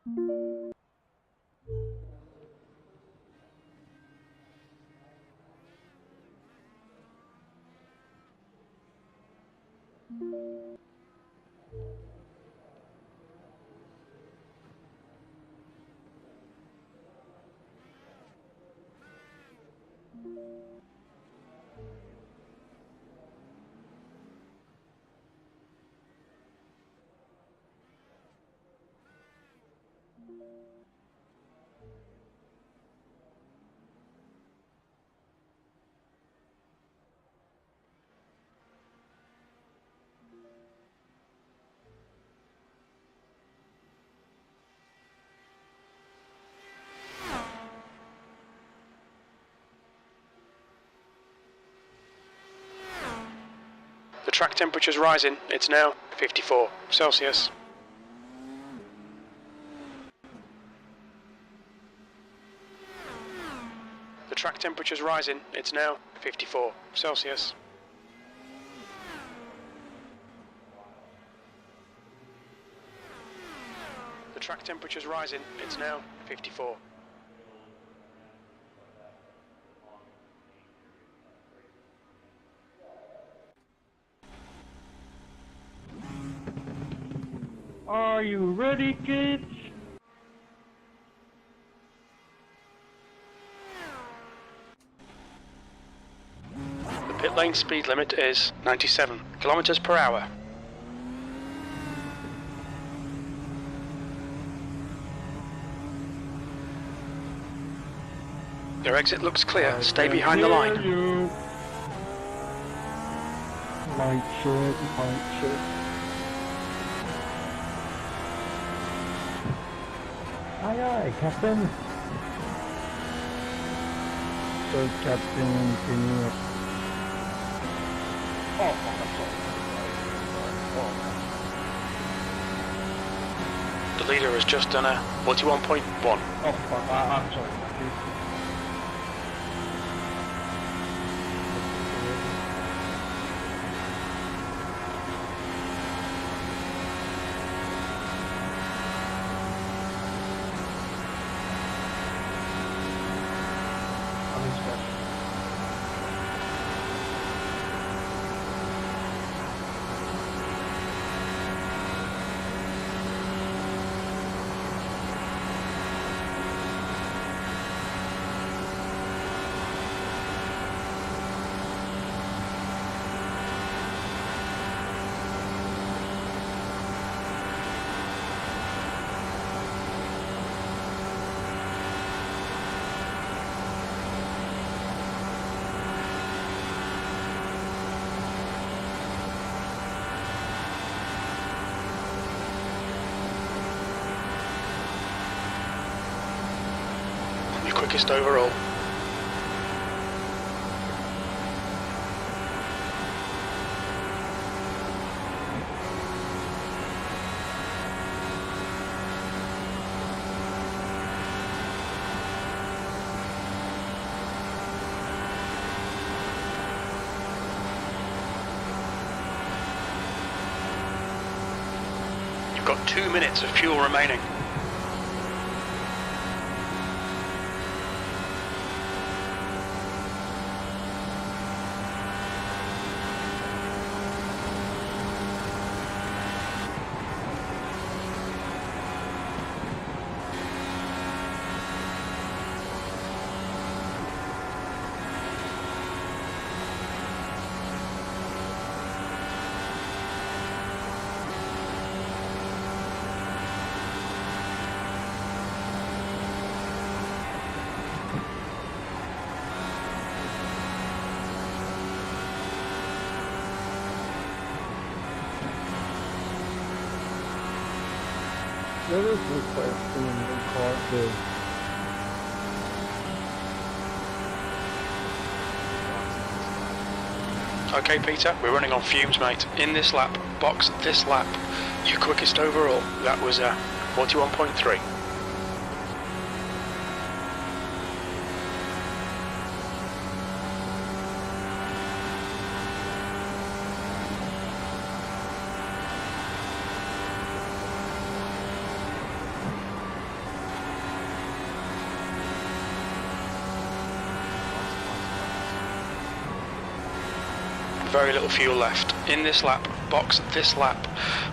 The track temperature's rising. It's now 54 Celsius. The track temperature's rising. It's now 54 Celsius. The track temperature's rising. It's now 54. Are you ready, kids? The pit lane speed limit is 97 kilometers per hour. Your exit looks clear. Stay behind the line. You. Light shirt. Aye, aye, Captain. So, Captain, can you... Oh, The leader has just done a 41.1. oh, fuck, I'm sorry. Quickest overall. You've got 2 minutes of fuel remaining. There is no question in the car too. Okay, Peter, we're running on fumes, mate. In this lap, box this lap. Your quickest overall. That was 41.3. very little fuel left. In this lap, box this lap,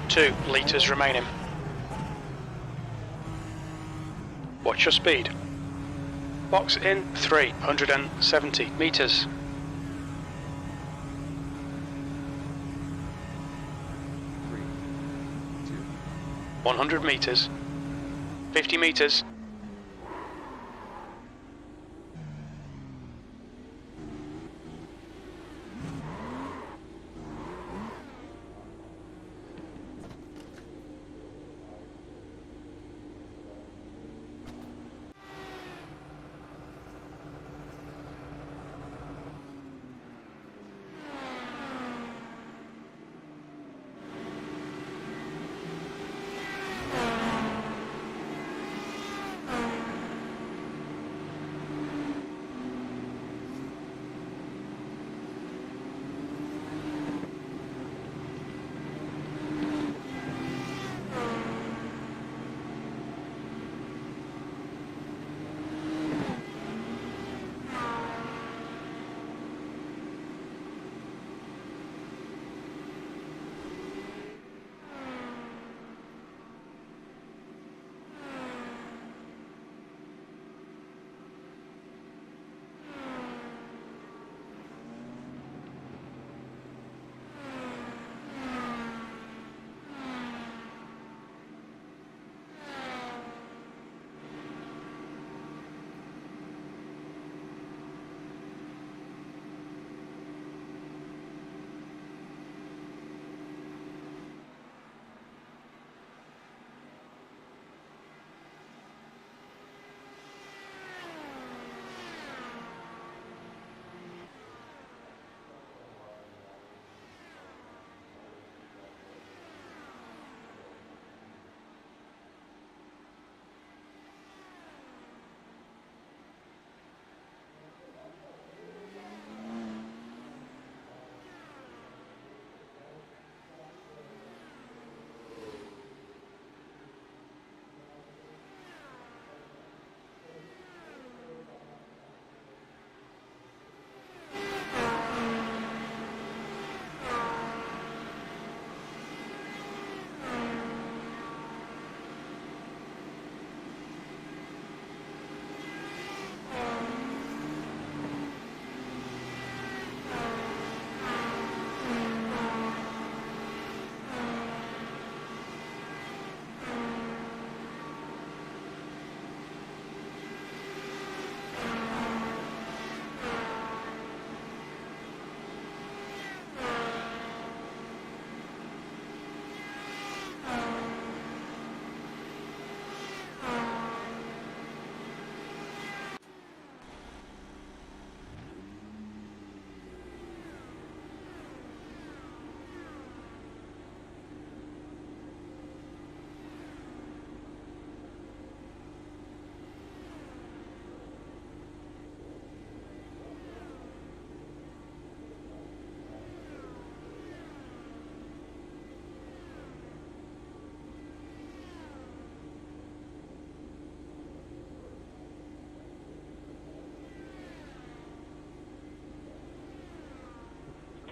2 litres remaining. Watch your speed. Box in 370 metres. 100 metres. 50 metres.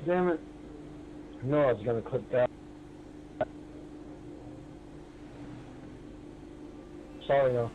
Damn it. No, I was gonna click that. Sorry, though.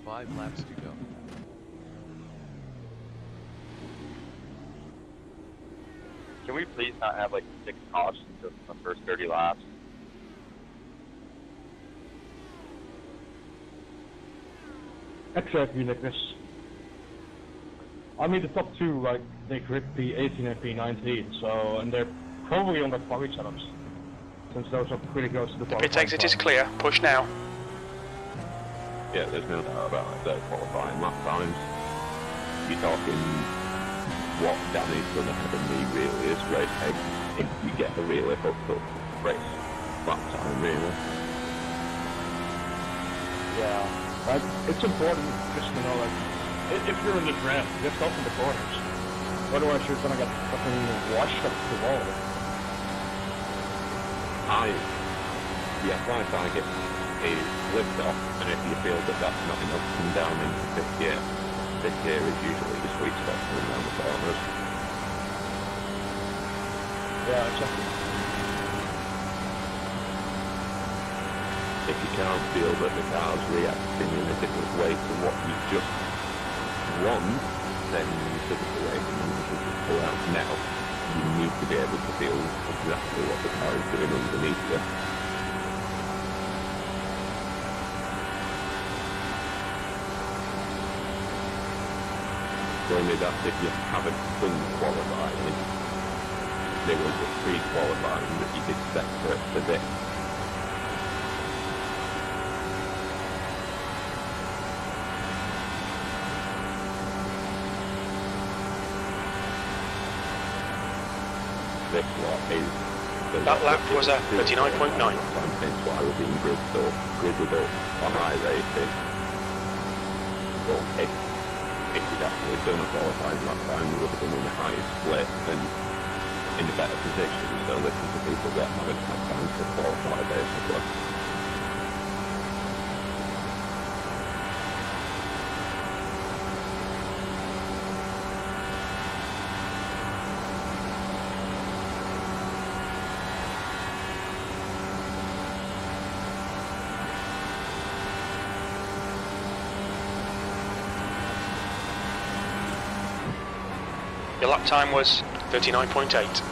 Five laps to go. Can we please not have like 6 cautions in the first 30 laps? Exactly like this. I mean the top two, like, they grip P18 and P19, so, and they're probably on their quality setups, since those are pretty close to the The pit qualifying exit is time. clear. Push now. Yeah, there's no doubt about it. They're qualifying lap times. You're talking what Danny's done ahead of me really is race egg if you get a really hooked up race lap time really. Yeah, like, it's important just to know, like, if you're in the draft, just go from the corners. Otherwise you're gonna get fucking washed up the wall. The advice I give is lift off, and if you feel that that's not enough, come down into fifth gear. Fifth gear is usually the sweet spot coming around the corners. Yeah, exactly. If you can't feel that the car's reacting in a different way to what you just want, then typically you should just pull out now. You need to be able to feel exactly what the car is doing underneath you. Only that if you haven't done qualifying, there was a pre-qualifying that you did separate for this. This lot is... That lap was a 39.9. Hence why we're being gridded up on iRacing. But if you'd actually done a qualifying lap time, you would have been in the highest split and in a better position. So listen to people that haven't had time to qualify basically. Your lap time was 39.8.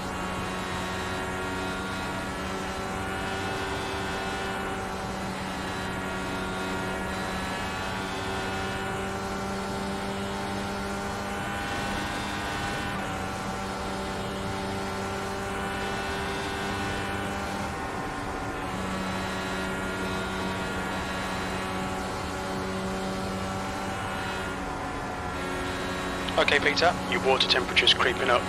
Okay, Peter, your water temperature's creeping up.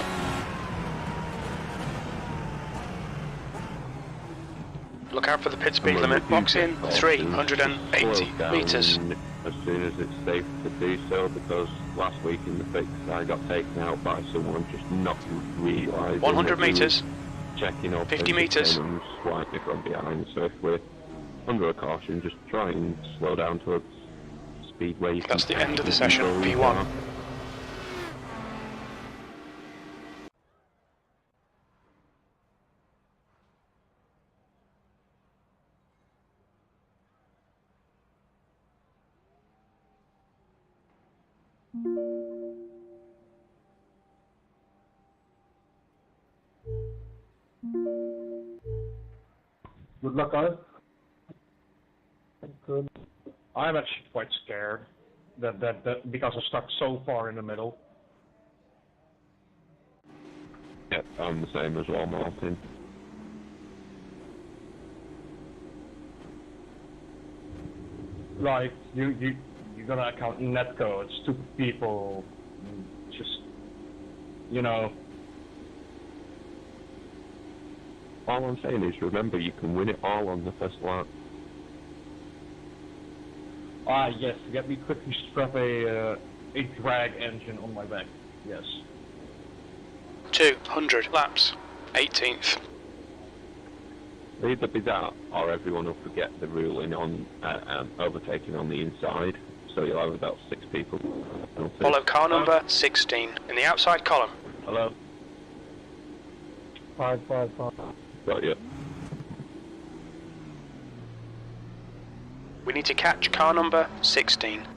Look out for the pit speed limit. Box in 380 metres. As soon as it's safe to do so, because last week in the fix I got taken out by someone just not realising 100 metres. checking up 50 metres. and slightly from behind. So if we're under a caution, just try and slow down to a speed where you That's can the end of the session, control your P1. car. Good luck, guys. Good. I'm actually quite scared that because I'm stuck so far in the middle. Yeah, I'm the same as well, Martin. Like you're gonna account netcode, stupid people, just, you know. All I'm saying is, remember, you can win it all on the first lap. Ah, yes, let me quickly strap a drag engine on my back. Yes. 200 laps. 18th. Either be that, or everyone will forget the ruling on overtaking on the inside, so you'll have about 6 people. Follow car number 16 in the outside column. Hello? 555. Got you. We need to catch car number 16.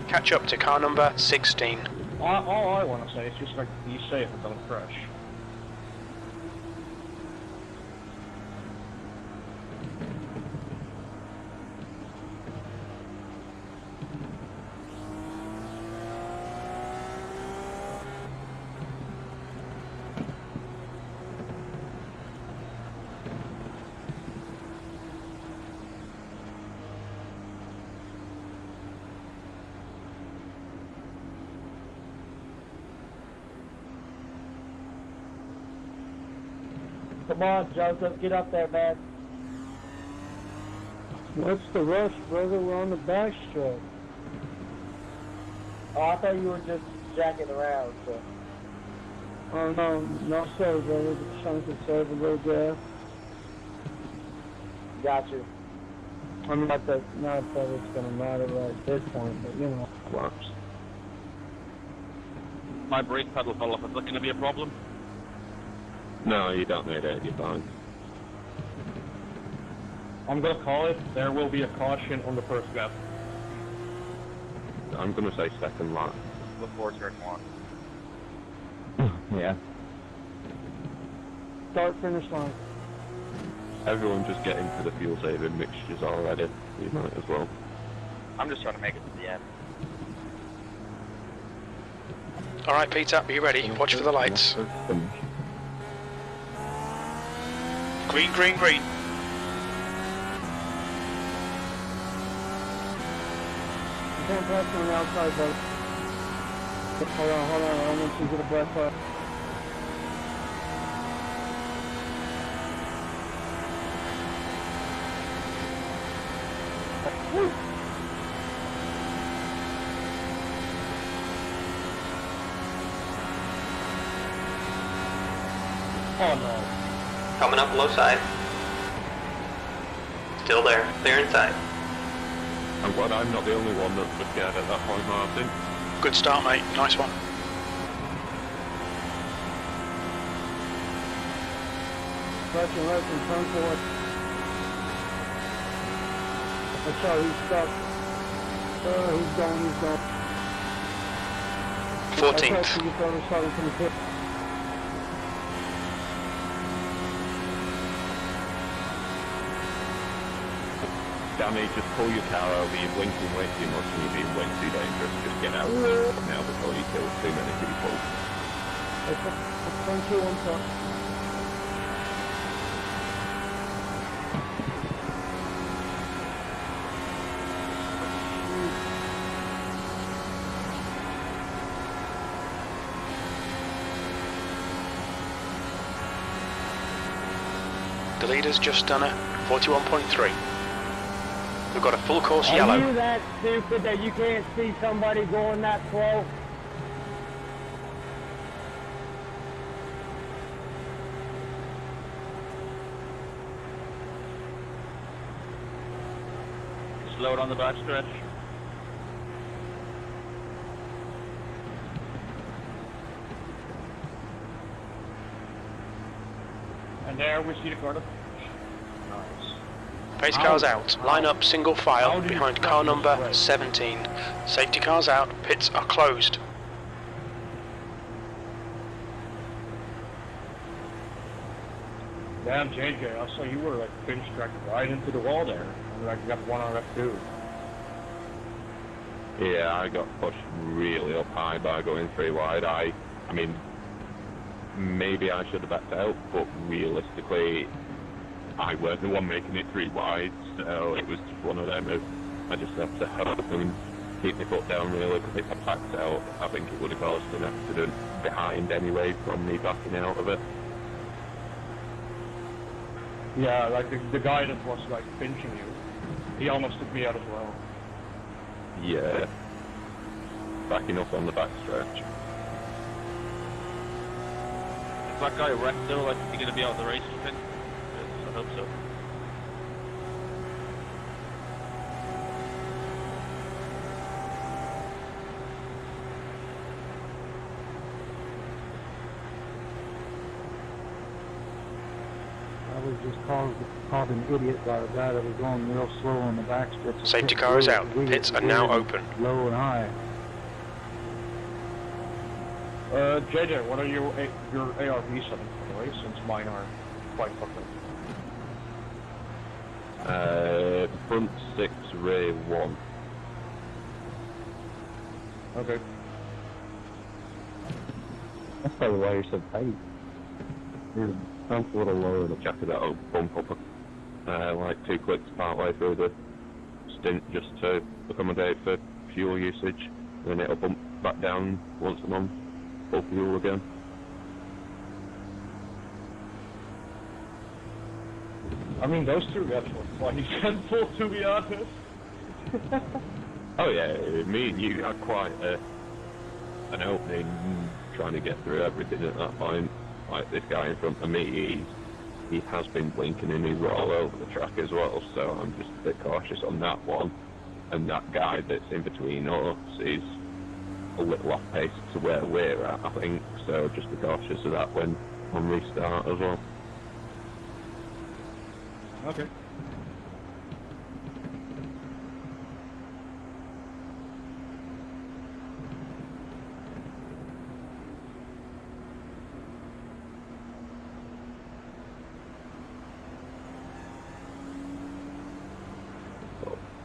Catch up to car number 16. All I want to say is just like be safe and don't crash. Come on, Joseph, get up there, man. What's the rush, brother? We're on the back stretch. Oh, I thought you were just jacking around, so. Oh, no, sir, brother. Just trying to conserve a little gas. Got you. I'm not that it's gonna matter right at this point, but you know. Collapse. My brake pedal fell off. Is that going to be a problem? No, you don't need it, you're fine. I'm going to call it. There will be a caution on the first gap. I'm gonna say second lap. Before turn 1. Yeah. Start, finish line. Everyone just get into the fuel saving mixtures already. You might as well. I'm just trying to make it to the end. Alright, Peter, are you ready? Watch for the lights. Green, green, green. You can't pass on the outside, bud. Hold on, I don't want you to get a breath up. Woo! Oh no. Coming up low side. Still there. Clear inside. I'm glad I'm not the only one that was scared at that point, Martin. Good start, mate. Nice one. Left and right and turn forward. That's how he's stuck. He's gone. 14th. You probably saw him from the pit. Danny, just pull your car over, you're blinking way too much and you're being way too dangerous. Just get out now before you kill too many people. It's 1, 2, 1, 4. The leader's just done it. 41.3. We've got a full course Are yellow. you that stupid that you can't see somebody going that slow? Slow it on the back stretch. And there we see the quarter. Nice. Pace cars out. Line up single file behind car number 17. Safety cars out. Pits are closed. Damn, JJ, I saw you were like pinch tracked right into the wall there. And like you got one on F2. Yeah, I got pushed really up high by going 3 wide. I mean, maybe I should have backed out, but realistically, I weren't the one making it 3 wide, so it was just one of them. I just have to hope and keep my foot down really, because if I backed out, I think it would have caused an accident behind anyway from me backing out of it. Yeah, like the guy that was like pinching you, he almost took me out as well. Yeah. Backing up on the back stretch. Is that guy wrecked though? Like, is he gonna be out of the race, you think? Yes, I hope so. I was just called an idiot by a guy that was going real slow on the back stretch. Safety car is out. Pits are now open. Low and high. JJ, what are your ARV settings for the race, since mine are quite fucked up? Front 6, rear 1. Okay. That's probably why you're so tight. Your front's a little lower than the jacket. That'll bump up like 2 clicks part way through the stint just to accommodate for fuel usage. Then it'll bump back down once I'm on full fuel again. I mean, those two guys were quite eventful, to be honest. Oh yeah, me and you had quite an opening trying to get through everything at that point. Like this guy in front of me, he has been blinking and he's all over the track as well, so I'm just a bit cautious on that one. And that guy that's in between us is a little off pace to where we're at, I think, so just be cautious of that when on restart as well. Okay.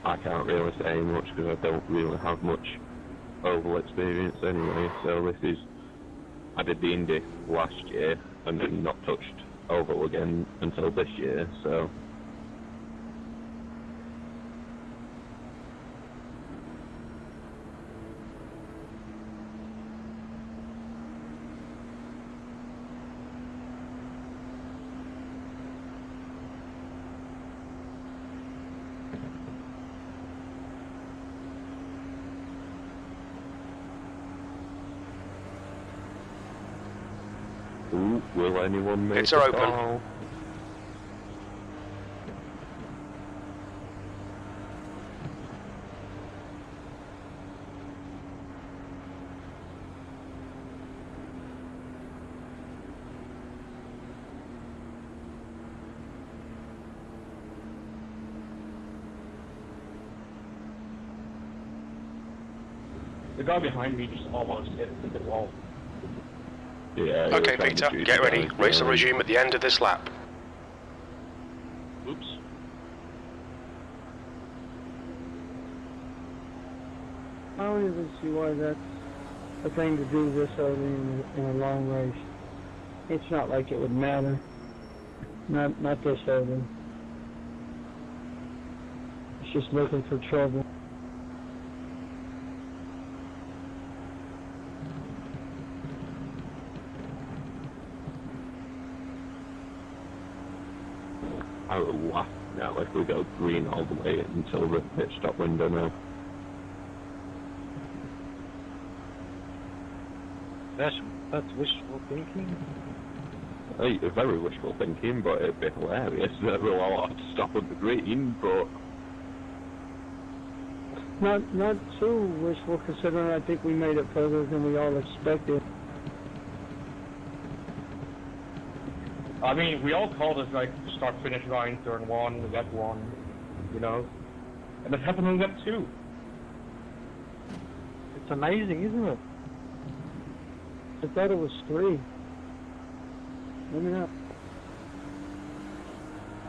I can't really say much because I don't really have much oval experience anyway, so I did the Indy last year and then not touched oval again until this year, so. Ooh, will anyone make Pits are a open. call? The guy behind me just almost hit the wall. Yeah. Okay, Peter, get ready. Race will resume at the end of this lap. Oops. I don't even see why that's a thing to do this early in a long race. It's not like it would matter. Not this early. It's just looking for trouble. I will laugh now if we go green all the way until the pit stop window now. That's wishful thinking. Hey, very wishful thinking, but it'd be hilarious that we'll all have to stop at the green, but Not too wishful considering I think we made it further than we all expected. I mean, we all called it like start-finish line, turn one, lap one, you know, and it happened on lap two. It's amazing, isn't it? I thought it was 3. Maybe not.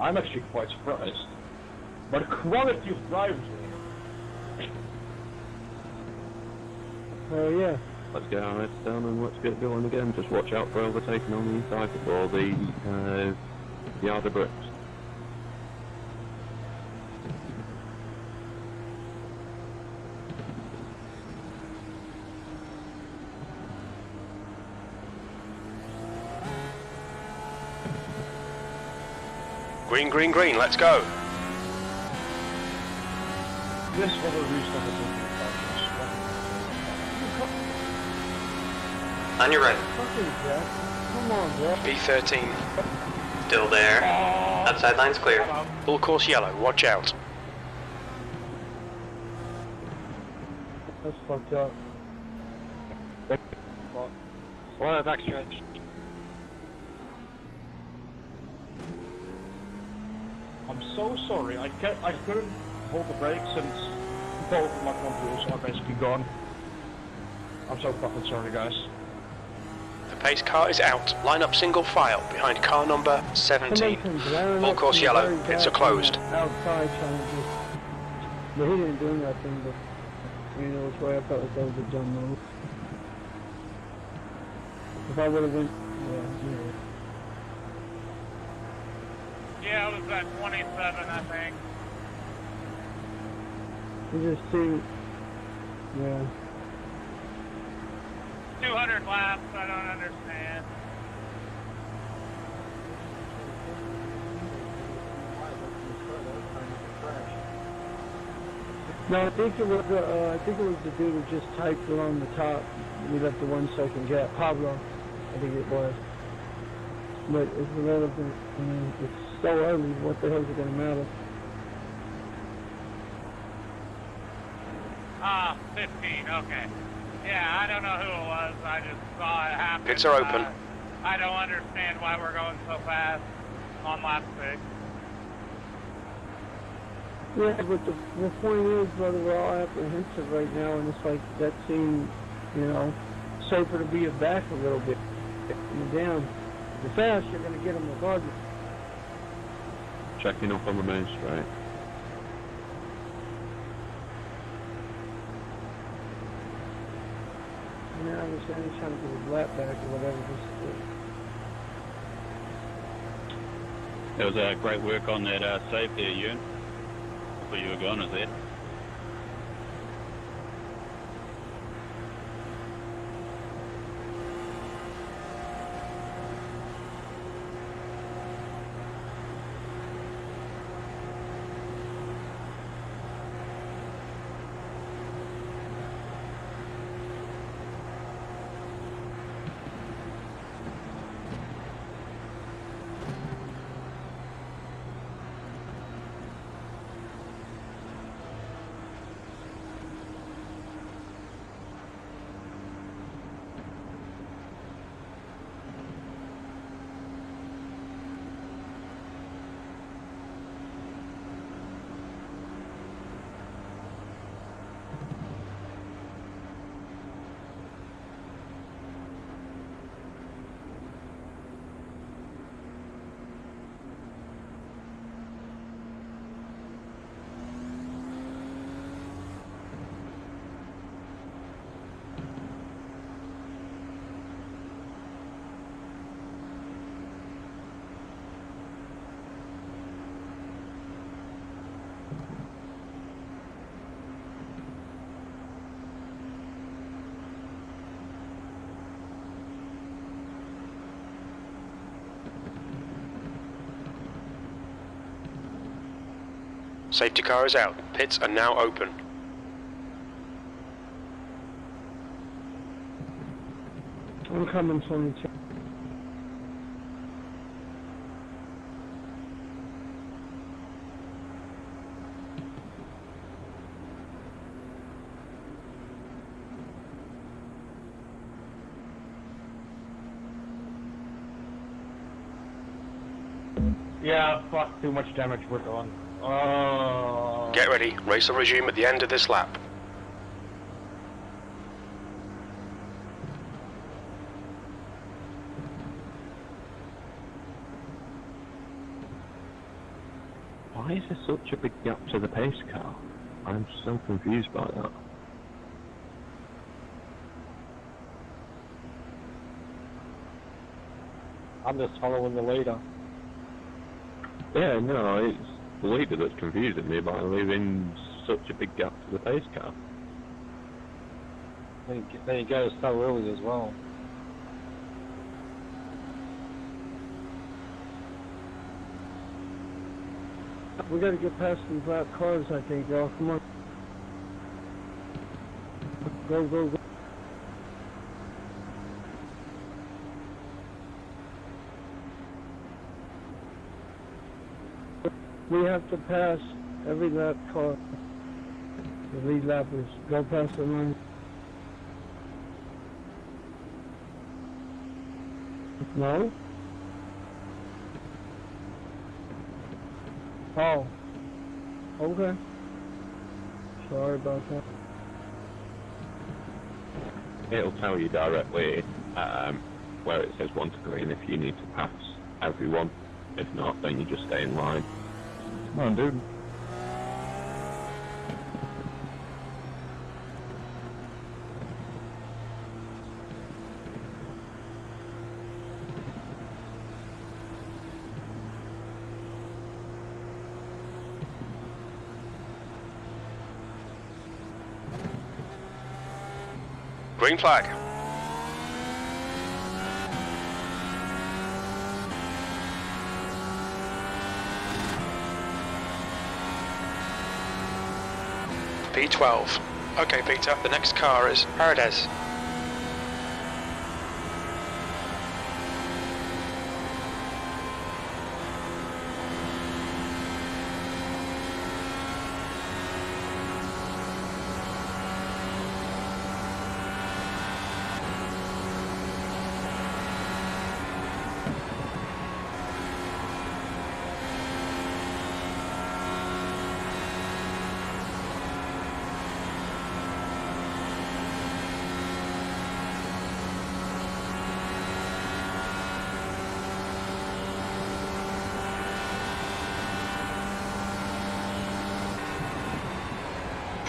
I'm actually quite surprised by the quality of drivers here. Oh yeah. let's get our heads down and let's get going again. Just watch out for overtaking on the inside before the yard of bricks. Green, green, green, let's go. This will restart On your right. Fucking Jack. Come on, bro. B13. Still there. Outside line's clear. Full course yellow, watch out. That's fucked up. Slow backstretch. I'm so sorry. I couldn't hold the brake since both of my controls are basically gone. I'm so fucking sorry, guys. The pace car is out. Line up single file behind car number 17. Full course yellow, pits are closed. Outside trying to just... But he didn't do nothing, but... You know which way I felt like that was a dumb move. If I would have been... Yeah. Yeah, it was at 27, I think. You just see... Yeah. 200 laps, I don't understand. time of the crash. No, I think it was the dude who just typed along the top. We left the 1 second gap. Pablo, I think it was. But it's irrelevant. I mean, it's so early. What the hell is it going to matter? 15, okay. Yeah, I don't know who it was. I just saw it happen. Pits are open. I don't understand why we're going so fast on lap 6. Yeah, but the point is, brother, we're all apprehensive right now, and it's like that seemed, safer to be back a little bit. You're down. If you're fast, you're going to get them regardless. Checking up on the main straight. Yeah, I was trying to get his lap back or whatever. There was great work on that save there, Ewan. Before you were gone, was it? Safety car is out. Pits are now open. I'm coming, 22. Yeah, fuck, too much damage we're on. Get ready. Race will resume at the end of this lap. Why is there such a big gap to the pace car? I'm so confused by that. I'm just following the leader. Yeah, no, it's the leader that's confusing me by leaving such a big gap to the pace car. Then he goes so early as well. We got to get past these lap cars, I think, y'all. Come on. Go, go, go. We have to pass every lap car. The lead lappers. Go past the line. No? Oh. Okay. Sorry about that. It'll tell you directly where it says 1 to green if you need to pass everyone. If not, then you just stay in line. Come on, dude. Green flag. P12. Okay, Peter, the next car is Paradise.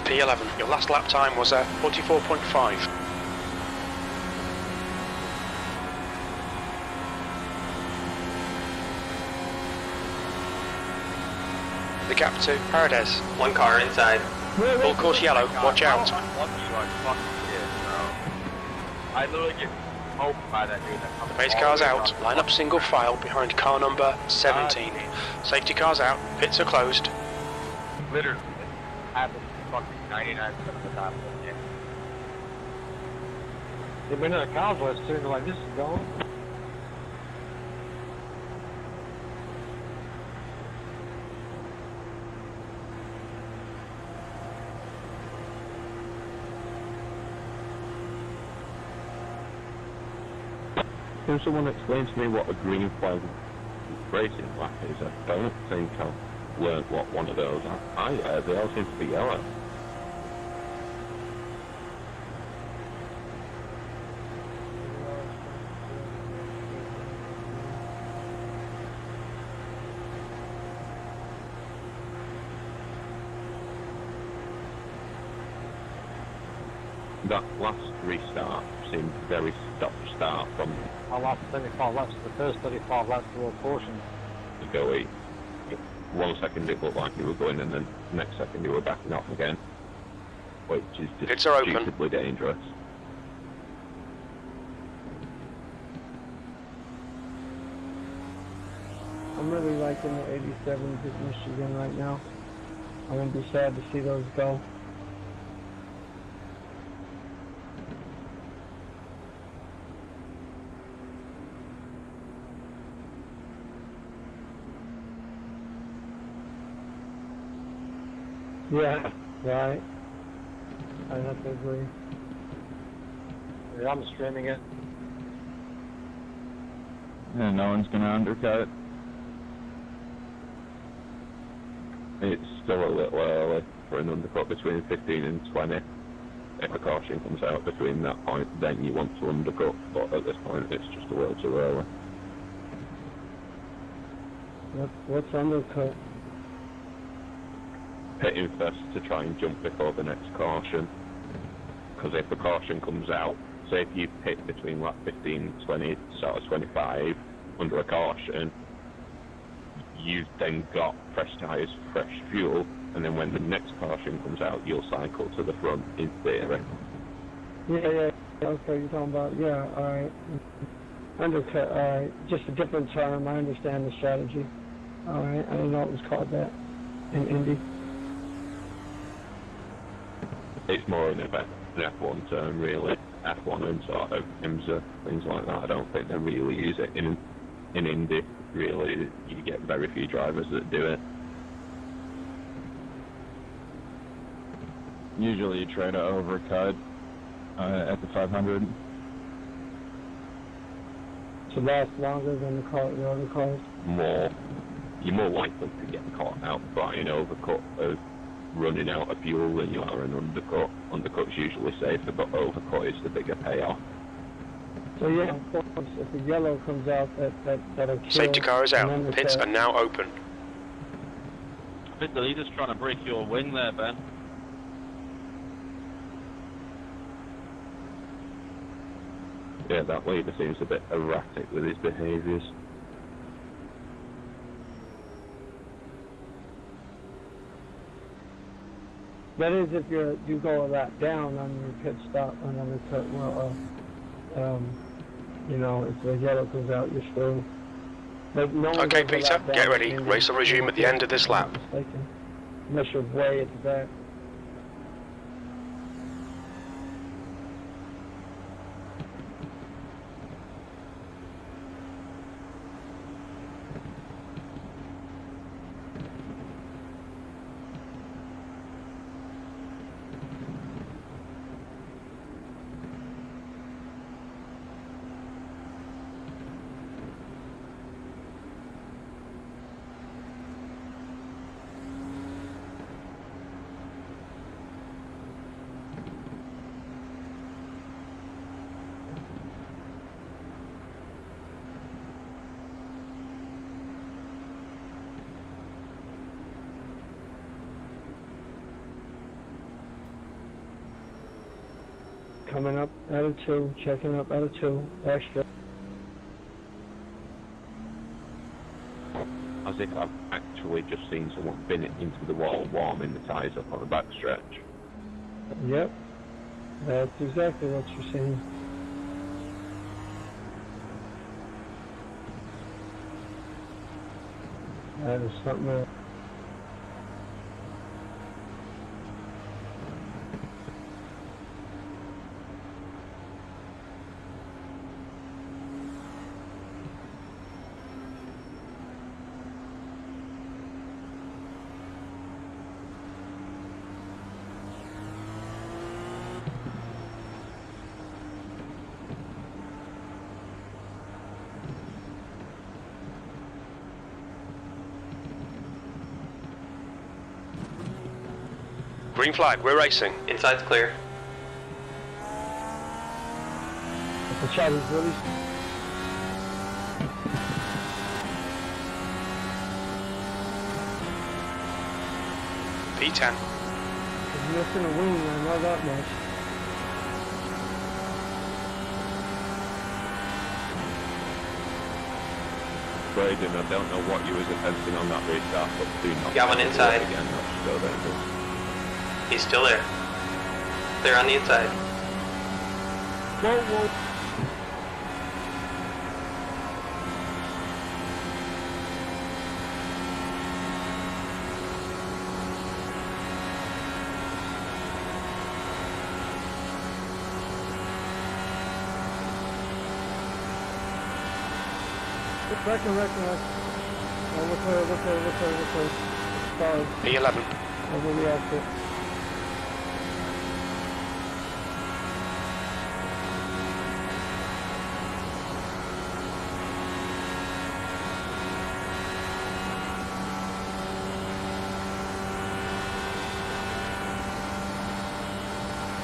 P11, your last lap time was 44.5. The gap to Paradise. One car inside. Full course yellow, watch out. I literally get smoked by that dude. Race cars out, line up single file behind car number 17. Safety cars out, pits are closed. Literally, happens fucking 99% of the time. Yeah. They've been in a cars where it's sitting like this is going. Can someone explain to me what a green flag racing lap is? I don't think I've learned what one of those are. They all seem to be yellow. That last restart seemed very stop-start from Our last 35 laps, the first 35 laps were caution. the go. 1 second it looked like you were going, and then next second you were backing off again, which is just Pits are open. stupidly dangerous. I'm really liking the 87s at Michigan right now. I'm gonna be sad to see those go. Yeah, right. I have to agree. Yeah, I'm streaming it. Yeah, no one's gonna undercut. It's still a little early for an undercut between 15 and 20. If a caution comes out between that point, then you want to undercut, but at this point it's just a little too early. What's undercut? Pitting first to try and jump before the next caution, because if the caution comes out, say if you pit between lap 15 and 20, sort of 25 under a caution, you've then got fresh tyres, fresh fuel, and then when the next caution comes out, you'll cycle to the front in theory. Yeah, okay, you're talking about, yeah, alright. Undercut, alright. Just a different term, I understand the strategy. Alright, I didn't know it was called that in Indy. It's more an F1 term, really. F1 and sort of IMSA, things like that. I don't think they really use it in Indy. Really, you get very few drivers that do it. Usually you try to overcut at the 500. To last longer than the other cars. You're more likely to get caught out by an overcut of running out of fuel than you are an undercut. Undercut's usually safer, but overcut is the bigger payoff. So yeah, of course, if the yellow comes out, that'll kill. Safety car is out. an Pits undercut. are now open. I think the leader's trying to break your wing there, Ben. Yeah, that leader seems a bit erratic with his behaviours. That is, if you go a lap down on your pit stop on undercut. Well, you know, if the yellow comes out, you're through. But no one Okay, goes a Peter, lap down get ready. in Indy, Race will resume at the end of this lap. mistaken. Unless you're way at the back. coming up out of 2, checking up out of 2, extra. As if I've actually just seen someone bin it into the wall, warming the tyres up on the backstretch. Yep, that's exactly what you're seeing. That is something else. Green flag, we're racing. Inside's clear. The shot is really... P10. He's missing a wing, I know that much. Braden, I don't know what you was attempting on that restart, but do not... Got one inside. Again, that's so dangerous. He's still there. Clear on the inside. Whoa, whoa. Wreck. Oh, look. Sorry. P11. Over the exit.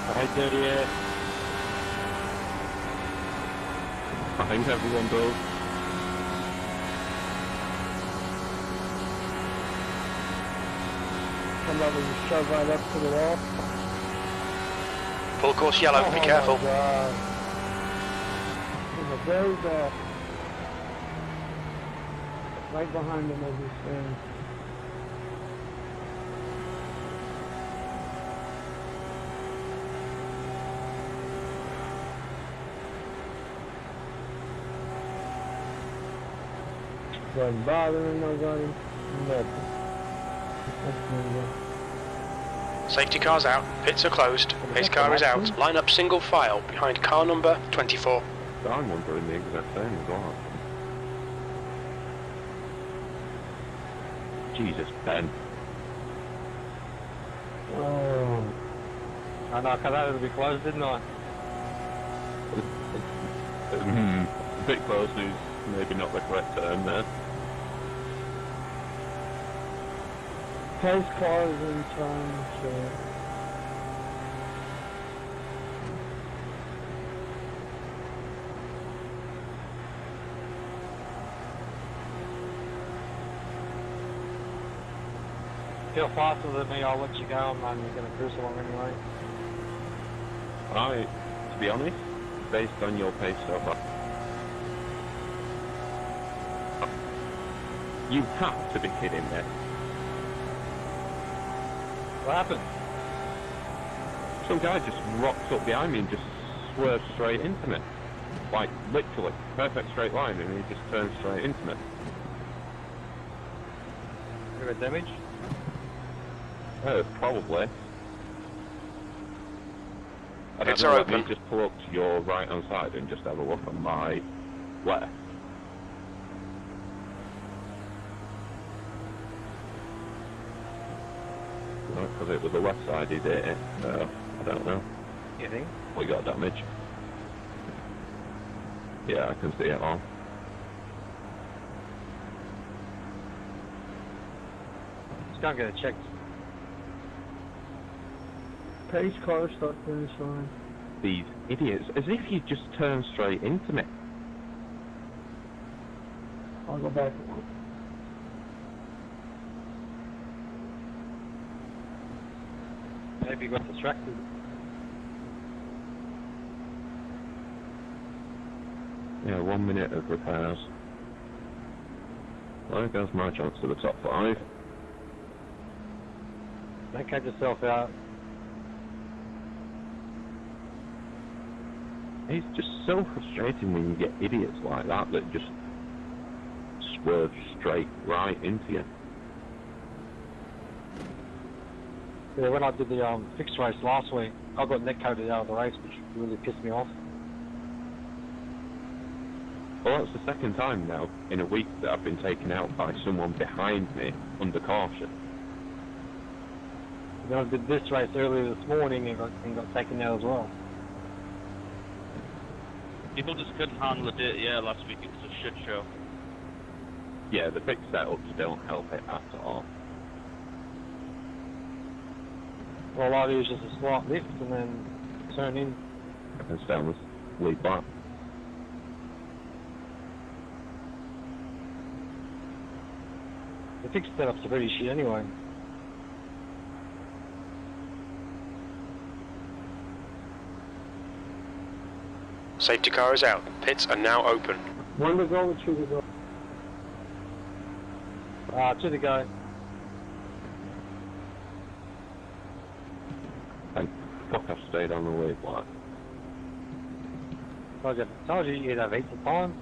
I hate dirty air. I think everyone does. Come up and just shove right up to the wall. Full course yellow, be careful. Oh my God. In the very back. Right behind him as he stands. Wasn't bothering nobody. Nothing. Safety car's out, pits are closed, pace car is out. Line up single file behind car number 24. I'm wondering the exact same as well. Jesus, Ben. Oh. I know, because that would be close, didn't I? A bit close is maybe not the correct term there. Pace car is in time, so... Feel faster than me, I'll let you go, man. You're going to cruise along anyway. To be honest, based on your pace so far, you have to be kidding me. What happened? Some guy just rocked up behind me and just swerved straight into me. Like, literally, perfect straight line, and he just turned straight into me. You got damage? Probably. I don't Pits know, are let me open. just pull up to your right hand side and just have a look on my left. Because it was the left side he did it, so I don't know. You think? We got damage. Yeah, I can see it all. Just go and get it checked. Pace car stuck finish line. These idiots, as if you just turned straight into me. I'll go back. Maybe you got distracted. Yeah, 1 minute of repairs. There goes my chance to the top 5. Don't cut yourself out. It's just so frustrating when you get idiots like that that just swerve straight right into you. Yeah, when I did the fixed race last week, I got neck coated out of the race, which really pissed me off. Well, that's the second time now in a week that I've been taken out by someone behind me under caution. Then I did this race earlier this morning and got taken out as well. People just couldn't handle it, yeah, last week. It was a shit show. Yeah, the fixed setups don't help it at all. All I do is just a slight lift and then turn in. And Stella's lead back. The fixed setups are pretty shit anyway. Safety car is out. Pits are now open. 1 to go or 2 to go? 2 to go. Thank fuck I've stayed on the lead line. Told you you'd have heaps of time.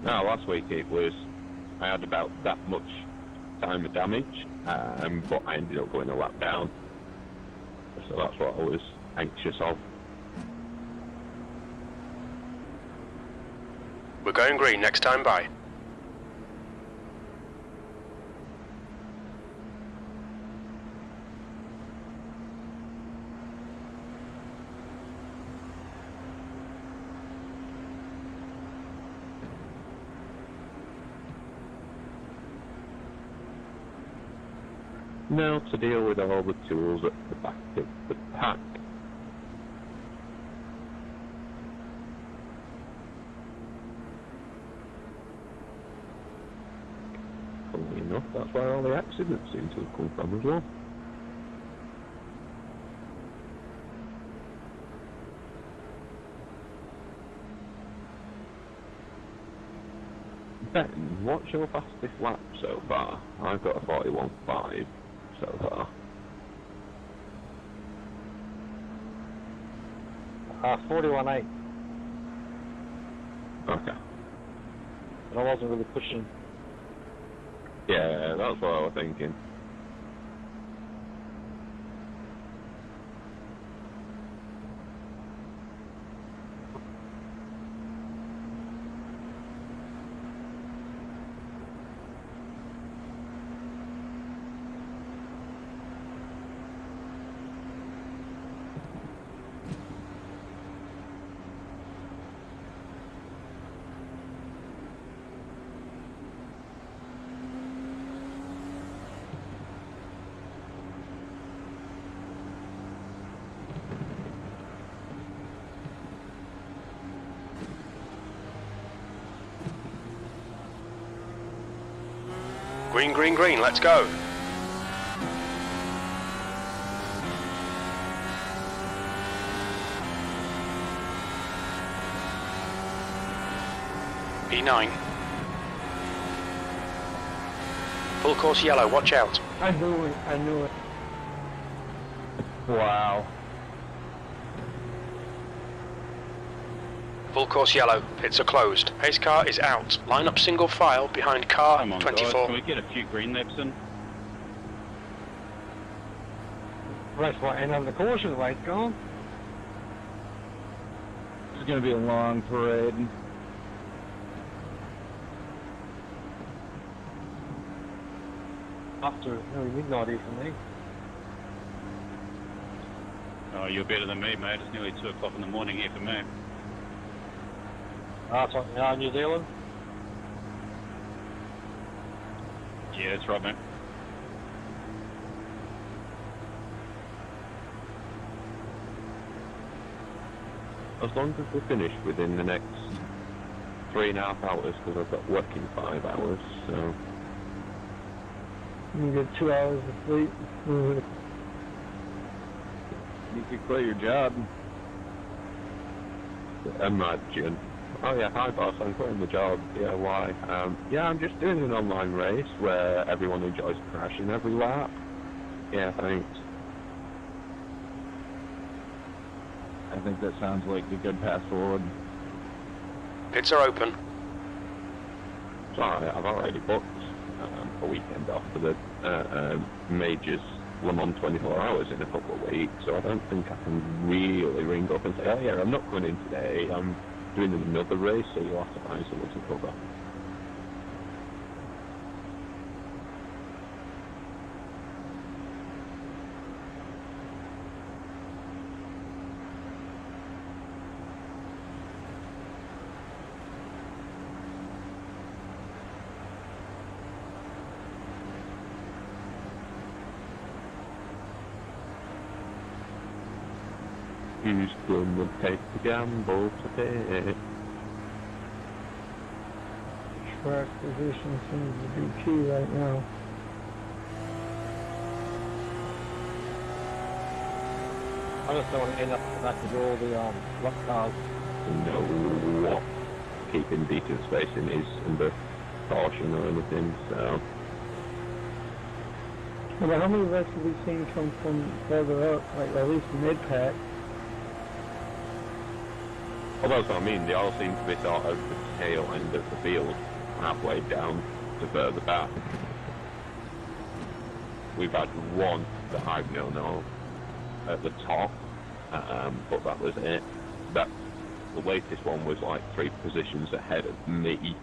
No, last week it was, I had about that much time of damage, but I ended up going a lap down. So that's what I was anxious of. We're going green next time by. Now to deal with all the tools at the back of the pack. Funnily enough, that's where all the accidents seem to have come from as well. Ben, what's your fastest lap so far? I've got a 41.5 so far. 41.8. Okay. But I wasn't really pushing. Yeah, that's what I was thinking. Green, green, green, let's go. E9. Full course yellow, watch out. I knew it, I knew it. Wow. Full course yellow, pits are closed. Pace car is out. Line up single file behind car Come on, 24. guys, can we get a few green laps in? Race right end under caution, the way it's gone. This is going to be a long parade. After nearly midnight here for me. Oh, you're better than me, mate. It's nearly 2 o'clock in the morning here for me. It's like New Zealand. Yeah, that's right, mate. As long as we're finished within the next 3.5 hours, because I've got work in 5 hours, so... You get 2 hours of sleep. You could quit your job. imagine. Oh yeah, hi boss, I'm quitting the job. Yeah, why? Yeah, I'm just doing an online race where everyone enjoys crashing every lap. Yeah, thanks. I think that sounds like a good path forward. Pits are open. It's alright, I've already booked a weekend off for the Majors Le Mans 24 hours in a couple of weeks, so I don't think I can really ring up and say, oh yeah, I'm not coming in today, I'm doing another race, so you'll have to find someone to cover. Who's gonna take the gamble today? Track position seems to be key right now. I just don't want to end up back with all the block cars. No, what keeping decent spacing is under caution or anything, so... But how many wrecks have we seen come from further up, like at least mid-pack? Well, that's what I mean, they all seem to be sort of the tail end of the field, halfway down to further back. We've had one that I've known of at the top, but that was it. That the latest one was like 3 positions ahead of me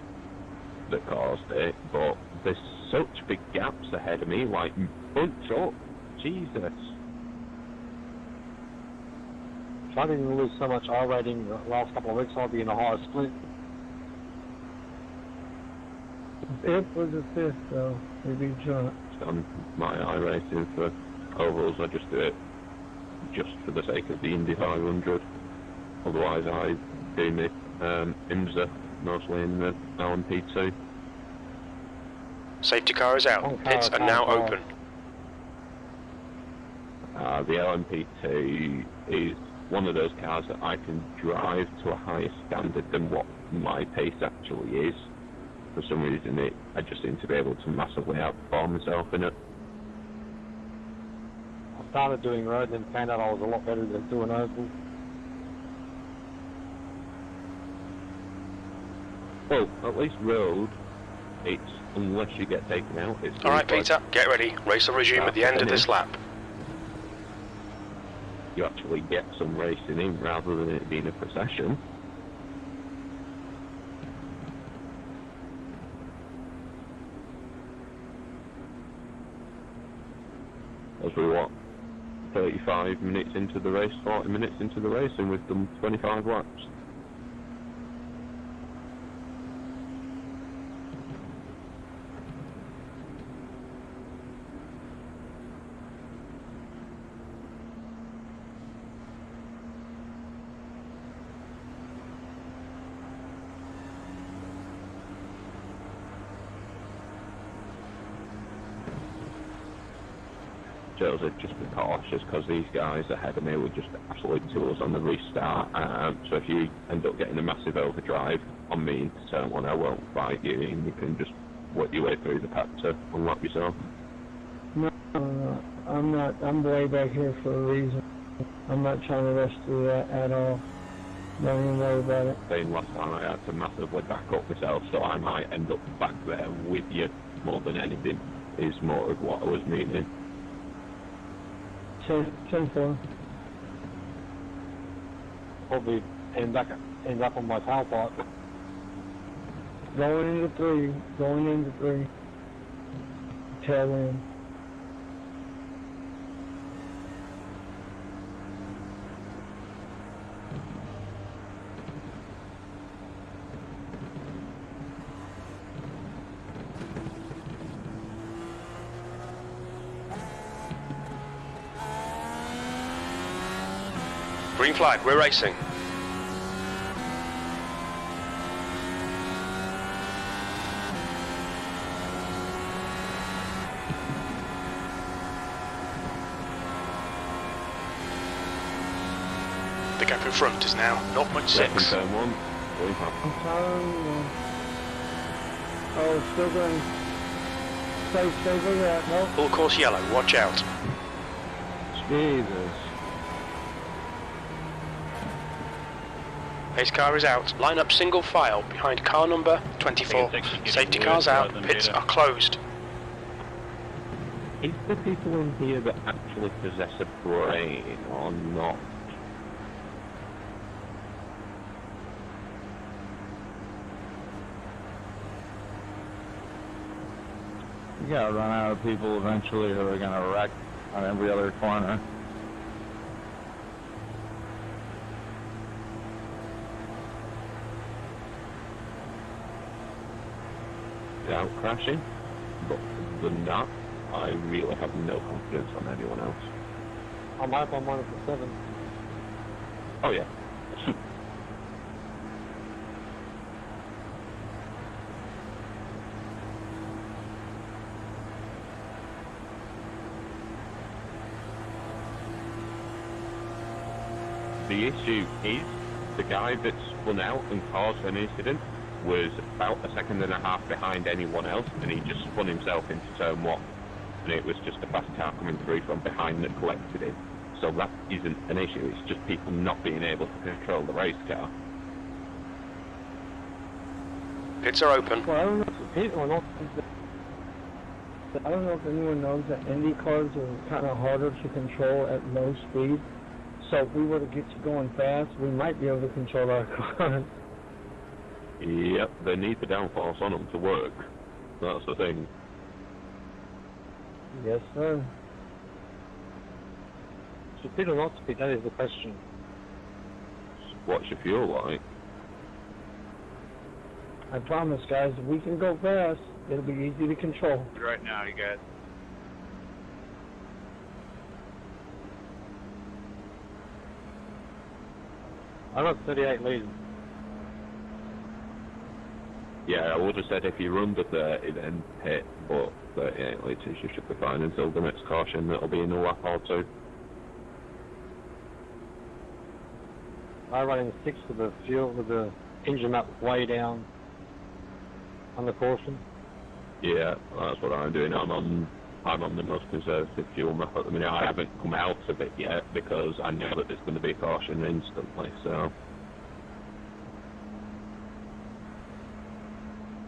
that caused it, but there's such big gaps ahead of me, like, bunch up, Jesus. If I didn't lose so much R rating the last couple of weeks, I'll be in a higher split. It was a 5th though, we beat John. On my iRacing for ovals, I just do it just for the sake of the Indy 500. Otherwise, I do my IMSA mostly in the LMP2. Safety car is out. Pits are now open. The LMP2 is one of those cars that I can drive to a higher standard than what my pace actually is. For some reason, I just seem to be able to massively outperform myself in it. I started doing road and found out I was a lot better than doing oval. Well, at least road, it's, unless you get taken out, it's... Alright Peter, get ready. Race will resume at the end of this lap. You actually get some racing in rather than it being a procession. As we what, 35 minutes into the race, 40 minutes into the race, and we've done 25 laps. Joseph, just be cautious because these guys ahead of me were just absolute tools on the restart. So if you end up getting a massive overdrive on me into turn 1, I won't fight you, and you can just work your way through the pack to unlock yourself. No, I'm not. I'm way back here for a reason. I'm not trying to rush through that at all. Don't even worry about it. Saying last time I had to massively back up myself, so I might end up back there with you more than anything, is more of what I was meaning. 10-4. Probably end up on my tailpipe. Going into 3. Going into 3. Tail end. Green flag, we're racing. The gap in front is now 0.6. Turn 1. I'm sorry. Oh, still going. Stay where you're at. No. Full course yellow, watch out. Jesus. Pace car is out. Line up single file behind car number 24. Safety cars out. Pits are closed. Is the people in here that actually possess a brain or not? You gotta run out of people eventually who are gonna wreck on every other corner. Without crashing, but than that, I really have no confidence on anyone else. I'm hope I'm one of the 7. Oh yeah. The issue is the guy that spun out and caused an incident was about a second and a half behind anyone else, and he just spun himself into turn 1. And it was just a fast car coming through from behind that collected him. So that isn't an issue, it's just people not being able to control the race car. Pits are open. Well, I don't know if it's hit or not. I don't know if anyone knows that Indy cars are kind of harder to control at low speed. So if we were to get you going fast, we might be able to control our car. Yep, they need the downforce on them to work. That's the thing. Yes, sir. Speed or not speed, that is the question. What's your fuel like? I promise, guys, if we can go fast, it'll be easy to control. Right now, you guys. I got 38 leaders. Yeah, I would have said if you're under 30 then hit, but 38 litres you should be fine until the next caution. That'll be in a lap or 2. I run in 6 with the fuel, with the engine up way down on the caution. Yeah, that's what I'm doing. I'm on the most conservative fuel map at the minute. I haven't come out of it yet because I know that there's going to be caution instantly, so...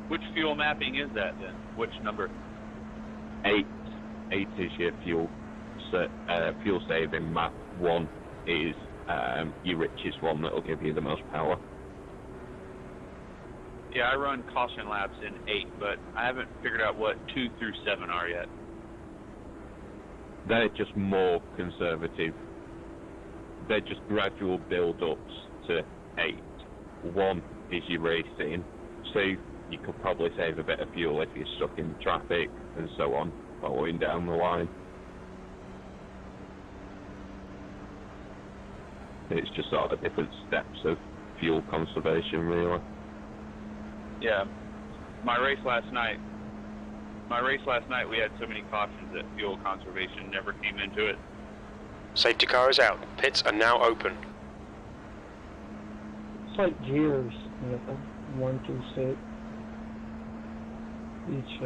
Which fuel mapping is that then? Which number? 8 is your fuel saving map. 1 is your richest one that'll give you the most power. Yeah, I run caution laps in 8, but I haven't figured out what 2 through 7 are yet. They're just more conservative. They're just gradual build-ups to 8. 1 is your racing. 2, you could probably save a bit of fuel if you're stuck in traffic and so on, following down the line. It's just sort of different steps of fuel conservation, really. Yeah, my race last night, we had so many cautions that fuel conservation never came into it. Safety car is out. Pits are now open. It's like gears, you know, 1 through 6. Each,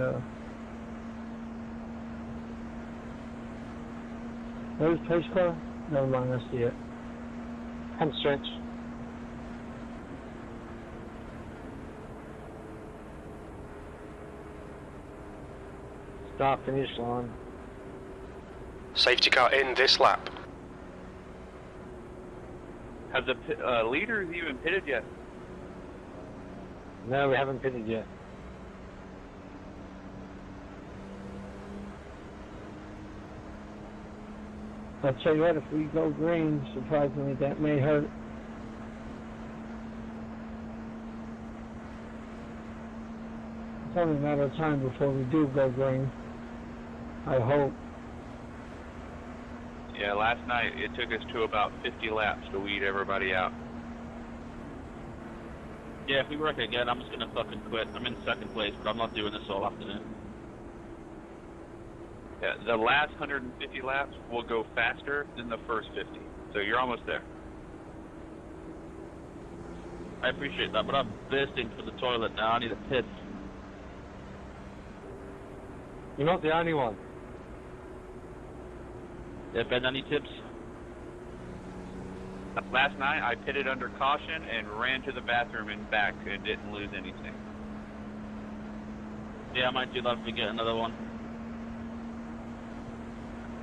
There's pace car? Never mind, I see it. And stretch. Start finish line. Safety car in this lap. Have the leaders even pitted yet? No, we haven't pitted yet. I'll tell you what, if we go green, surprisingly, that may hurt. It's only a matter of time before we do go green. I hope. Yeah, last night it took us to about 50 laps to weed everybody out. Yeah, if we wreck again, I'm just gonna fucking quit. I'm in 2nd place, but I'm not doing this all afternoon. Yeah, the last 150 laps will go faster than the first 50, so you're almost there. I appreciate that, but I'm bursting for the toilet now. I need a piss. You're not the only one. Yeah, Ben, any tips? Last night I pitted under caution and ran to the bathroom and back and didn't lose anything. Yeah, I might do that if we get another one.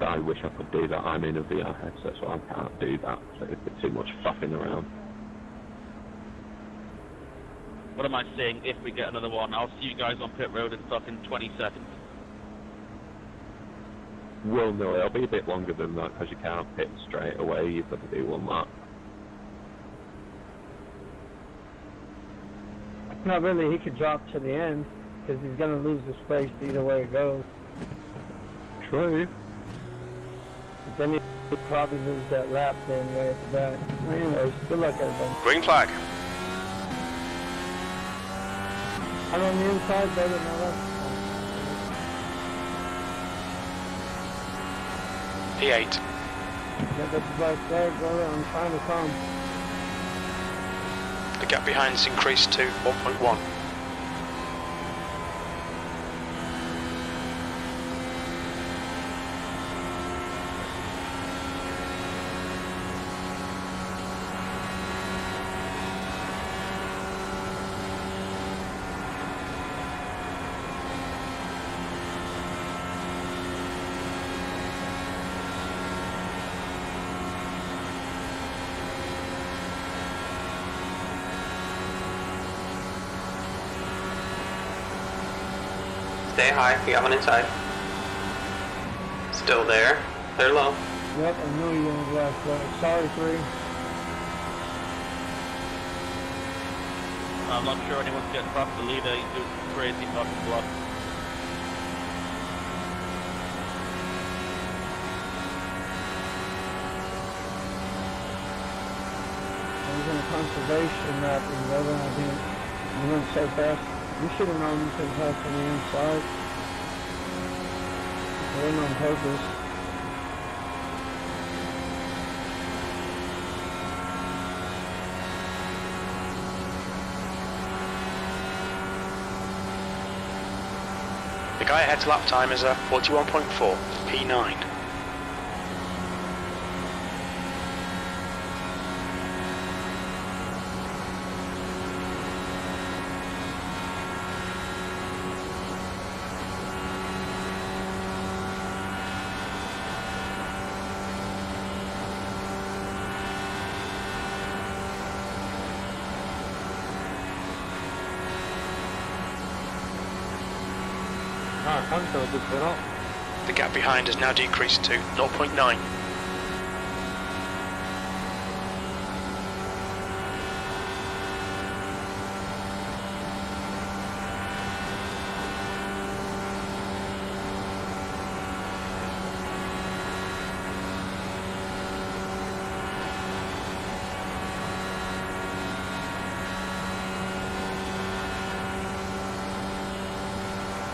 I wish I could do that. I'm in a VR headset, so I can't do that. So it'd be too much faffing around. What am I saying? If we get another one, I'll see you guys on pit road in fucking 20 seconds. Well, no, it'll be a bit longer than that because you can't pit straight away. You've got to do one lap. Not really, he could drop to the end, because he's going to lose the space either way it goes. True. But then he'd probably lose that lap then right at the back. Anyways, good luck everybody. Green flag. I'm on the inside, brother, no left. P8. Get the black flag, brother, I'm trying to come. The gap behind is increased to 1.1. Stay high, we got one inside. Still there. They're low. Yep, I knew you were on the left flag. Sorry, 3. I'm not sure anyone's getting past the leader. He's doing some crazy fucking bluff. I was in a conservation mapping, brother, I think you went so fast. You should have known you could pass on the inside. It wasn't on purpose. The guy ahead's lap time is a 41.4, P9. The gap behind has now decreased to 0.9.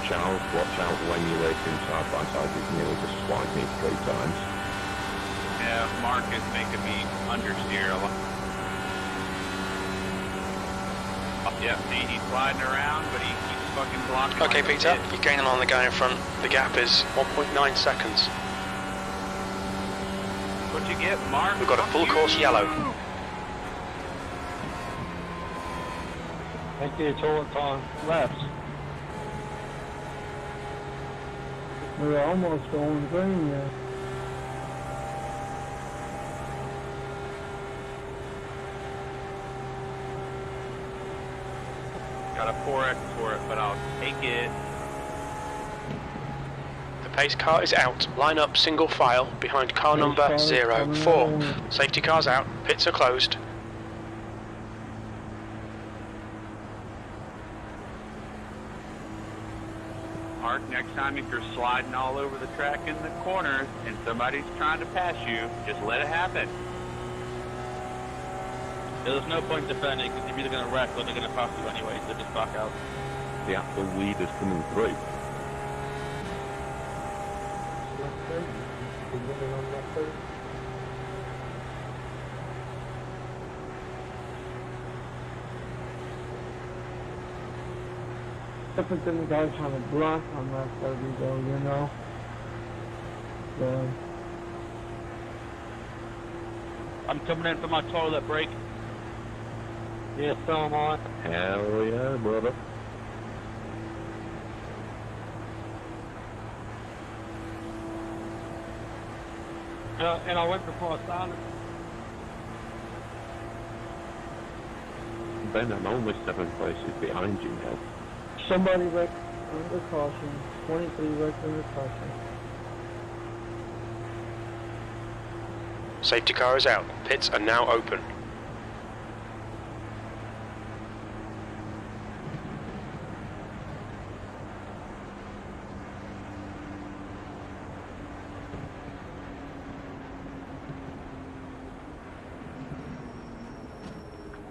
Charles, watch out when you're racing side by side. He's nearly just swiped me 3 times. Yeah, Mark is making me understeer a lot. Yep, see, he's sliding around, but he keeps fucking blocking. Okay, like Peter, you're gaining on the guy in front. The gap is 1.9 seconds. What'd you get, Mark? We've got a full course yellow. Thank you, toilet time. Left. We were almost going green there. Got a 4X for it, but I'll take it. The pace car is out. Line up single file behind car number 04. Safety car's out. Pits are closed. Mark, next time if you're sliding all over the track in the corners and somebody's trying to pass you, just let it happen. There's no point defending because you're either going to wreck or they're going to pass you anyway, so just back out. The actual leader's coming through. different than the guys trying to block on lap 30 though, you know? So, I'm coming in for my toilet break. Yeah, so am I. Hell yeah, brother. And I went before I started. Ben, I'm only 7 places behind you now. somebody wrecked under caution, 23 wrecked under caution. Safety car is out. Pits are now open.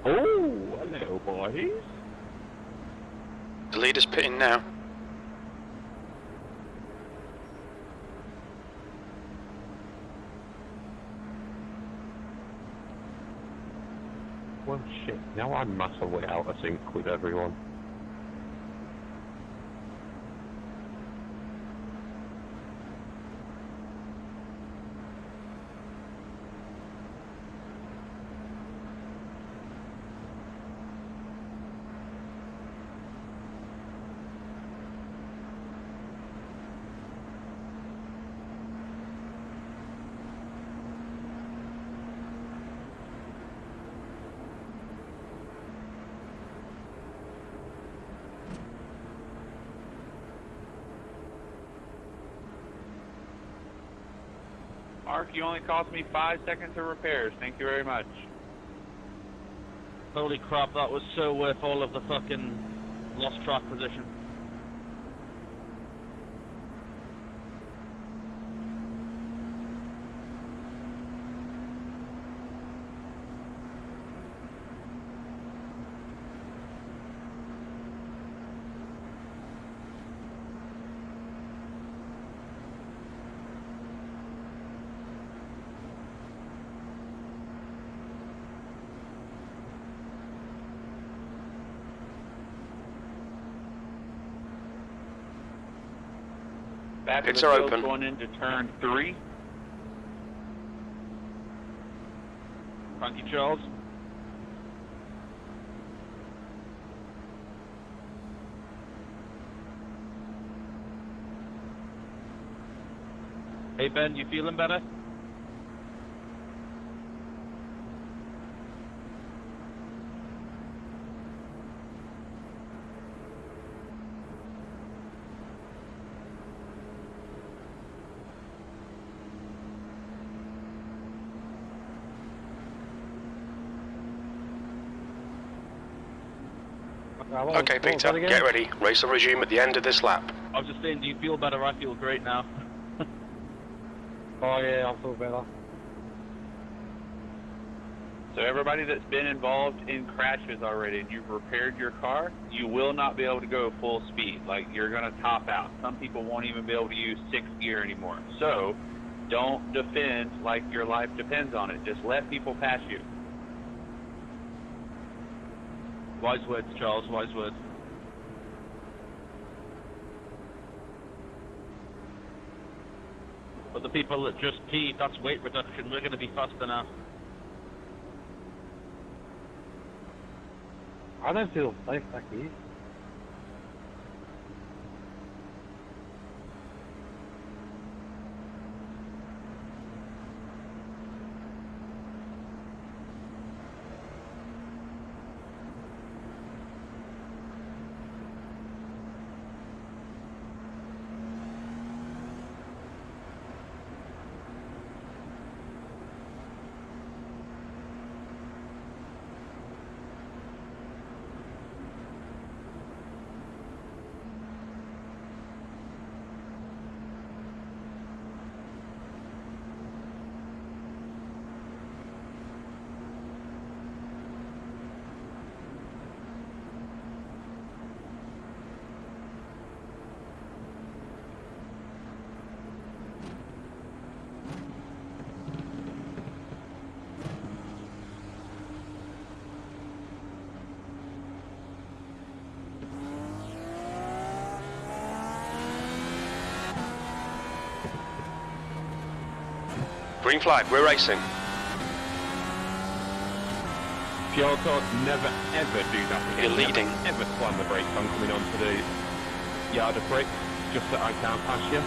Oh, hello, boys. The leader's pitting now. Well, shit, now I'm massively out of sync with everyone. Mark, you only cost me 5 seconds of repairs. Thank you very much. Holy crap, that was so worth all of the fucking lost track position. Back Pits of the are field open. going into turn 3. Thank you, Charles. Hey Ben, you feeling better? Okay, Peter, get ready. Race will resume at the end of this lap. I was just saying, do you feel better? I feel great now. Oh yeah, I feel better. So everybody that's been involved in crashes already and you've repaired your car, you will not be able to go full speed. Like, you're going to top out. Some people won't even be able to use 6th gear anymore. So don't defend like your life depends on it. Just let people pass you. Wise words, Charles, wise words. But the people that just peed, that's weight reduction. We're going to be faster now. I don't feel safe back here. Green flag, we're racing. Piotr, never ever do that again. You're leading. Never slam the brakes on coming onto the yard of bricks just so I can't pass you.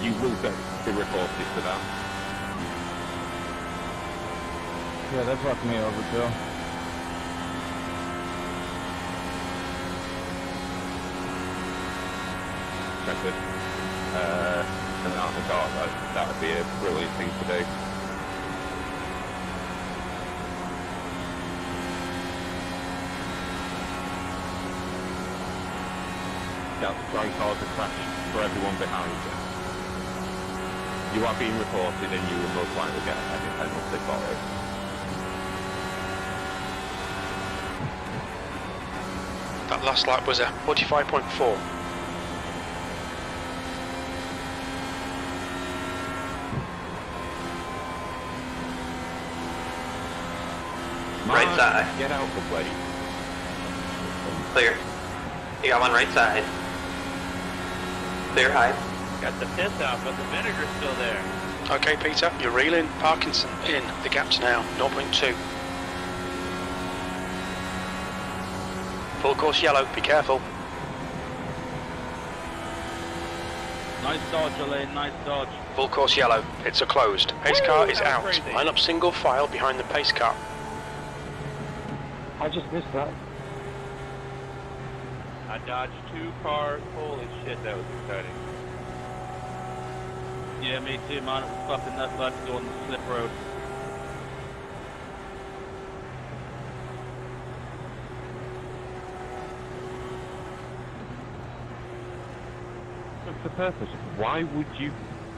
You will be reported for that. Yeah, that fucked me over too. Impressive. And I thought that would be a brilliant thing to do. That's try and cause a crash for everyone behind you. You are being reported and you will most likely get a heavy penalty for it. That last lap was a 45.4. Right side. Get out the way. Clear. You got one right side. Clear high. Got the piss out, but the vinegar's still there. Okay, Peter, you're reeling Parkinson in. The gap's now 0.2. Full course yellow, be careful. Nice dodge, Elaine, nice dodge. Full course yellow, it's a closed. Pace car is that out. was crazy. Line up single file behind the pace car. I just missed that. I dodged 2 cars. Holy shit, that was exciting. Yeah, me too, man. It was fucking nuts like to go on the slip road. What's the purpose? Why would you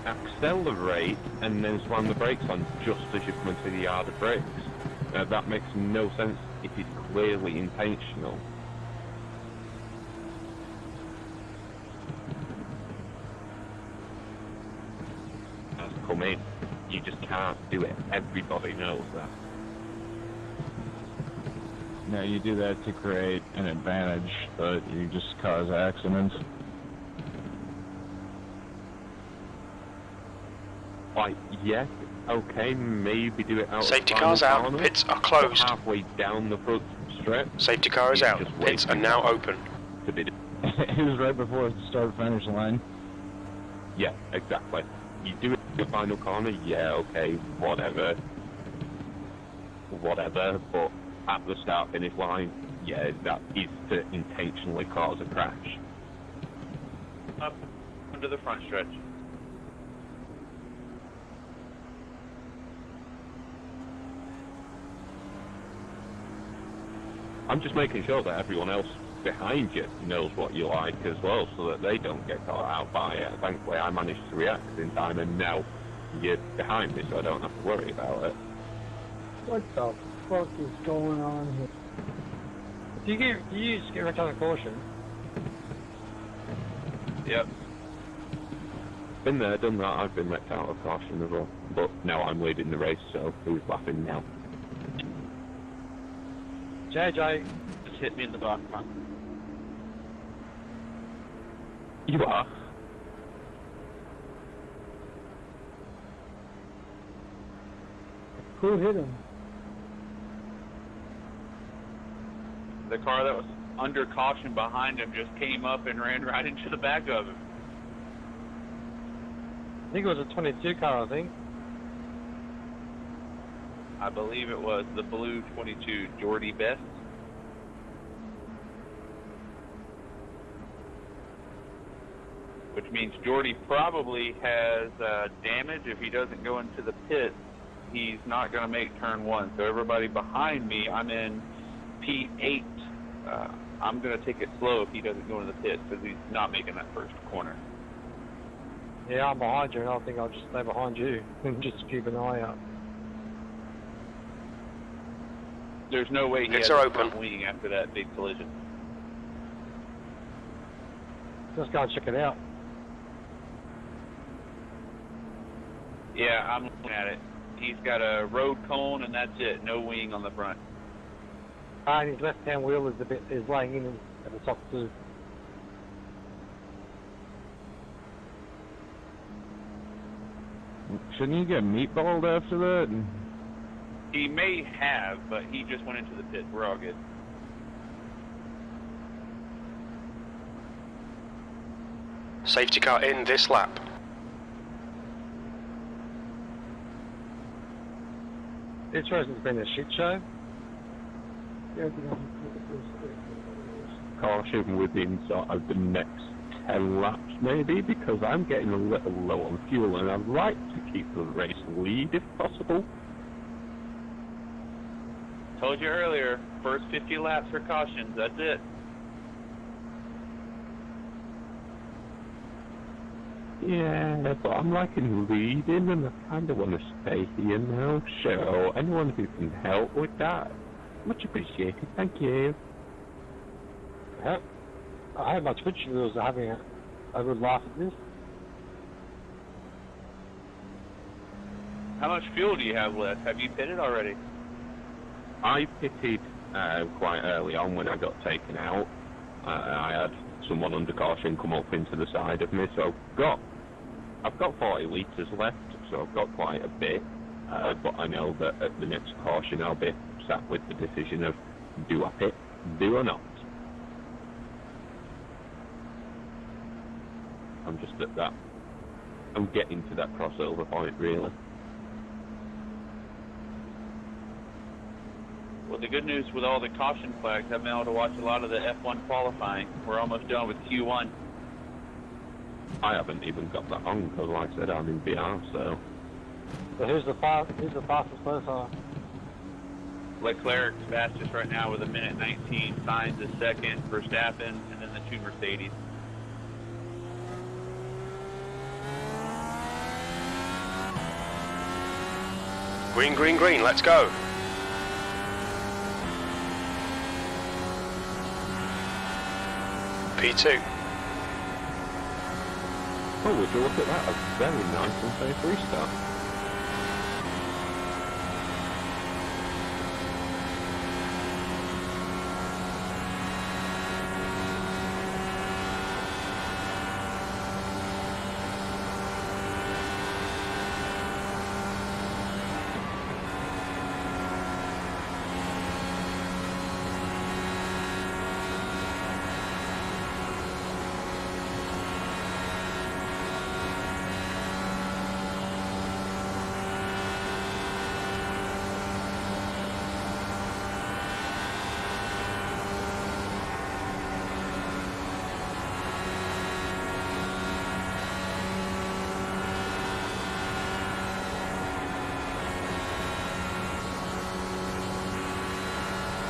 accelerate and then slam the brakes on just as you come into the yard of brakes? That makes no sense. It is clearly intentional. Come in. You just can't do it. Everybody knows that. No, you do that to create an advantage, but you just cause accidents. Like, yes, okay, maybe do it out. Safety of cars final out, corner, pits are but closed. halfway down the front stretch. Safety car is it's out, just pits are waiting now open. to be. It was right before the start-finish line. Yeah, exactly. You do it in the final corner, yeah, okay, whatever. Whatever, but at the start-finish line, yeah, that is to intentionally cause a crash. Up under the front stretch. I'm just making sure that everyone else behind you knows what you like as well, so that they don't get caught out by it. Thankfully, I managed to react in time, and now you're behind me, so I don't have to worry about it. What the fuck is going on here? Do you just get return of caution? Yep. Been there, done that. I've been wrecked out of caution as well. But now I'm leading the race, so who's laughing now? JJ, Just hit me in the back, man. You are? Who hit him? The car that was under caution behind him just came up and ran right into the back of him. I think it was a 22 car, I think. I believe it was the blue 22 Jordy Best. Which means Jordy probably has damage. If he doesn't go into the pit, he's not going to make turn 1. So everybody behind me, I'm in P8. I'm going to take it slow if he doesn't go into the pit because he's not making that first corner. Yeah, I'm behind you, and I think I'll just stay behind you and just keep an eye out. There's no way he Pits has are a open. front wing after that big collision. Let's go and check it out. Yeah, I'm looking at it. He's got a road cone and that's it. No wing on the front. And his left-hand wheel is laying in at the top too. Shouldn't you get meatballed after that? He may have, but he just went into the pit. We're all good. Safety car in this lap. This race has been a shit show. Yeah, I think I'll put the first Caution within sort of the next 10 laps maybe, because I'm getting a little low on fuel and I'd like to keep the race lead if possible. Told you earlier, first 50 laps for cautions, that's it. Yeah, but I'm liking leading and I kind of want to stay here now. So, anyone who can help with that, much appreciated. Thank you. I had my Twitch viewers having a good laugh at this. How much fuel do you have left? Have you pitted already? I pitted quite early on when I got taken out. I had someone under caution come up into the side of me, so I've got 40 litres left, so I've got quite a bit. But I know that at the next caution I'll be sat with the decision of do I pit, do or not. I'm just at that. I'm getting to that crossover point, really. Well, the good news with all the caution flags, I've been able to watch a lot of the F1 qualifying. We're almost done with Q1. I haven't even got that on, because like I said, I'm in VR, so... So who's the fastest so far? Leclerc's fastest right now with 1:19. Sainz is second, Verstappen, and then the two Mercedes. Green, green, green, let's go. P2. Oh, would you look at that? A very nice and safe restart.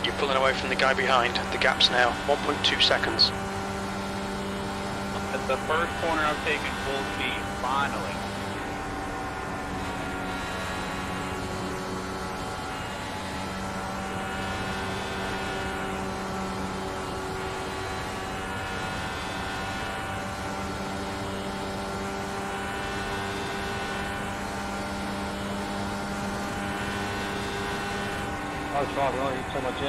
You're pulling away from the guy behind. The gap's now 1.2 seconds. At the first corner, I'm taking full speed, finally.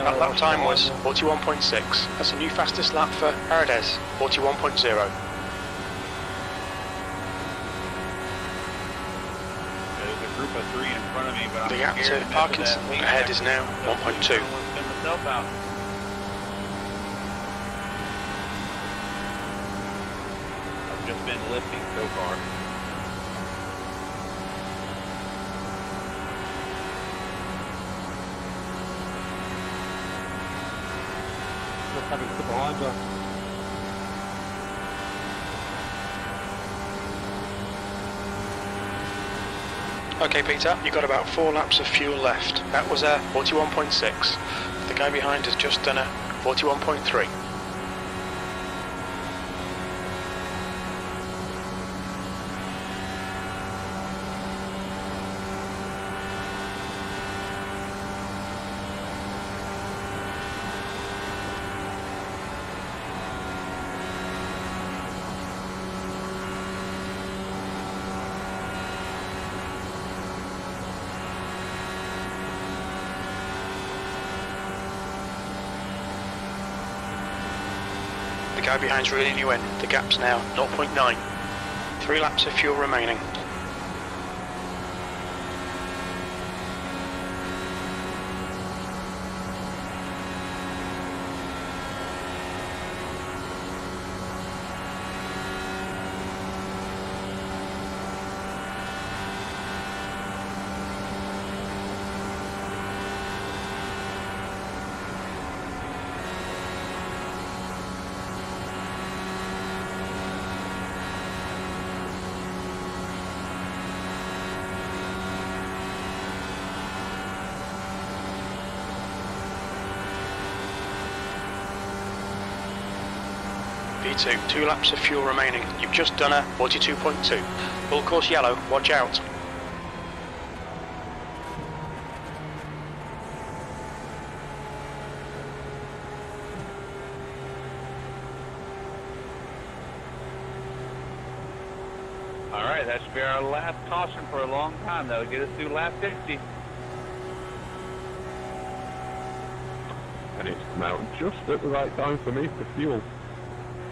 That time was 41.6. That's a new fastest lap for Paredes, 41.0. There's a group of three in front of me, but The gap to Parkinson ahead is now 1.2. I've just been lifting so far. Having to behind you. Okay, Peter, you've got about 4 laps of fuel left. That was a 41.6. The guy behind has just done a 41.3. The guy behind's reeling you in. The gap's now 0.9. 3 laps of fuel remaining. P2, 2 laps of fuel remaining. You've just done a 42.2. Full course yellow, watch out. Alright, that should be our last caution for a long time. That'll get us through lap 50. And it's come out just at the right time for me for fuel.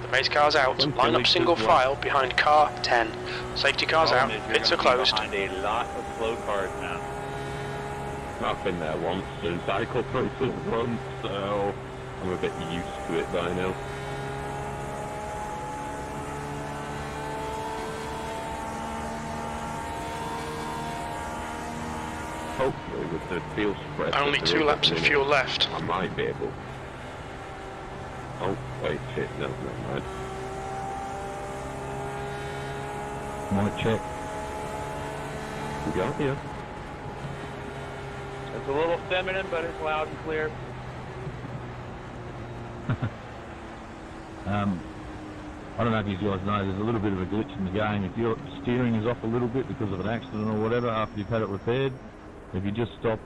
The pace car's out. Line up single file behind car 10. Safety car's out. Pits are closed. Behind a lot of slow cars now. I've been there once and cycled through it once, so I'm a bit used to it by now. Hopefully with the fuel spread... Only 2 laps of fuel left. I might be able... Oh, wait, shit, no, never mind. Might check. We got here. It's a little feminine, but it's loud and clear. I don't know if you guys know, there's a little bit of a glitch in the game. If your steering is off a little bit because of an accident or whatever after you've had it repaired, if you just stop,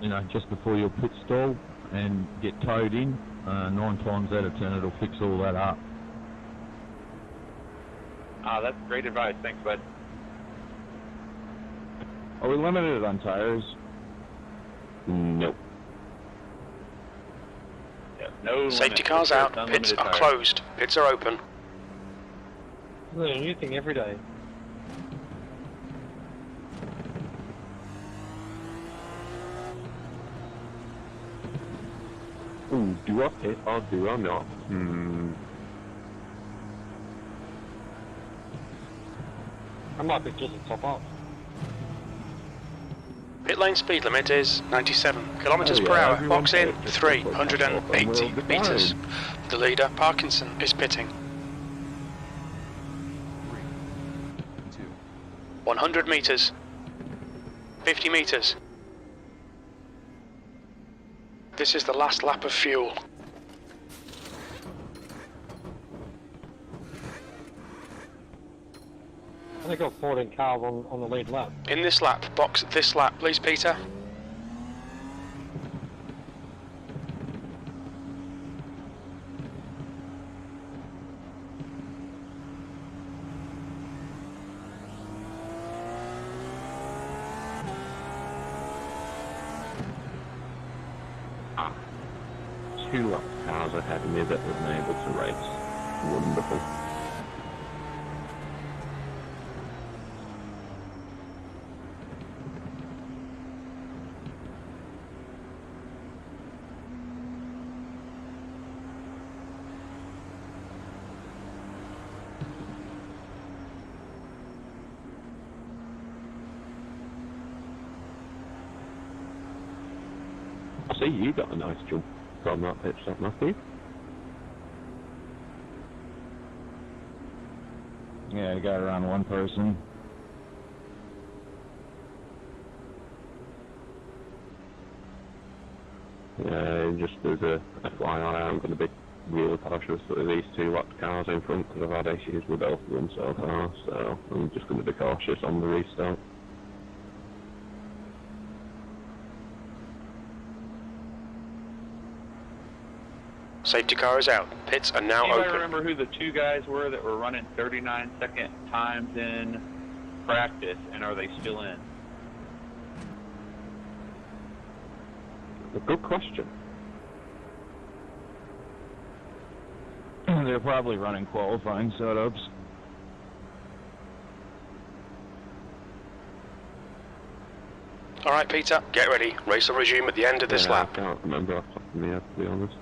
you know, just before your pit stall and get towed in, 9 times out of 10 it'll fix all that up. Ah, that's great advice. Thanks, bud. Are we limited on tires? Nope. Yeah, no Safety limit. car's out. Pits Unlimited are tires. closed. Pits are open. There's a new thing every day. Ooh, do I pit or do I not? I might be just a top up. Pit lane speed limit is 97 kilometers per hour. Box in 380 meters. The leader, Parkinson, is pitting. 100 meters. 50 meters. This is the last lap of fuel. I think I've 14 cars on the lead lap. In this lap, box this lap, please, Peter. Two lots of cars ahead of me that wasn't able to race. Wonderful. I see you got a nice jump from that pit stop, Matthew. Yeah, I got around one person. Just as a FYI, I'm going to be really cautious with these 2 locked cars in front because I've had issues with both of them so far, so I'm just going to be cautious on the restart. Safety car is out. Pits are now Anybody open. remember who the 2 guys were that were running 39-second times in practice, and are they still in? A good question. They're probably running qualifying setups. Alright, Peter, get ready. Race will resume at the end of this lap. I can't remember off the top of my head, to be honest.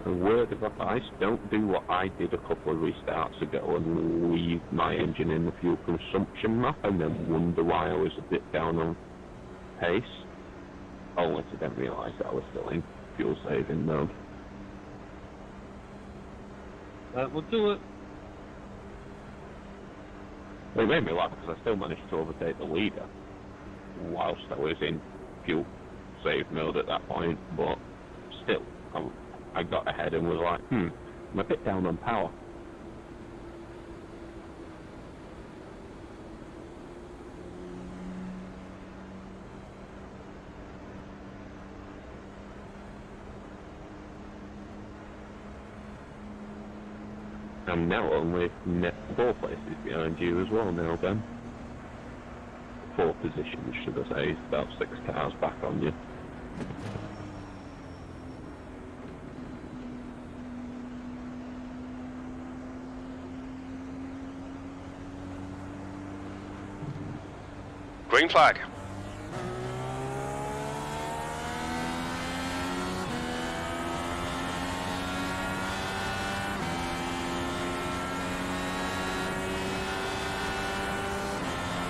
A word of advice, don't do what I did a couple of restarts ago and leave my engine in the fuel consumption map and then wonder why I was a bit down on pace. Only to then realise that I was still in fuel saving mode. We'll do it. It made me laugh because I still managed to overtake the leader whilst I was in fuel save mode at that point, but still, I got ahead and was like, I'm a bit down on power. I'm now only 4 places behind you as well now, Ben. 4 positions, should I say. It's about 6 cars back on you. Green flag.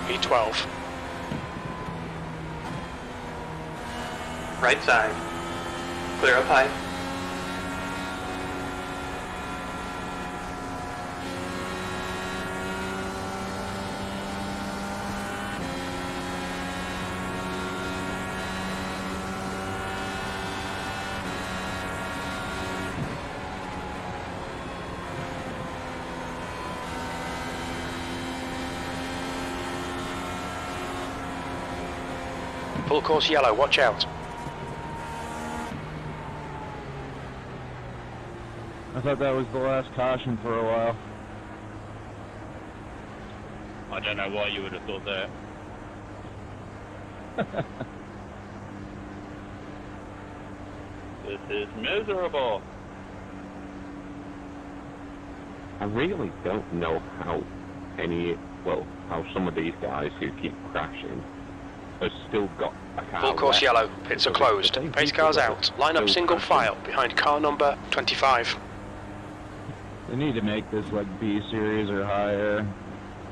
E12. Right side. Clear up high. Full course yellow, watch out. I thought that was the last caution for a while. I don't know why you would have thought that. This is miserable. I really don't know how how some of these guys who keep crashing have still got a car Full course left. yellow, pits are closed. Pace cars out. Line up single file behind car number 25. They need to make this like B series or higher.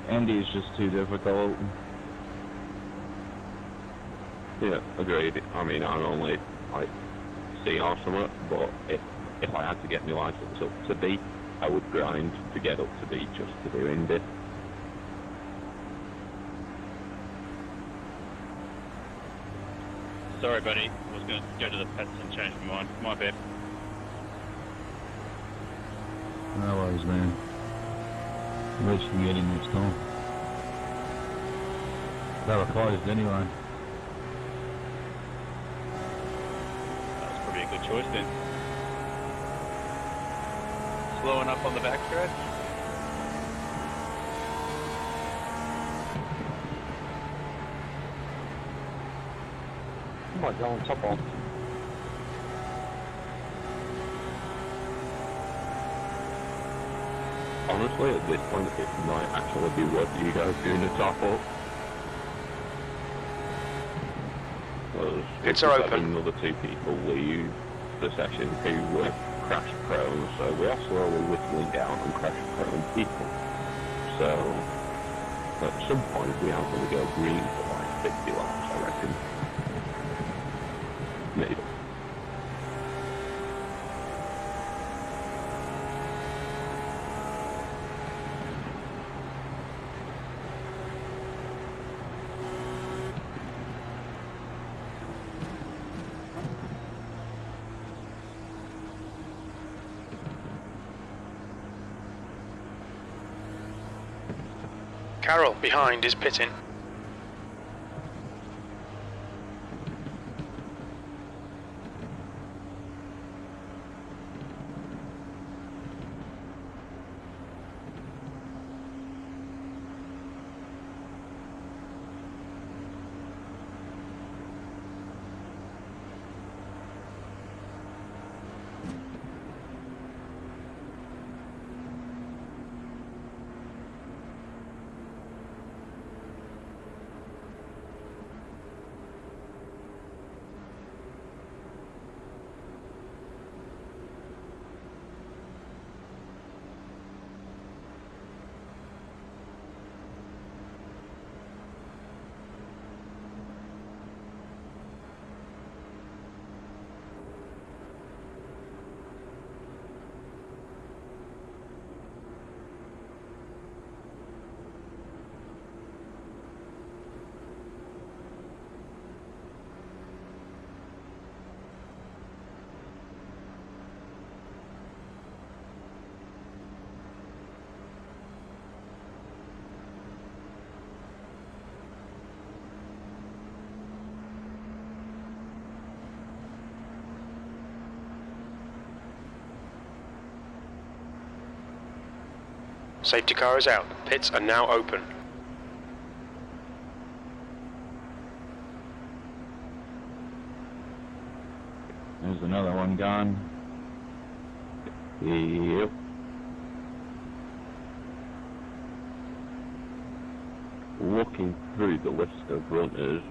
Indy is just too difficult. Yeah, agreed. I mean, I'm only like C or something, but if I had to get my license up to B, I would grind to get up to B just to do Indy. Sorry, buddy. I was going to go to the pets and change my mind. My bad. No worries, man. I'll let you get in next time. They were closed anyway. That's probably a good choice then. Slowing up on the backstretch. I might go on top off. Honestly, at this point, it might actually be worth you guys doing a top up. Pits are open. Another 2 people leave the session who were crash prone, so we are slowly whittling down on crash prone people. So, at some point, we are going to go green for like 50 laps, I reckon. Maybe. Carroll behind is pitting. Safety car is out. Pits are now open. There's another one gone. Yep. Looking through the list of runners,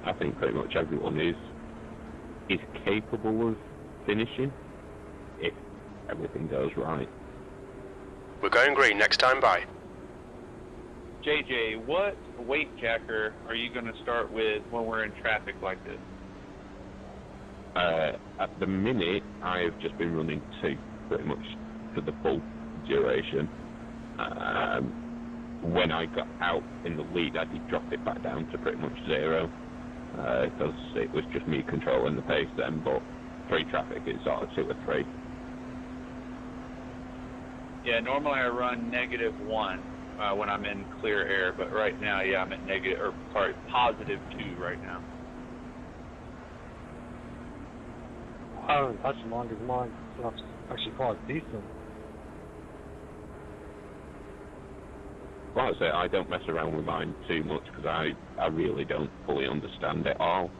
I think pretty much everyone is capable of finishing if everything goes right. We're going green next time by. JJ, what weight jacker are you going to start with when we're in traffic like this? At the minute, I've just been running 2, pretty much for the full duration. When I got out in the lead, I did drop it back down to pretty much 0, because it was just me controlling the pace then, but 3 traffic is sort of 2 or 3. Yeah, normally I run -1 when I'm in clear air, but right now, yeah, I'm at +2 right now. I haven't touched mine because mine stuff's actually quite decent. Like I say, I don't mess around with mine too much because I really don't fully understand it all.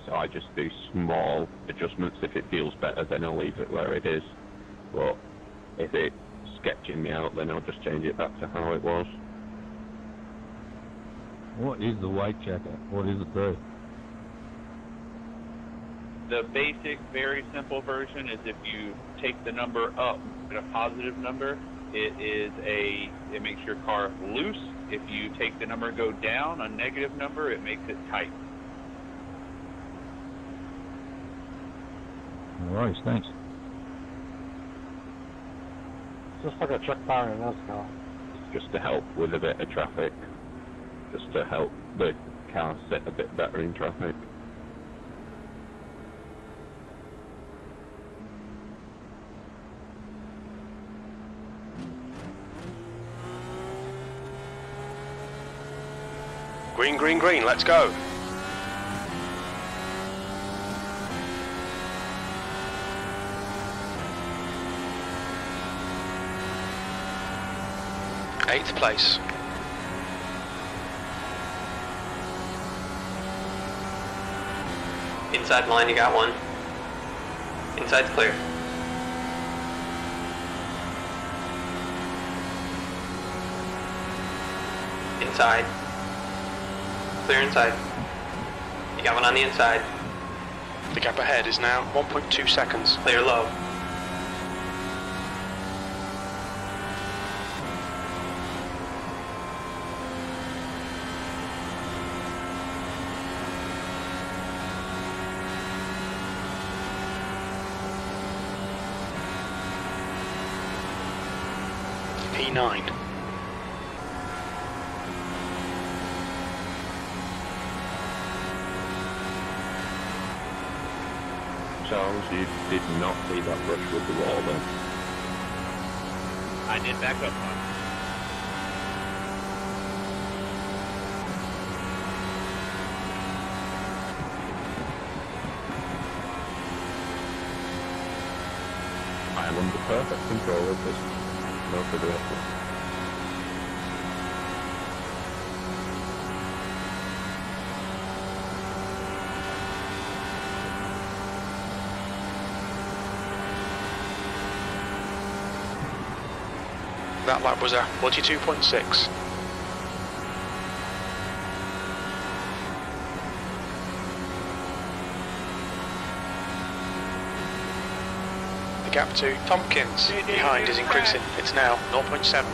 So I just do small adjustments. If it feels better, then I'll leave it where it is. But if it's sketching me out, then I'll just change it back to how it was. What is the weight jacker? What is it do? The basic, very simple version is if you take the number up at a positive number, it makes your car loose. If you take the number go down, a negative number, it makes it tight. No worries, thanks. Just like a truck bar in a car. Just to help with a bit of traffic. Just to help the car sit a bit better in traffic. Green, green, green, let's go. Eighth place. Inside line, you got one. Inside's clear. Inside. Clear inside. You got one on the inside. The gap ahead is now 1.2 seconds. Clear low. P9. Charles, you did not see that brush with the wall then? I did back up one. I am under perfect control of this. No further effort. That lap was a 42.6. The gap to Tompkins behind is increasing. It's now 0.7.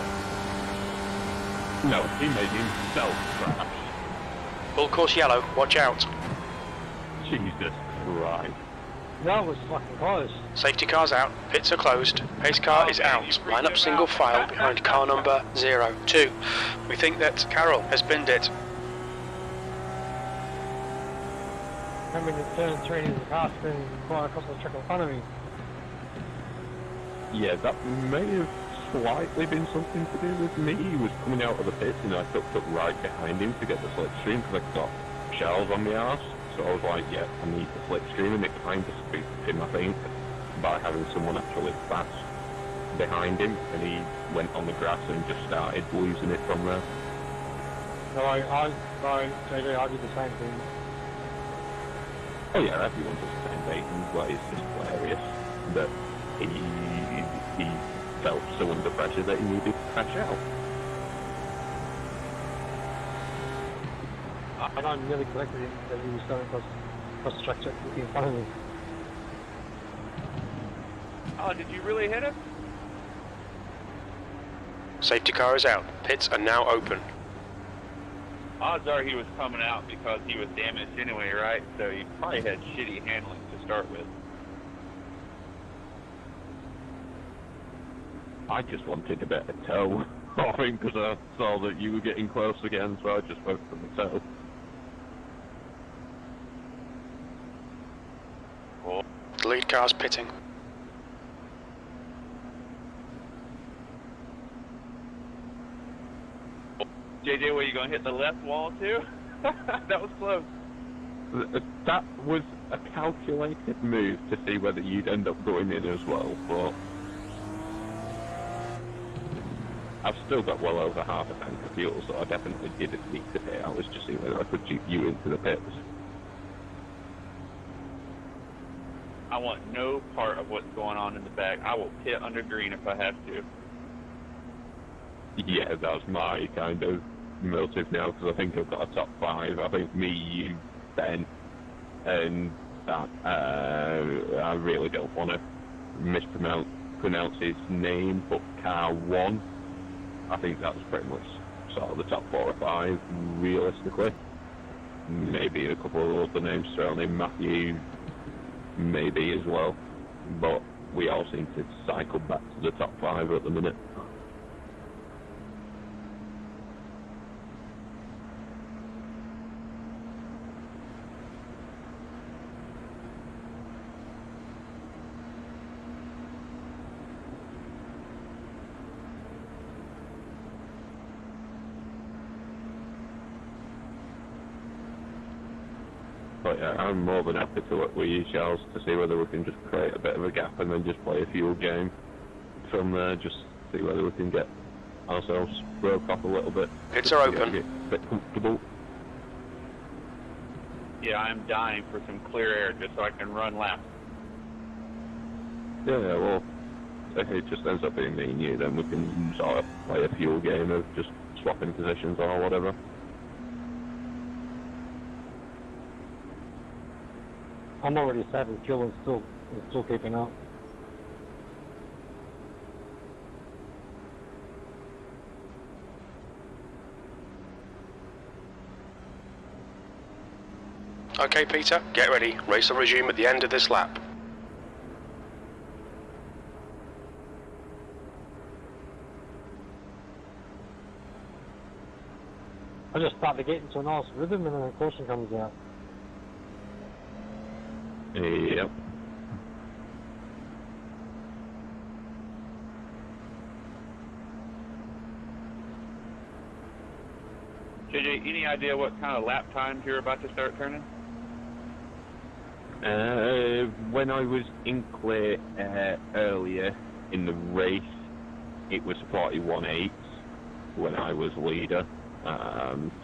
No, he made himself crash. Full course yellow, watch out. Jesus Christ. That was fucking close. Safety car's out, pits are closed, pace car is out. Line up single file behind car number 02. We think that Carol has binned it. Coming to turn 3 into the car spinning quite across the track in front of me. Yeah, that may have slightly been something to do with me. He was coming out of the pits and I tucked up right behind him to get the slipstream because I got shells on my arse. So I was like, yeah, I need the slipstream, and it kind of spooked him, I think, by having someone actually fast behind him, and he went on the grass and just started losing it from there. No, JJ, I did the same thing. Oh yeah, everyone does the same thing, but it's just hilarious that he felt so under pressure that he needed to crash out. And I nearly corrected him that he was going across the track in front of me. Oh, did you really hit him? Safety car is out. Pits are now open. Odds are he was coming out because he was damaged anyway, right? So he probably had shitty handling to start with. I just wanted a bit of toe off him because I saw that you were getting close again, so I just went for the toe. Cool. The lead car's pitting. JJ, were you going to hit the left wall too? That was close. That was a calculated move to see whether you'd end up going in as well, but I've still got well over half a tank of fuel, so I definitely didn't need to pit. I was just seeing whether I could jeep you into the pits. I want no part of what's going on in the back. I will pit under green if I have to. Yeah, that's my kind of motive now, because I think I've got a top 5. I think me, you, Ben, and that, I really don't want to mispronounce his name, but Car 1, I think that's pretty much sort of the top 4 or 5, realistically. Maybe a couple of other names thrown in, Matthew, maybe as well, but we all seem to cycle back to the top 5 at the minute. But yeah, I'm more than happy to work with you, Charles, to see whether we can just create a bit of a gap and then just play a fuel game from there, just see whether we can get ourselves broke off a little bit. Pits are open. Get a bit comfortable. Yeah, I'm dying for some clear air just so I can run laps. Yeah, well, if it just ends up being me and you, then we can sort of play a fuel game of just swapping positions or whatever. I'm already saving fuel and still keeping up. Okay, Peter, get ready. Race will resume at the end of this lap. I just start to get into a nice rhythm and then the caution comes out. Yep. JJ, any idea what kind of lap times you're about to start turning? When I was in clear earlier in the race, it was 41.8 when I was leader.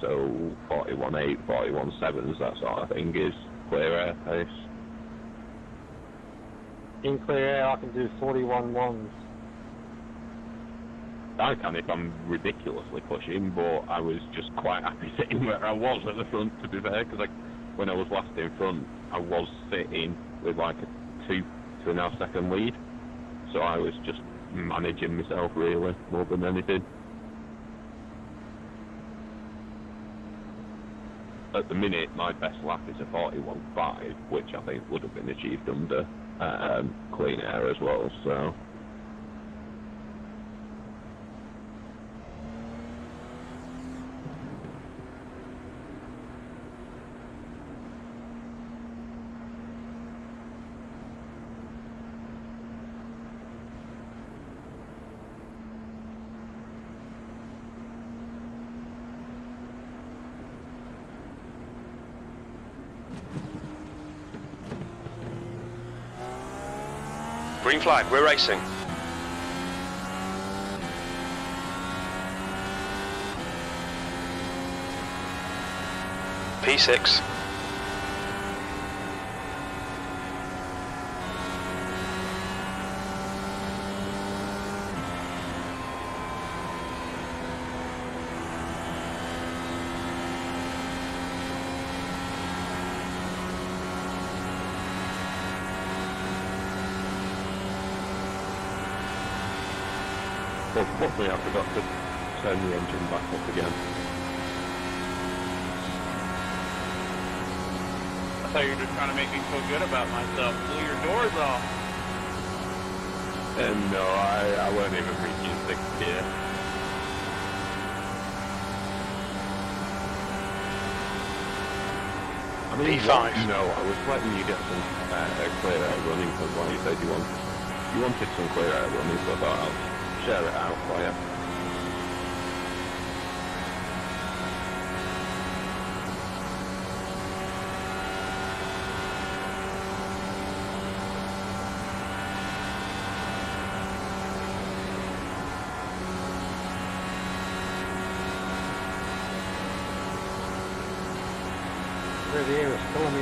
So 41.8, 41.7s, that sort of thing is clear air pace. In clear air, I can do 41.1s. I can if I'm ridiculously pushing, but I was just quite happy sitting where I was at the front, to be fair, because when I was last in front, I was sitting with like a 2.5 second lead, so I was just managing myself really, more than anything. At the minute, my best lap is a 41.5, which I think would have been achieved under clean air as well, so... Green flag, we're racing. P6. Well, fortunately I forgot to turn the engine back up again. I thought you were just trying to make me feel good about myself. Blew your doors off. And no, I weren't even reaching 6th gear. I mean, P5. No, I was letting you get some clear air running because like you said you wanted some clear air running, so I thought I'll share it out for you. The air is killing me.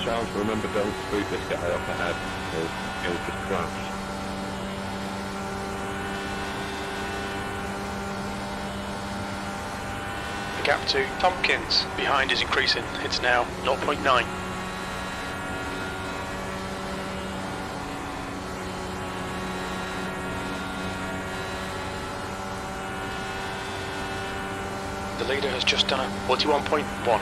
Charles, remember don't spook this guy up ahead, he'll just crash. The gap to Tompkins behind is increasing. It's now 0.9. The leader has just done a 41.1.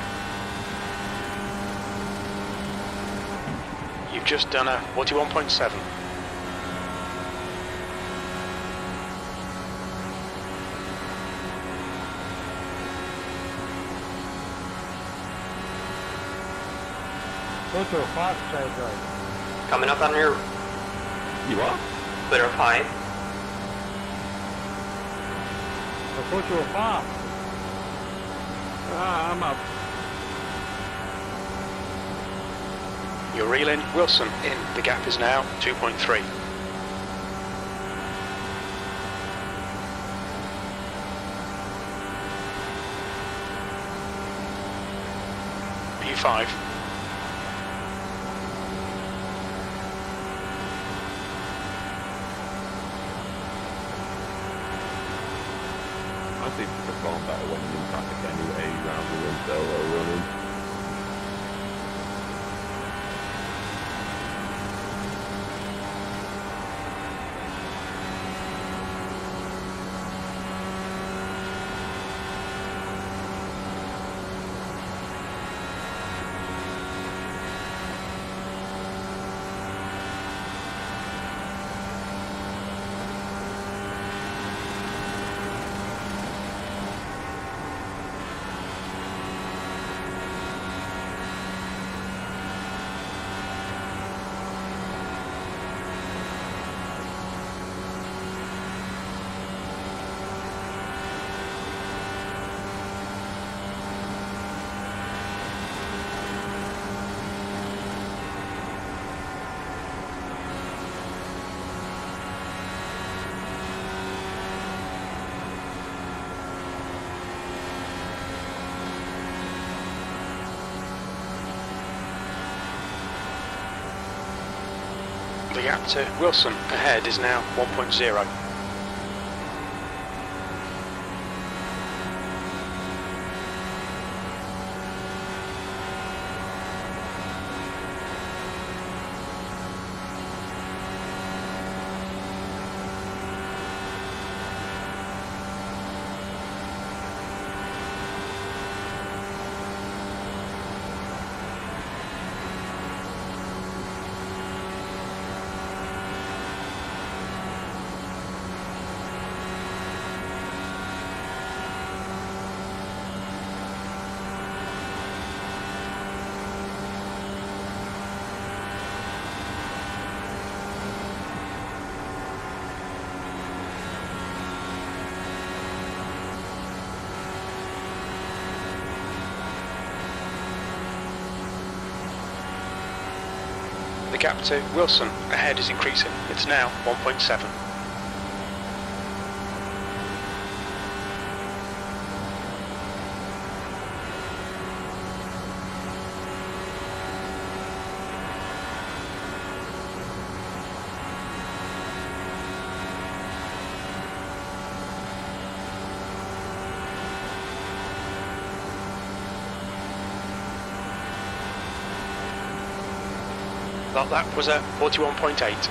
You've just done a 41.7. Go to a fast side drive. Coming up on your You are? clear of 5. Go to a fast. I'm up. You're reeling Wilson in. The gap is now 2.3. P5. I seem to perform better when in traffic anyway, rather than solo running. The gap to Wilson ahead is now 1.0. gap to Wilson ahead is increasing. It's now 1.7. That lap was at 41.8.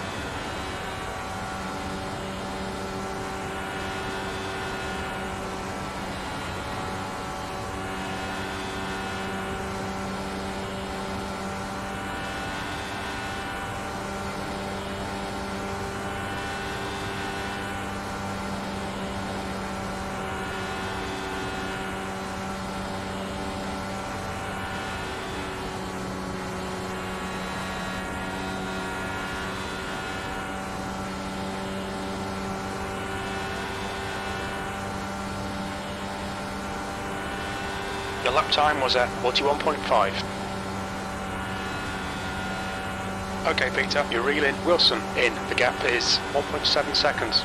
The lap time was at 41.5. Okay, Peter, you're reeling Wilson in. The gap is 1.7 seconds.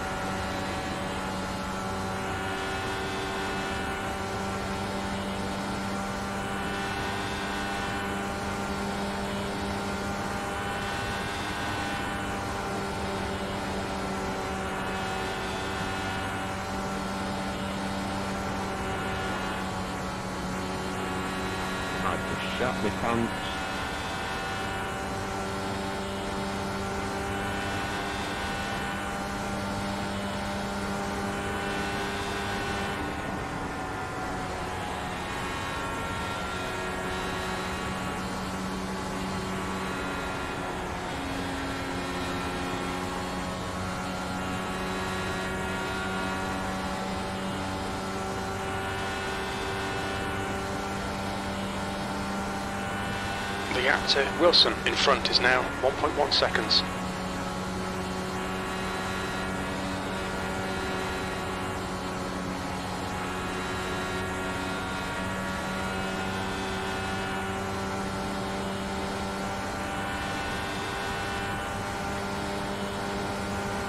Shut my pants. The gap to Wilson in front is now 1.1 seconds.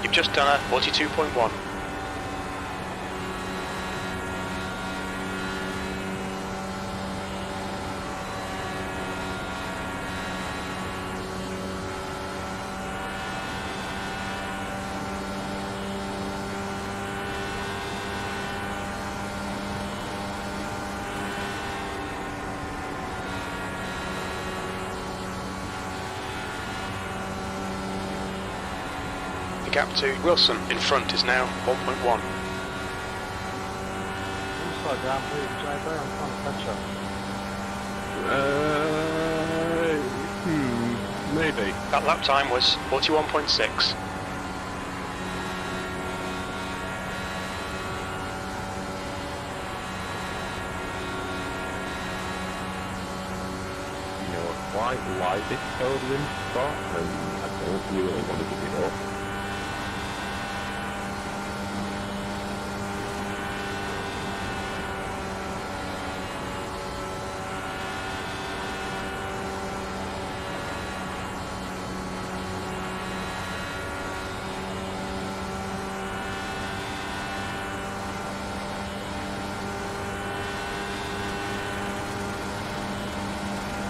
You've just done a 42.1. The gap to Wilson in front is now 1.1. Slow down, please, JB. I'm trying to catch up. Maybe. That lap time was 41.6. You know, I quite like this podium spot, and I don't really want to give it up.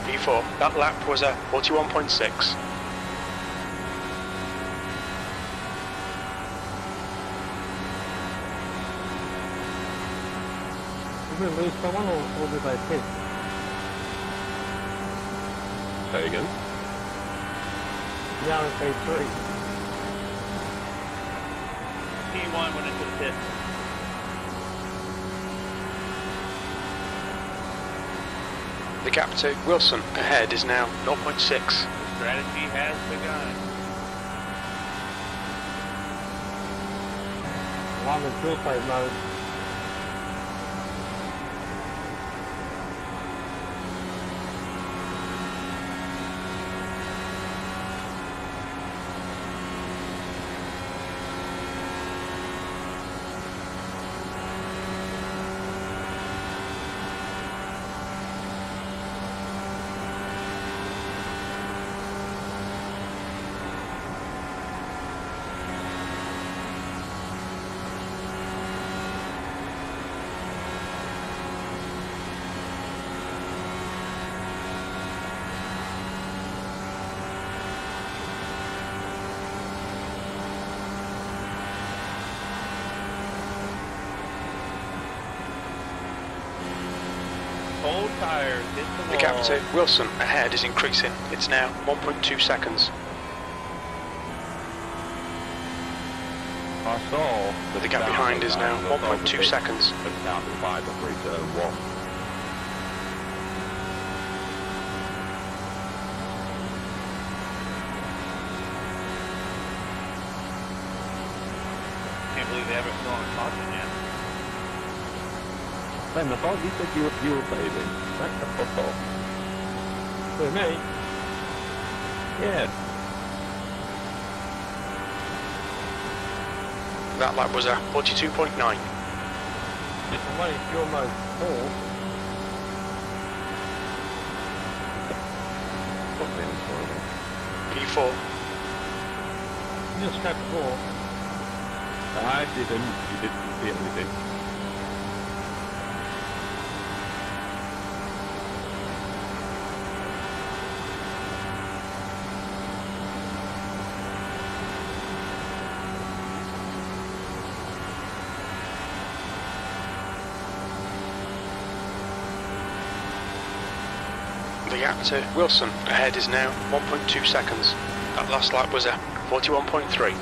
P4, that lap was at 41.6. Did we lose someone or did they pick? Say again? Yeah, it's A3. P1 went into the pit. The gap to Wilson ahead is now 0.6. Strategy has begun. I'm in fuel fight mode. Cold tires, hit the wall. The gap to Wilson ahead is increasing. It's now 1.2 seconds. I saw The gap behind is now 1.2 seconds. Down to 5 or 3 turn 1. Can't believe they haven't thrown a caution yet. Ben, I thought you said you were fuel saving. Back the fuck off. For me? Yeah. That lap was a 42.9. I'm running fuel mode 4. Fuck me, I'm sorry. P4. You just scrapped the 4. I didn't. You didn't see anything. The gap to Wilson ahead is now 1.2 seconds. That last lap was a 41.3.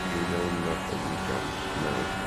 You know nothing, Jon Snow.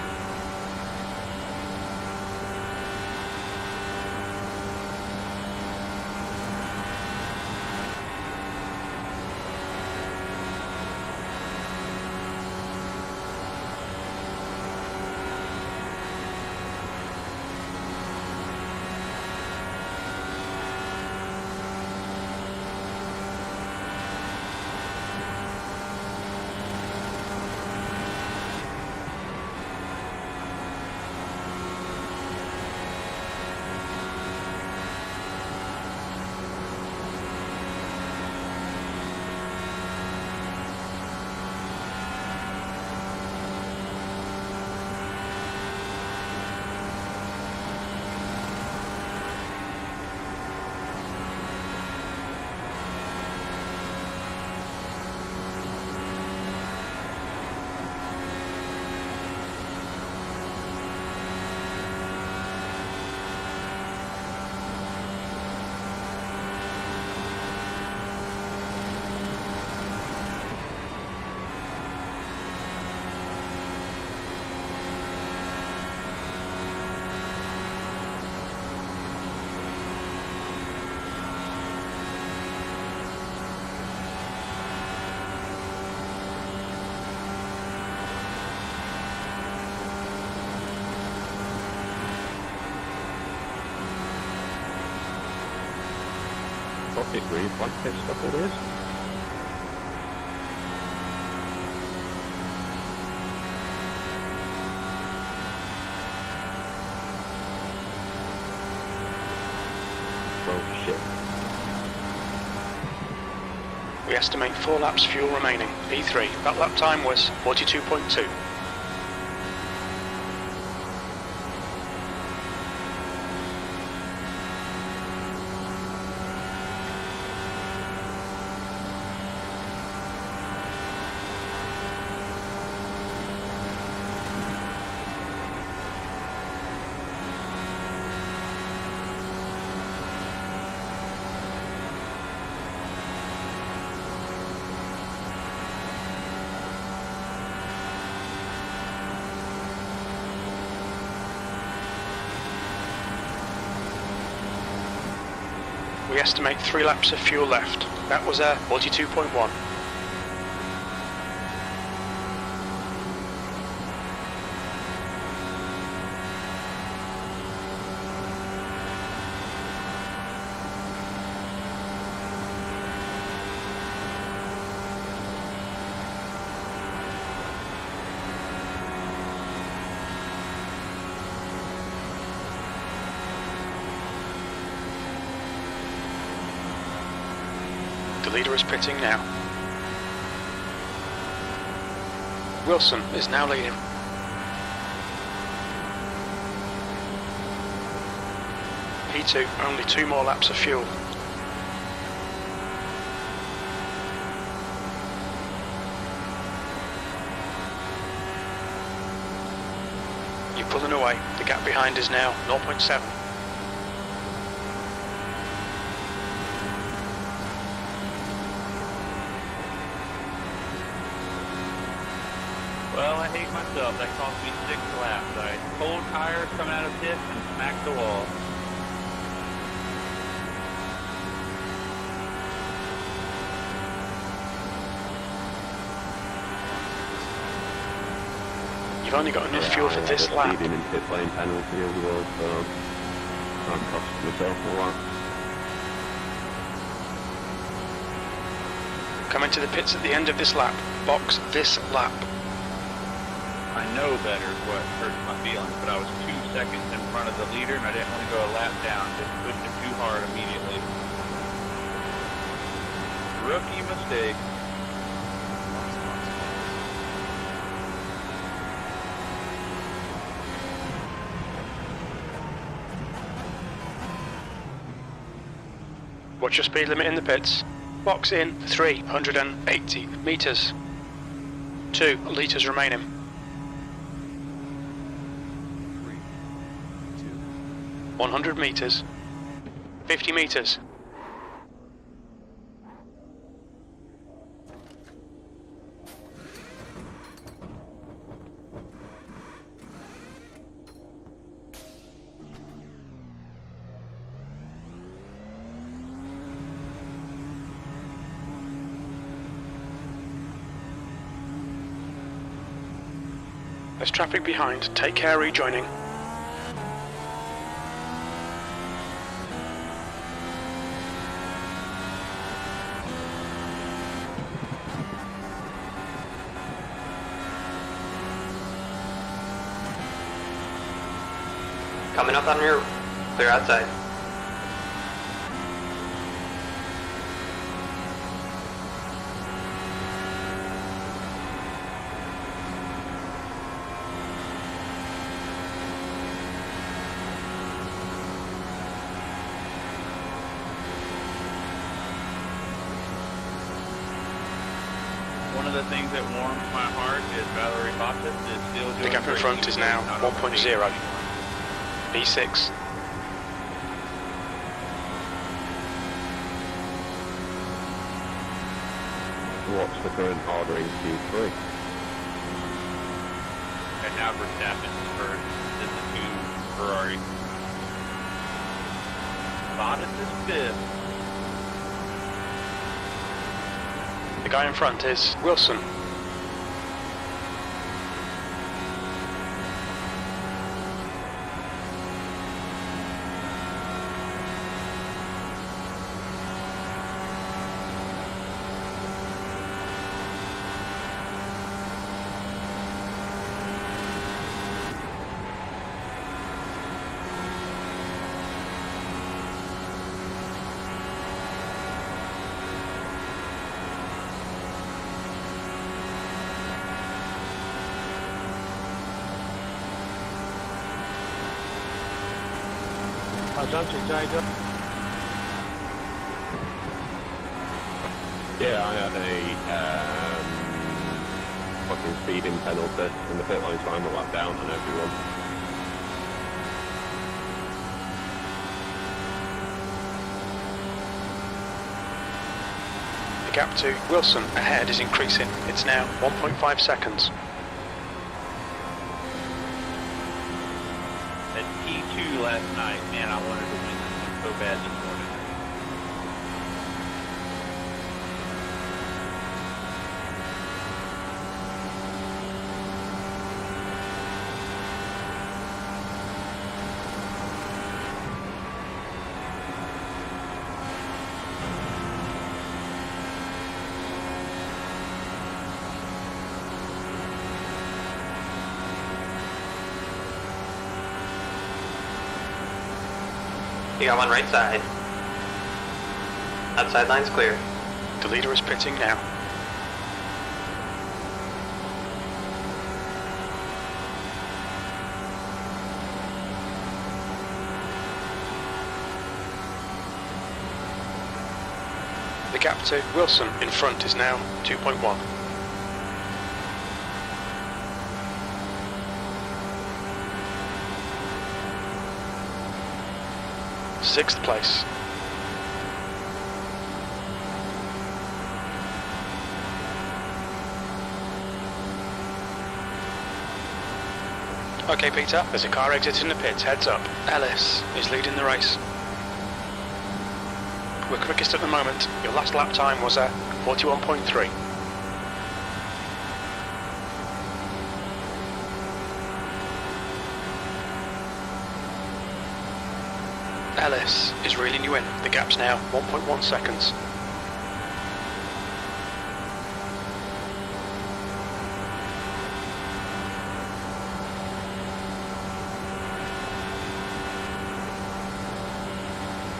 Fuck it, Reed. What pit stop it is? Oh shit. We estimate 4 laps fuel remaining. P3. That lap time was 42.2. We estimate 3 laps of fuel left. That was a 42.1. The leader is pitting now. Wilson is now leading. P2, only 2 more laps of fuel. pulling away. The gap behind is now 0.7. Well, I hate myself. That cost me 6 laps. I had cold tires coming out of pit and smacked the wall. You've only got enough fuel for this lap. Speeding in pit lane penalty as well, so I'm costing myself a lot. Coming to the pits at the end of this lap. Box this lap. I know better is what hurts my feelings, but I was 2 seconds in front of the leader and I didn't want to go a lap down, just pushed it too hard immediately. Rookie mistake. What's your speed limit in the pits? Box in 380 metres. 2 litres remaining. 100 metres. 50 metres. There's traffic behind. Take care rejoining. Coming up on your clear outside. One of the things that warms my heart is Valerie Bottas is still doing The gap in great. front is now 1.0. B6. What's the current order in Q3? And now Verstappen is first. This is 2 Ferrari. Bottas is 5th. The guy in front is Wilson. Yeah, I had a fucking speeding penalty in the pit lane, so I'm a lap down on everyone. The gap to Wilson ahead is increasing. It's now 1.5 seconds. At T2 last night, man, I wanted to win this one so bad this morning. You got one right side. Outside line's clear. The leader is pitting now. The gap to Wilson in front is now 2.1. 6th place. Okay, Peter, there's a car exiting the pits, heads up. Ellis is leading the race. We're quickest at the moment. Your last lap time was a 41.3. Ellis is reeling you in. The gap's now 1.1 seconds.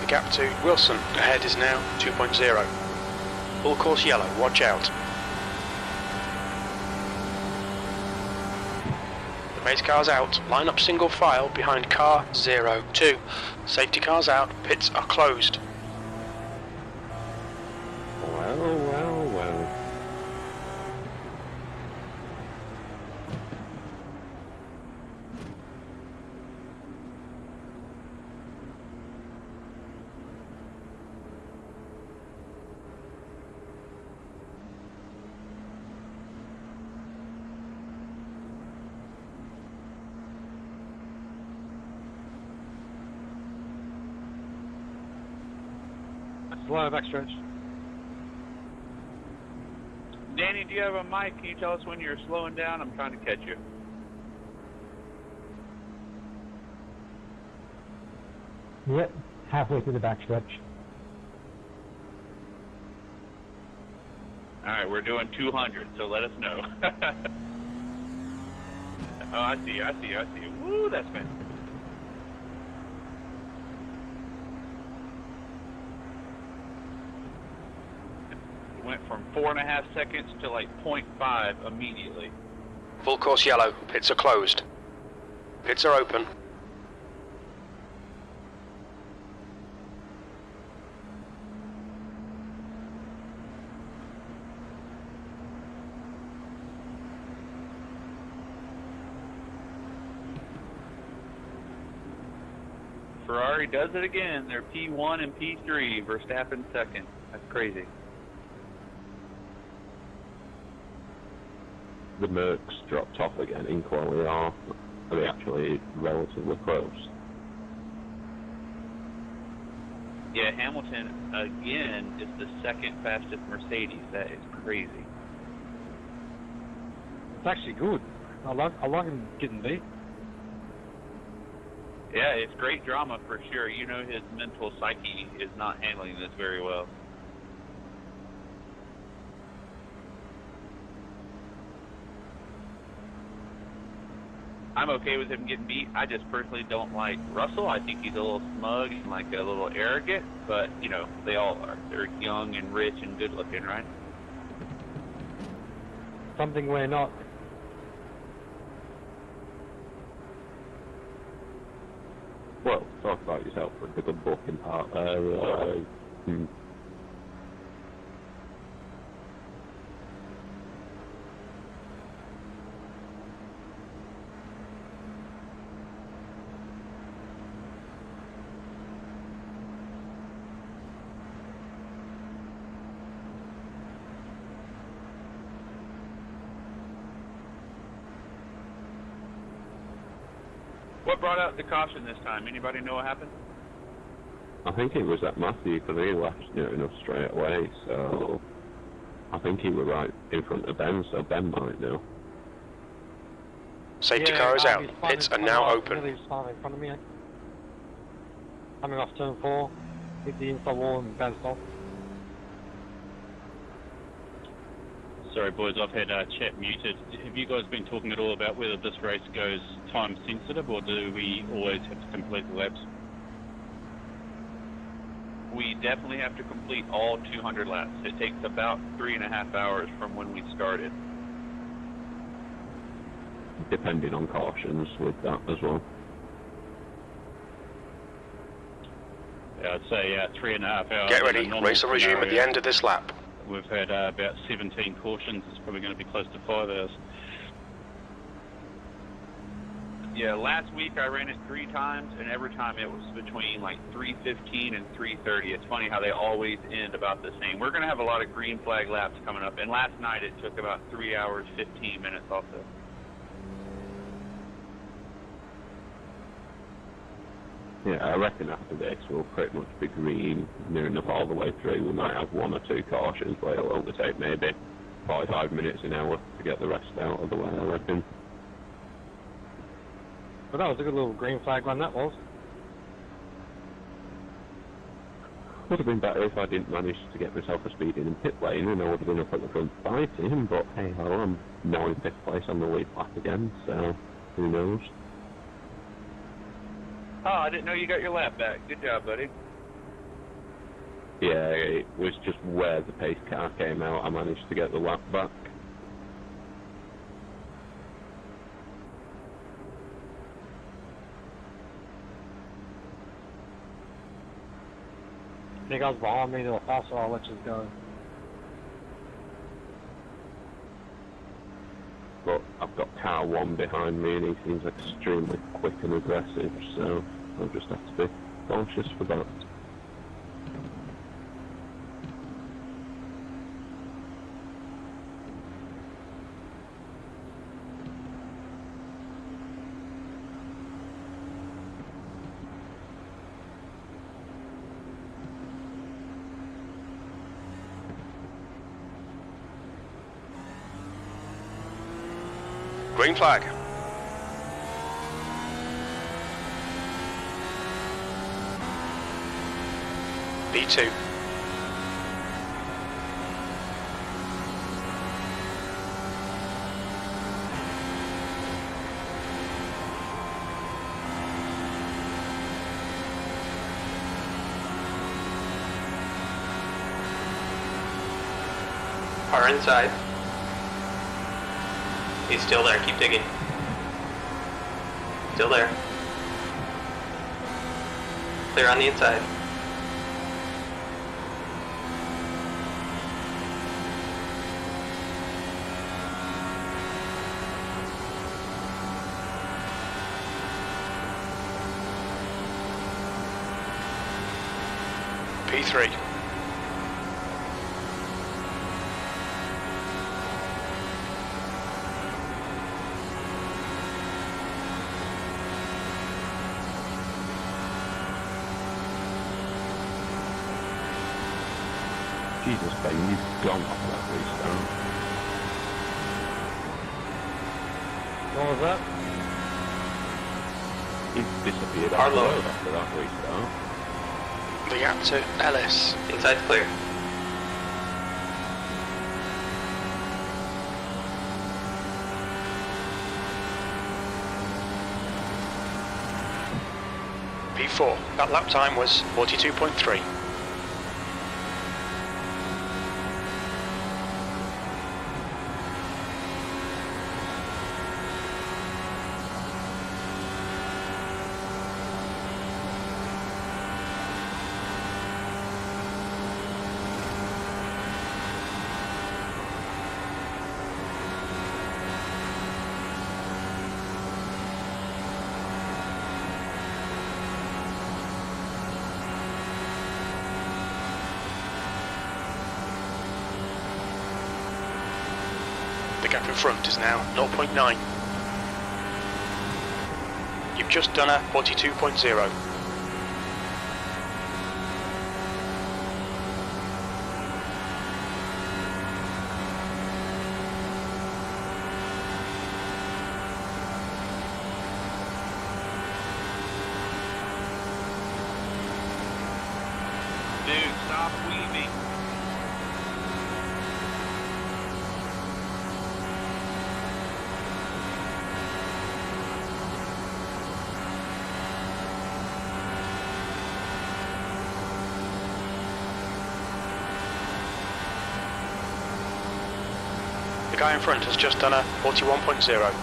The gap to Wilson ahead is now 2.0. Full course yellow, watch out. The pace car's out, line up single file behind car 02. Safety car's out, pits are closed. Well, well, well. Slow backstretch. Danny, do you have a mic? Can you tell us when you're slowing down? I'm trying to catch you. Yep, halfway through the backstretch. Alright, we're doing 200, so let us know. Oh, I see you. Woo, that's fantastic. Went from 4.5 seconds to like 0.5 immediately. Full course yellow, pits are closed. Pits are open. Ferrari does it again. They're P1 and P3. Verstappen second. That's crazy. The Mercs dropped off again in quality are they actually relatively close? Yeah, Hamilton again is the second fastest Mercedes. That is crazy. It's actually good. I like him getting beat. Yeah, it's great drama for sure. You know his mental psyche is not handling this very well. I'm okay with him getting beat. I just personally don't like Russell. I think he's a little smug and like a little arrogant, but you know, they all are. They're young and rich and good looking, right? Something we're not. Well, talk about yourself with the good booking part there. What brought out the caution this time? Anybody know what happened? I think it was that Matthew, because he left near enough straight away, so I think he was right in front of Ben, so Ben might know. Safety car is out. Pits are now open. Really starting in front of me. Coming off turn 4, hit the inside wall and bounced off. Sorry boys, I've had chat muted. Have you guys been talking at all about whether this race goes time sensitive or do we always have to complete the laps? We definitely have to complete all 200 laps. It takes about 3.5 hours from when we started. Depending on cautions with that as well. Yeah, I'd say 3.5 hours. Get ready, race will resume at the end of this lap. We've had about 17 cautions. It's probably going to be close to 5 hours. Yeah, last week I ran it 3 times, and every time it was between like 3:15 and 3:30. It's funny how they always end about the same. We're going to have a lot of green flag laps coming up, and last night it took about 3 hours, 15 minutes also. Yeah, I reckon after this we'll pretty much be green near enough all the way through. We might have 1 or 2 cautions, but it'll only take maybe 45 minutes an hour to get the rest out of the way, I reckon. But that was a good little green flag run, that was. Would have been better if I didn't manage to get myself a speed in pit lane and I would have been up at the front fighting, but hey ho, I'm now in 5th place on the lead lap again, so who knows. Oh, I didn't know you got your lap back. Good job, buddy. Yeah, it was just where the pace car came out, I managed to get the lap back. I think I was behind me a little faster, I'll let you go. But I've got car 1 behind me and he seems extremely quick and aggressive, so I'll just have to be cautious for that. Green flag. B2. Car inside. He's still there, keep digging. Still there. Clear on the inside. P3. Jesus, Ben, you've gone off that restart. What was that? You've disappeared Hard off the low. road after that restart. The gap to Ellis. Inside's clear. P4. That lap time was 42.3. The gap in front is now 0.9. You've just done a 42.0. Dude, stop weaving. The guy in front has just done a 41.0.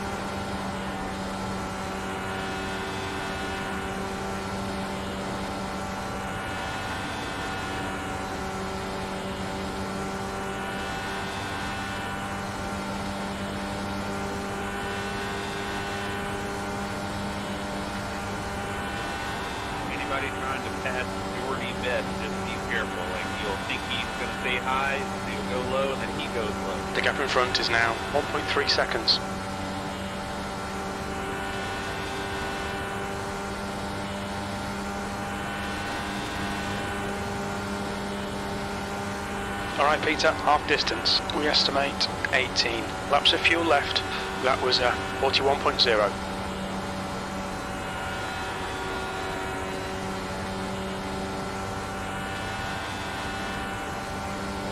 everybody trying to pass Jordy Best, just be careful. Like, you'll think he's going to stay high, so you'll go low, and then he goes low. The gap in front is now 1.3 seconds. Alright Peter, half distance. We estimate 18 laps of fuel left. That was 41.0.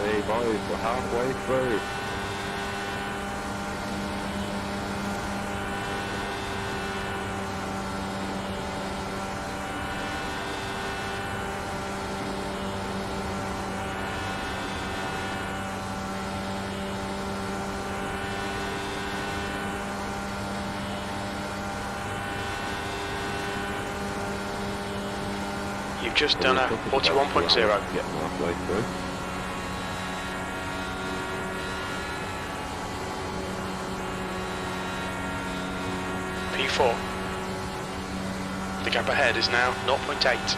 Hey boys, we're halfway through. You've just done a 41.0. Getting halfway through. P4. The gap ahead is now 0.8.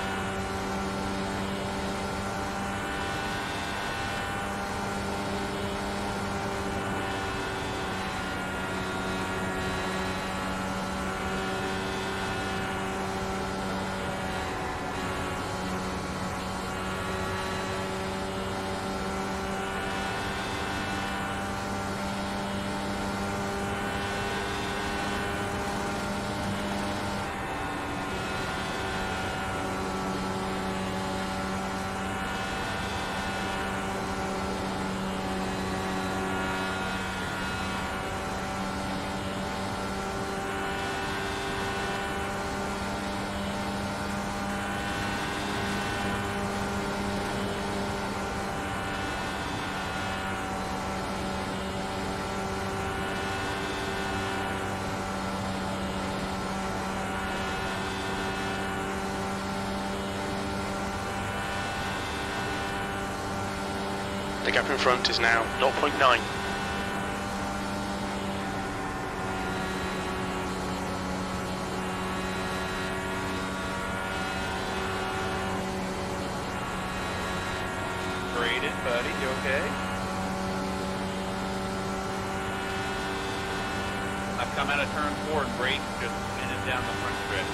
The gap in front is now 0.9. Braden, buddy, you okay? I've come out of turn 4 and Braden just spinning down the front stretch.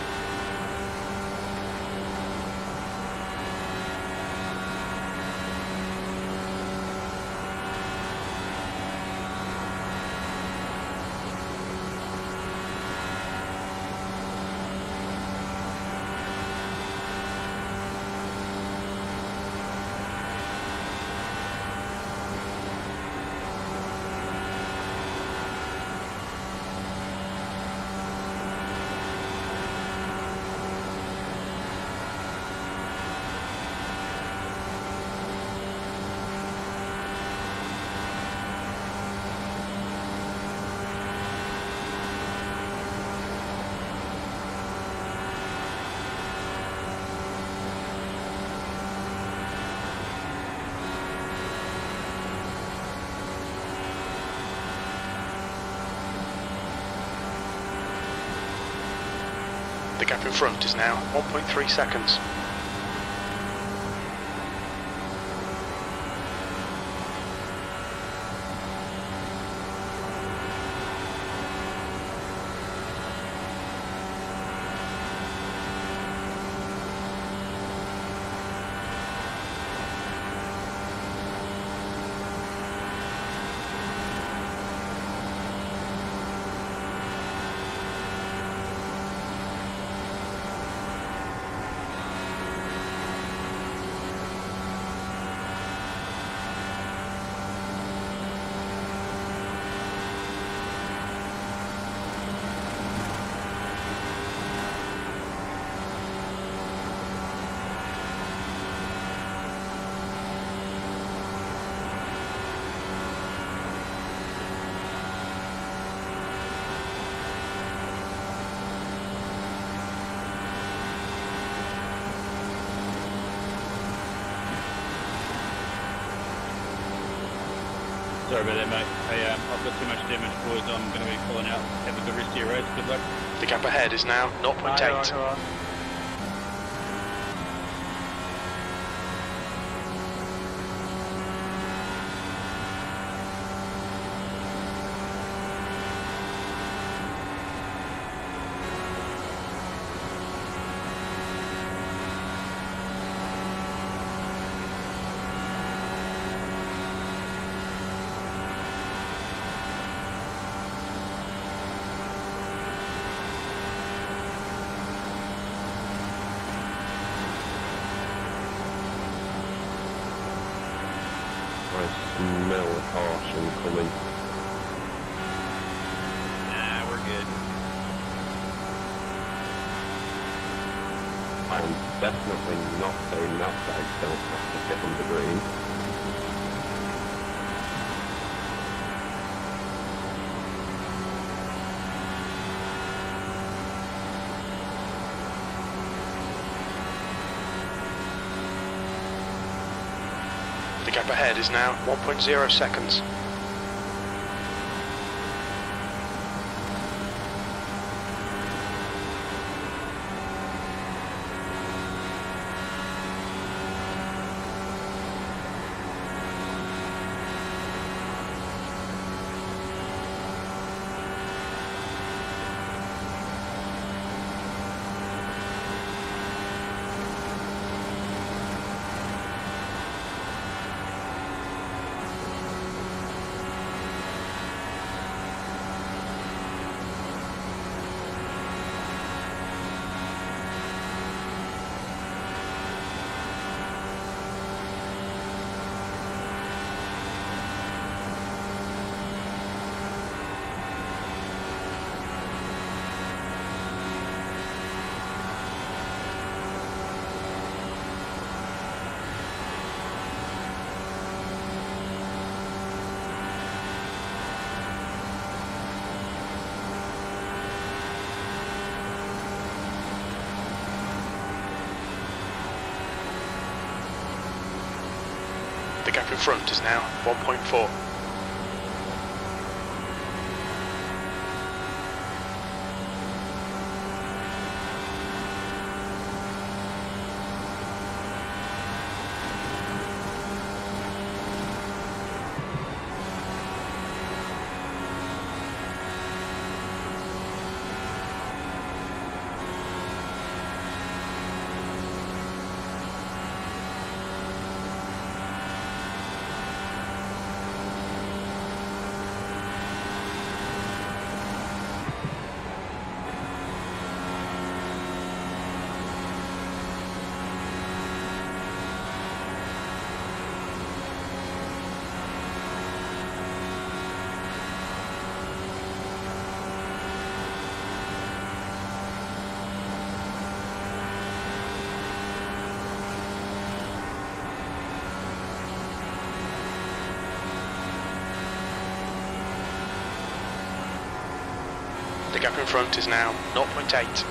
The gap in front is now 1.3 seconds. Sorry about that, mate. Hey, I've got too much damage, boys. I'm going to be pulling out. Have a good rest of your race. Good luck. The gap ahead is now 0.8. definitely not saying that I don't have to get on the green. The gap ahead is now 1.0 seconds. The gap in front is now 1.4. The gap in front is now 0.8.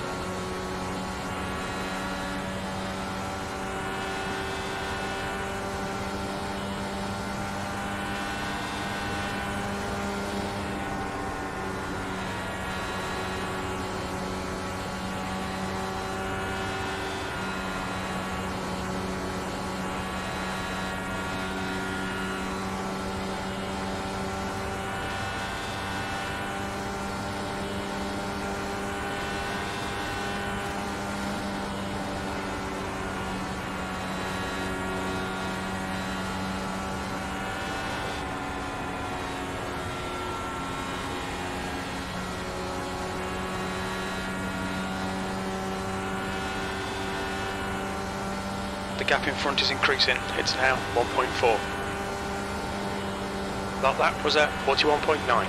The gap in front is increasing, it's now 1.4. That lap was at 41.9.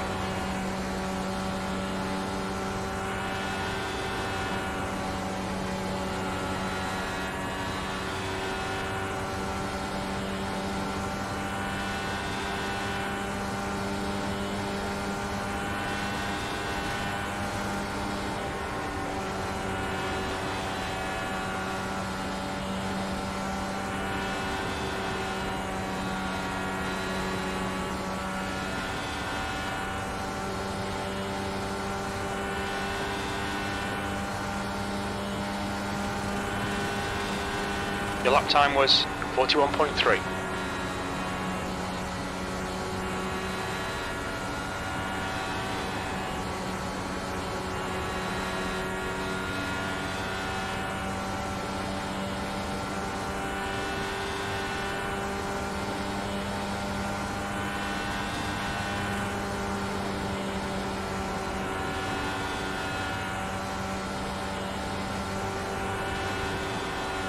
Your lap time was 41.3.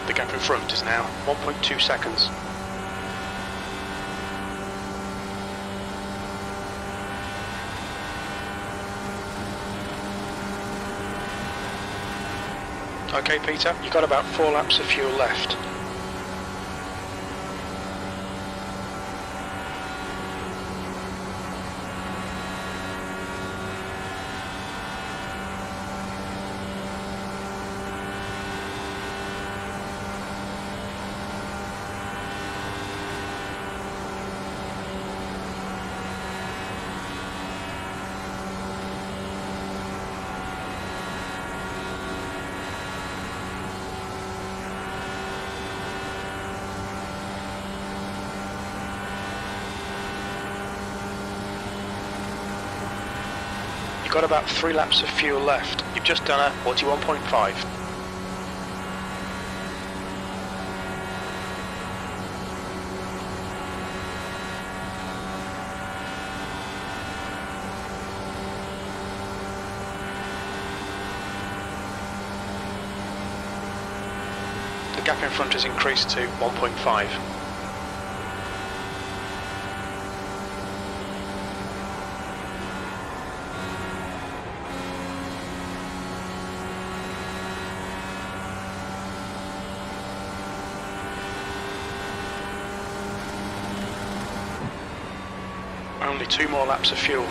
The gap in front is now 1.2 seconds. Okay, Peter, you've got about 4 laps of fuel left. You've got about 3 laps of fuel left. You've just done a 41.5. The gap in front has increased to 1.5. Only 2 more laps of fuel.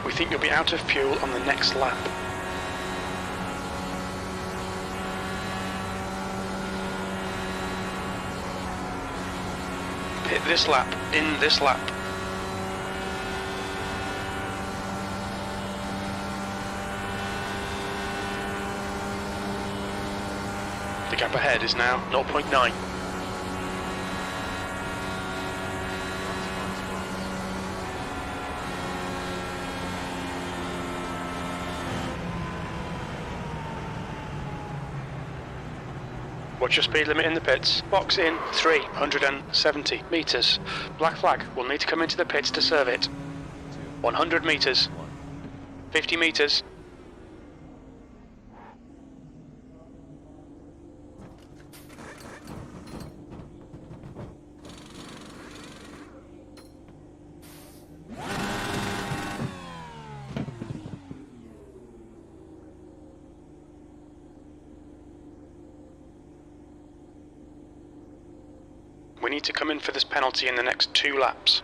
We think you'll be out of fuel on the next lap. Hit this lap, in this lap. The gap ahead is now 0.9. Watch your speed limit in the pits. Box in 370 metres. Black flag will need to come into the pits to serve it. 100 metres. 50 metres. We need to come in for this penalty in the next 2 laps.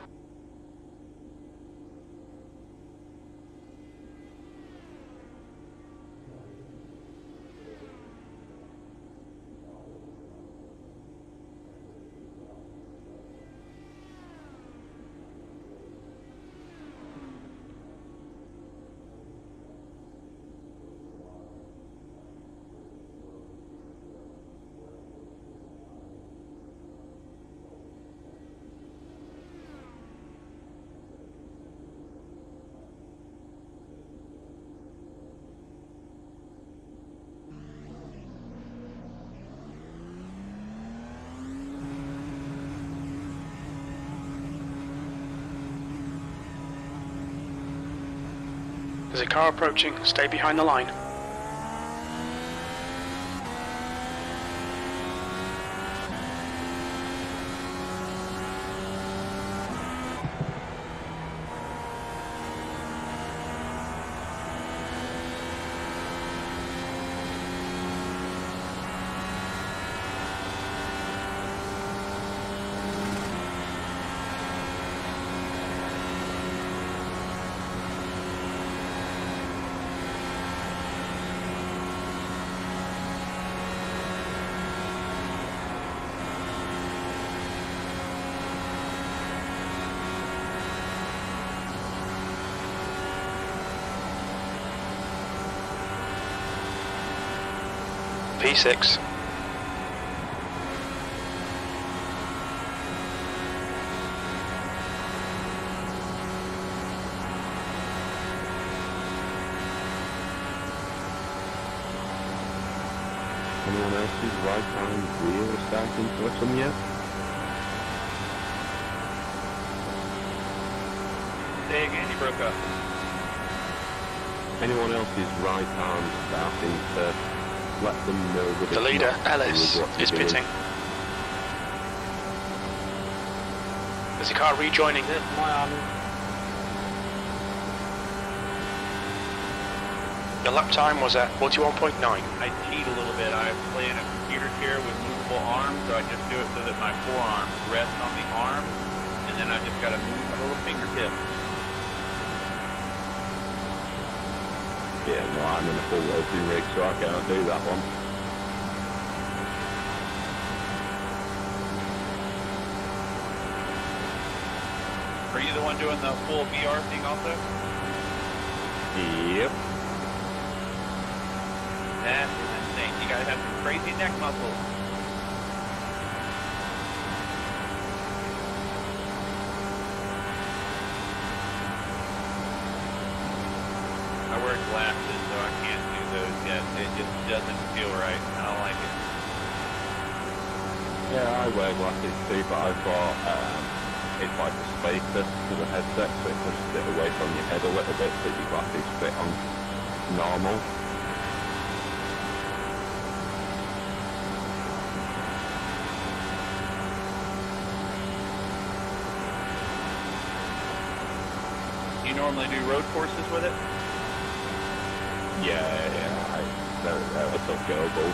There's a car approaching. Stay behind the line. P6. Anyone else's right-hand wheel starting to listen yet? Say again, you broke up. Anyone else's right arm starting to let them know that The leader, Ellis, is pitting. There's a car rejoining. This my arm. Your lap time was at 41.9. I cheat a little bit. I play in a computer chair with movable arms, so I just do it so that my forearms rest on the arm, and then I just got to move my little fingertip. Yeah, no, I'm in a full racing rig, so I can't do that one. Are you the one doing the full VR thing also? Yep. That is insane. You guys have some crazy neck muscles. I wear glasses, so I can't do those yet. It just doesn't feel right. I don't like it. Yeah, I wear glasses too, but I thought it's like a spacer to the headset, so it pushes it away from your head a little bit, so your glasses fit on normal. You normally do road courses with it? Yeah, they're available.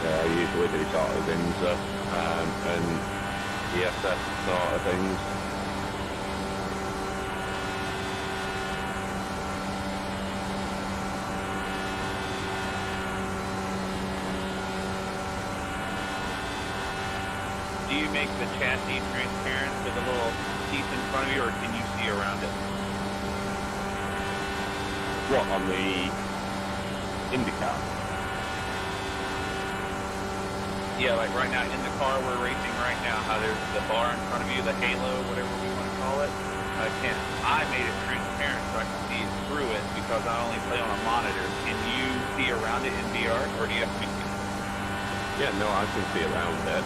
I usually do sort of Windsor and ESS sort of things. Do you make the chassis transparent with the little seats in front of you, or can you see around it? What, on the IndyCar? Yeah, like right now in the car we're racing right now, how there's the bar in front of you, the halo, whatever we want to call it. I made it transparent so I can see through it because I only play on a monitor. Can you see around it in VR, or do you have to be? Yeah, no, I can see around it.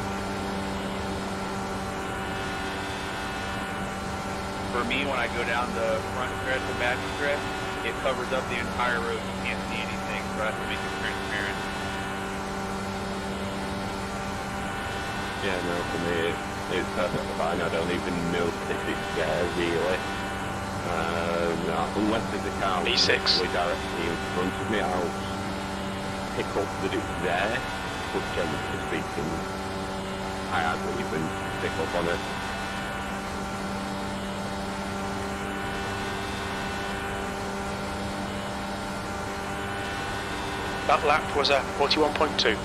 For me, when I go down the front stretch, the back stretch, it covers up the entire road. You can't see anything, so I have to make it transparent. Yeah, no, for me it's perfectly fine. I don't even notice it's there, really. Unless there's a car E6 directly in front of me, I'll pick up that it's there, but generally speaking, I hardly even pick up on it. That lap was at 41.2.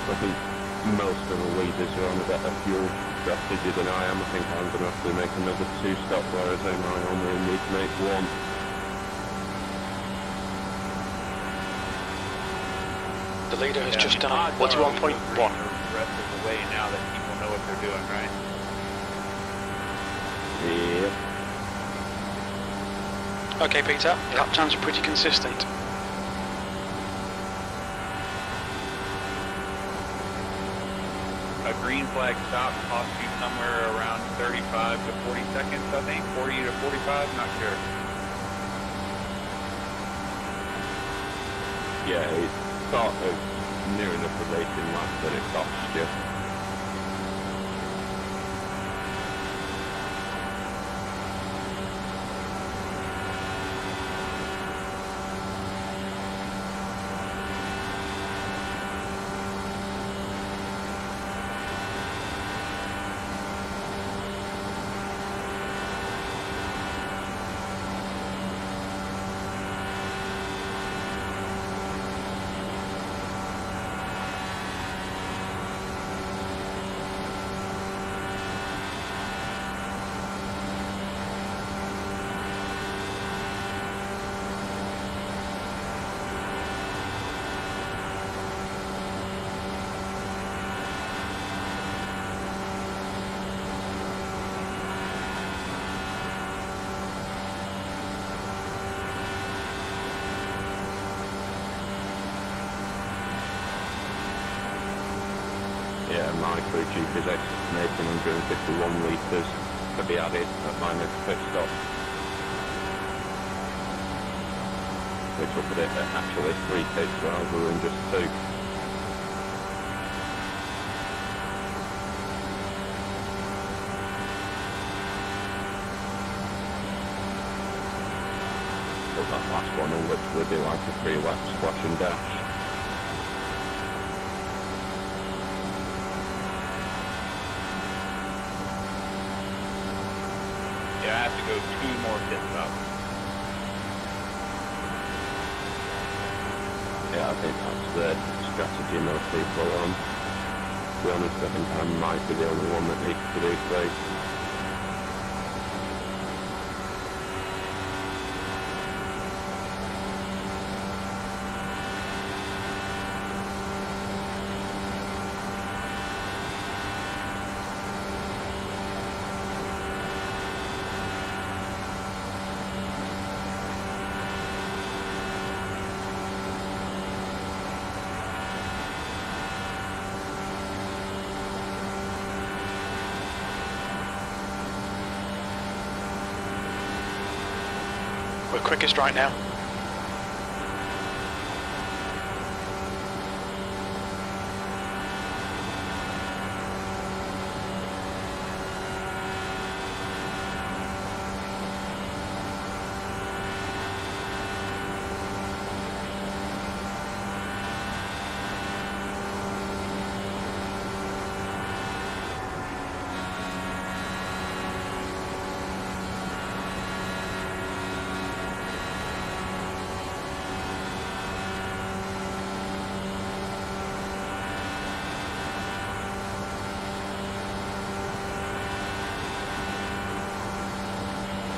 I think most of the leaders are on a better fuel strategy than I am. I think I'm going to have to make another 2 stop, whereas I only need to make 1. The leader has just done odds are 41.1. the rest of the way now that people know what they're doing, right? Yeah. Okay, Peter, lap times are pretty consistent. A green flag stop costs you somewhere around 35 to 40 seconds, I think. 40 to 45, not sure. Yeah, it's sort of near enough a racing lap that it costs you. Yeah, my crew chief is estimating 151 litres to be added at my next pit stop. Which will put it at actually 3 pits rather than just 2. But that last one will literally be like a 3-lap splash and dash. Yeah, I have to go 2 more pit stops. Yeah, I think that's the strategy most people are on. To be honest, I think I might be the only one that needs to do 3. We're quickest right now.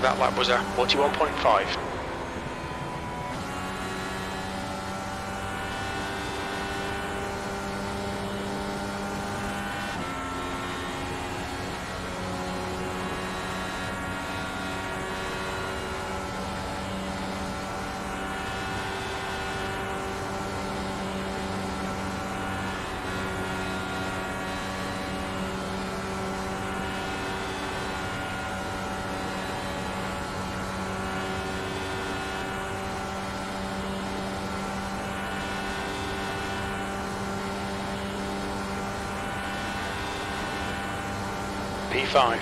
That lap was a 41.5. P5.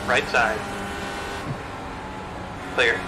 Right side. Clear.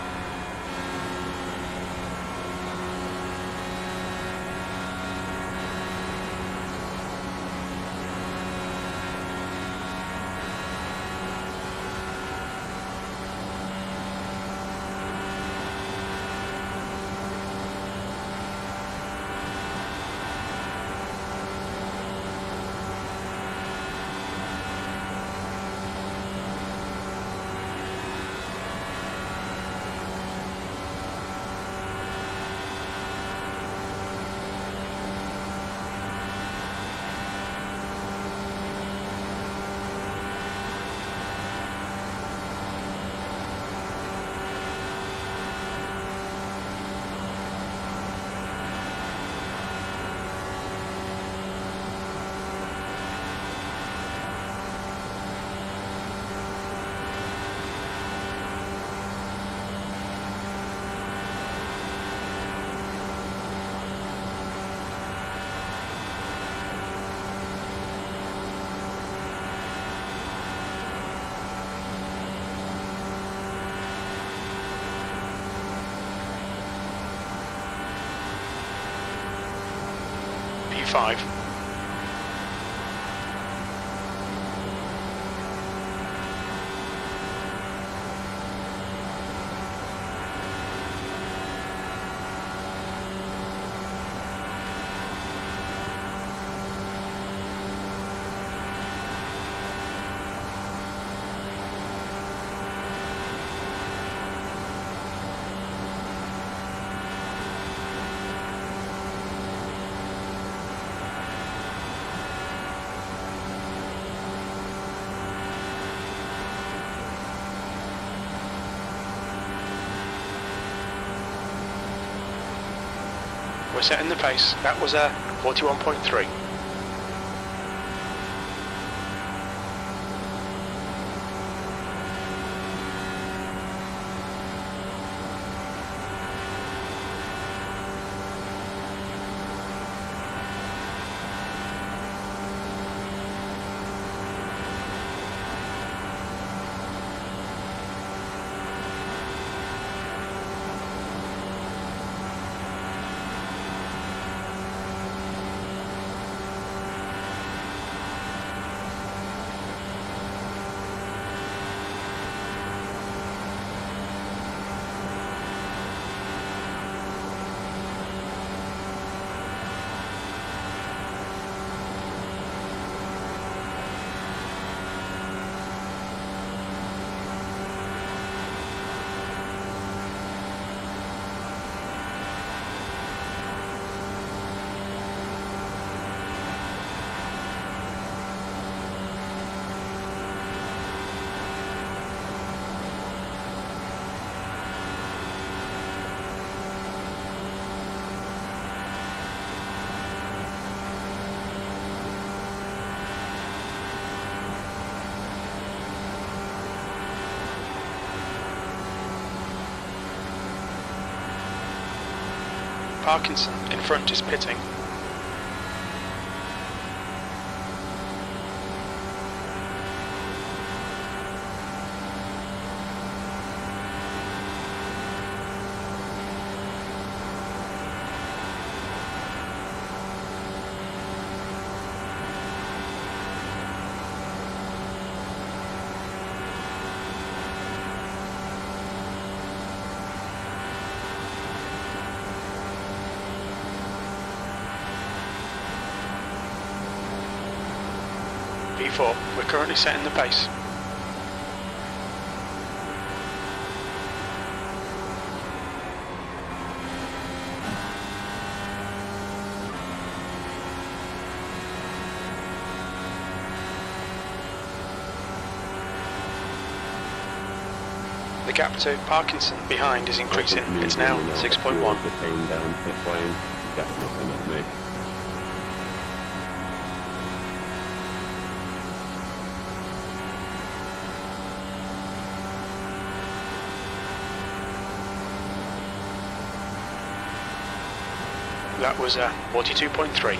P5. We're setting the pace. That was a 41.3. Parkinson in front is pitting. P4, we're currently setting the pace. The gap to Parkinson behind is increasing. It's now 6.1. That was 42.3.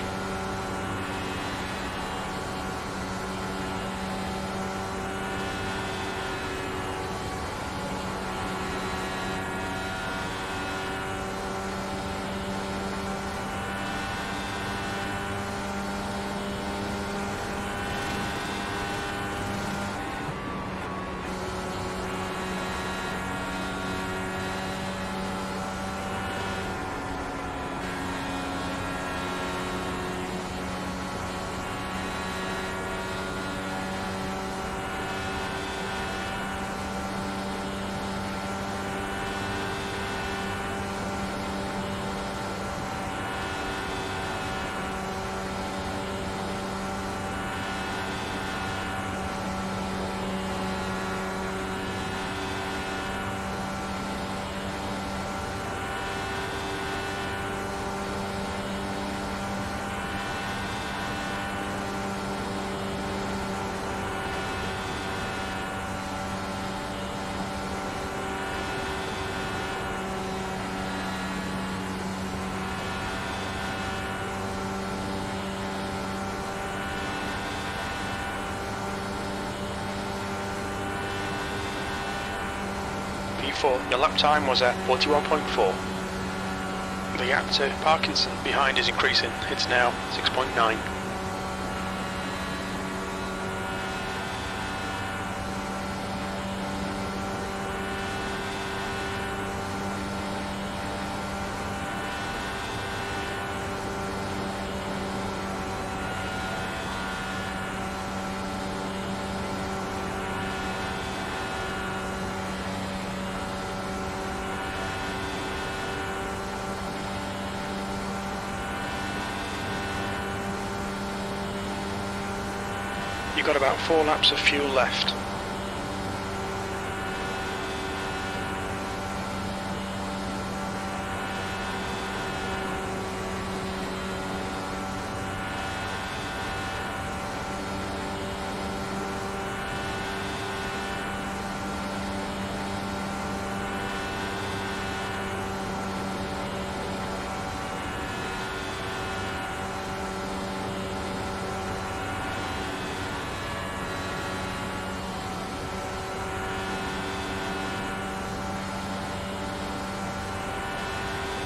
P4, your lap time was 41.4. The gap to Parkinson behind is increasing. It's now 6.9. You've got about 4 laps of fuel left.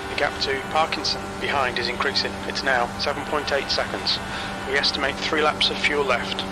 The gap to Parkinson behind is increasing. It's now 7.8 seconds. We estimate 3 laps of fuel left.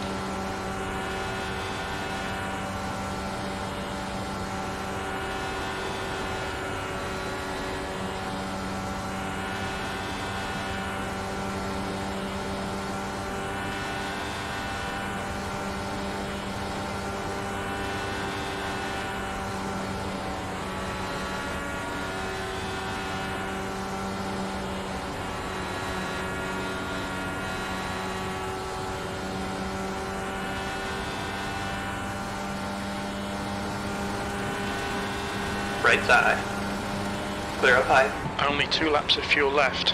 Right side. Clear up high. Only 2 laps of fuel left.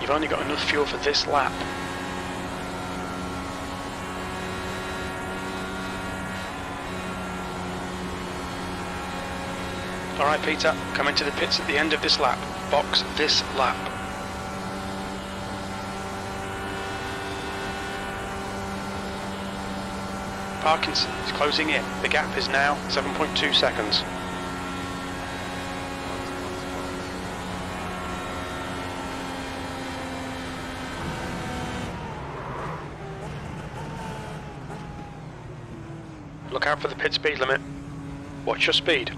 You've only got enough fuel for this lap. Alright Peter, come into the pits at the end of this lap. Box this lap. Parkinson is closing in. The gap is now 7.2 seconds. Look out for the pit speed limit. Watch your speed.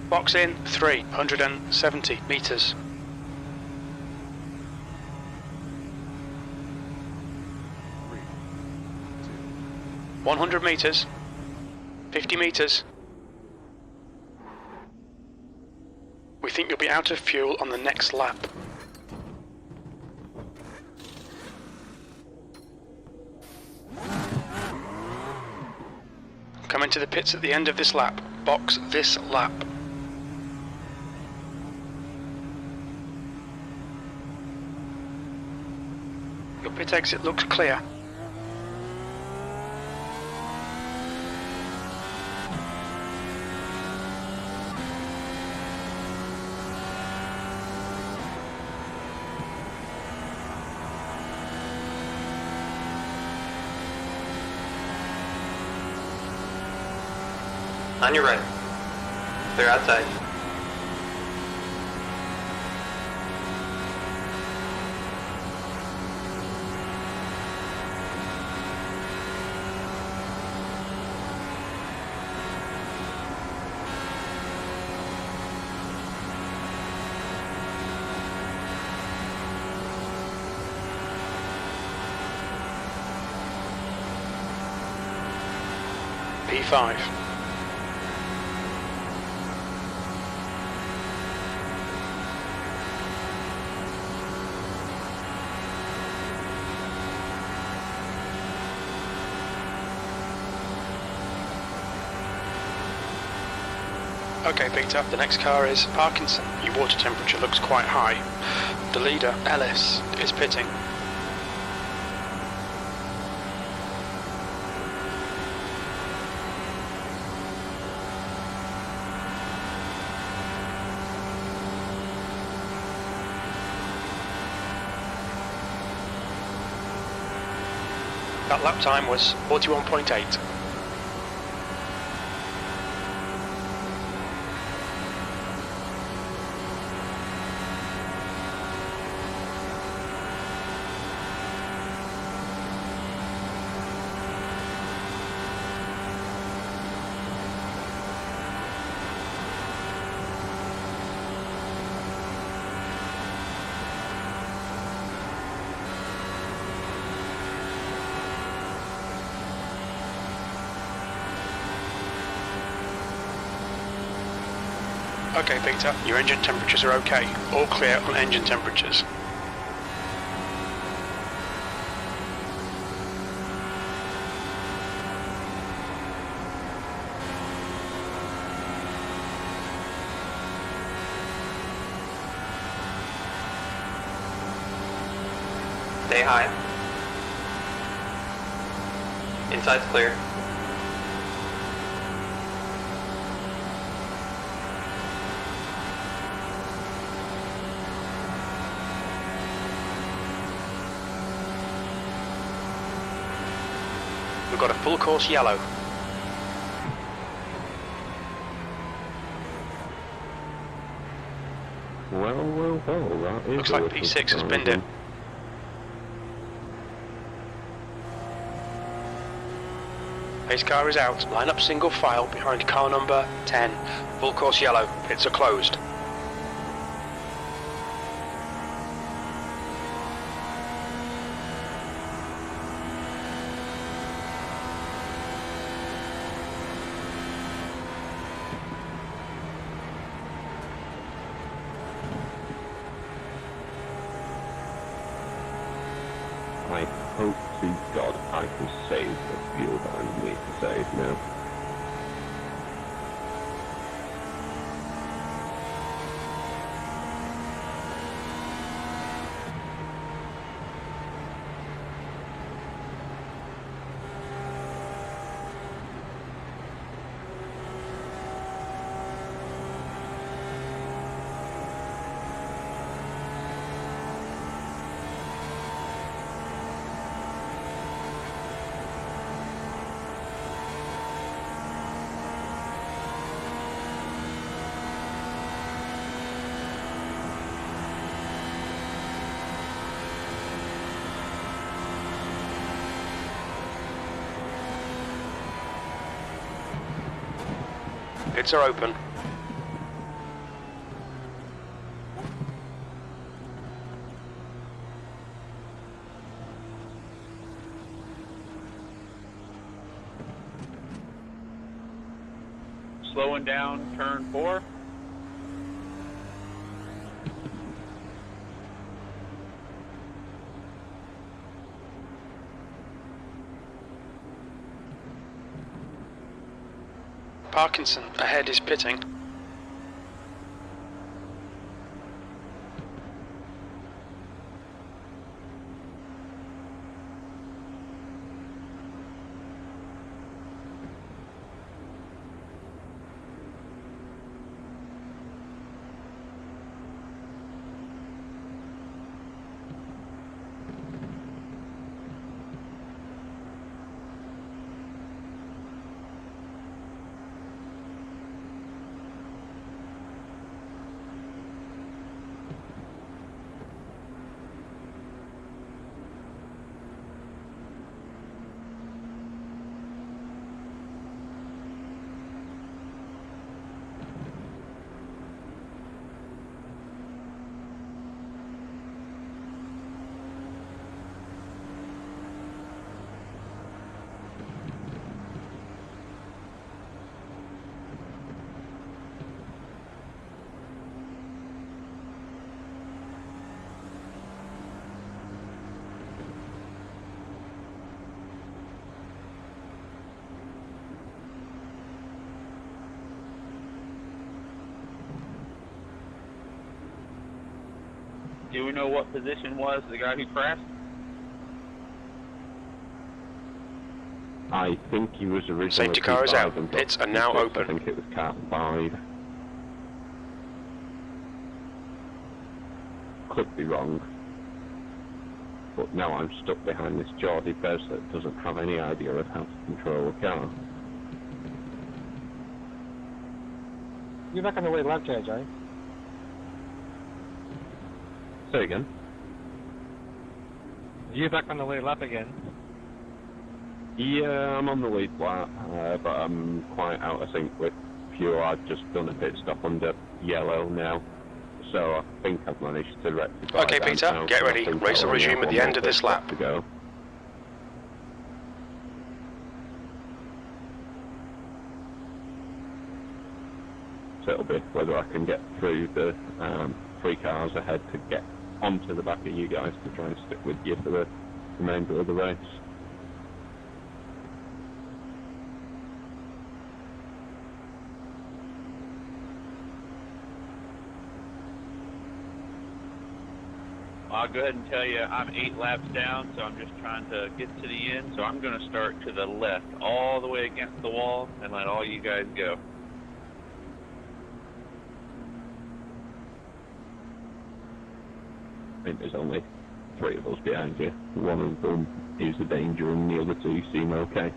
Box in 370 metres. 100 metres. 50 metres. We think you'll be out of fuel on the next lap. Come into the pits at the end of this lap. Box this lap. Your pit exit looks clear. On your right. Clear outside. P5. Okay, Peter, the next car is Parkinson. Your water temperature looks quite high. The leader, Ellis, is pitting. That lap time was 41.8. Okay, Peter, your engine temperatures are okay. All clear on engine temperatures. Stay high. Inside's clear. We've got a full course yellow. Well, that is... Looks like P6 has binned it. Pace car is out. Line up single file behind car number 10. Full course yellow. Pits are closed. I hope to God I can save the fuel that I need to save now. Pits are open. Slowing down, turn 4. Parkinson ahead is pitting. Do we know what position was the guy who crashed? I think he was originally Safety car is out. P5 and Pits are got now P6. open. I think it was car 5. Could be wrong. But now I'm stuck behind this Geordie Bez that doesn't have any idea of how to control a car. You're back on the lead lap, JJ. Say again? You're back on the lead lap again. Yeah, I'm on the lead lap, but I'm quite out of sync with fuel. I've just done a pit stop under yellow now, so I think I've managed to rectify Okay, that Peter, now, get so I ready. think Race I'll will only resume have at the one end more of this pit stop lap. to go. So it'll be whether I can get through the 3 cars ahead to get onto the back of you guys to try and stick with you for the remainder of the race. I'll go ahead and tell you I'm 8 laps down, so I'm just trying to get to the end. So I'm going to start to the left, all the way against the wall, and let all you guys go. I think there's only 3 of us behind you. One of them is a danger and the other 2 seem okay.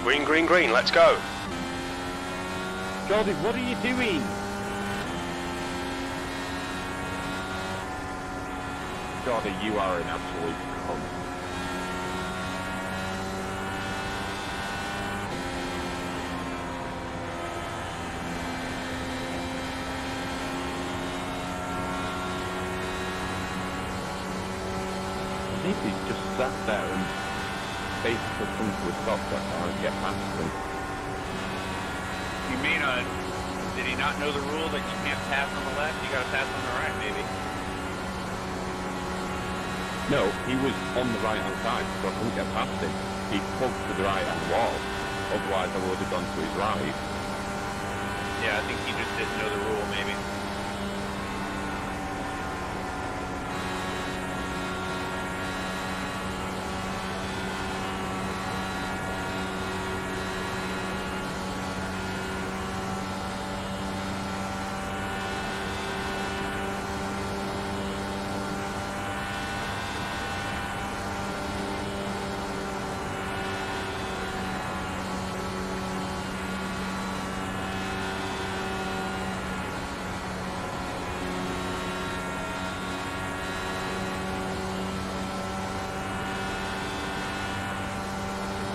Green, green, green, let's go. Geordie, what are you doing? Geordie, you are an absolute cunt. I think he's just sat there and basically come to a stop so I can't get past him. You mean, did he not know the rule that you can't pass on the left? You got to pass on the right, maybe. No, he was on the right-hand side, so I couldn't get past him. He pulled to the right-hand wall, otherwise I would have gone to his right. Yeah, I think he just didn't know the rule, maybe.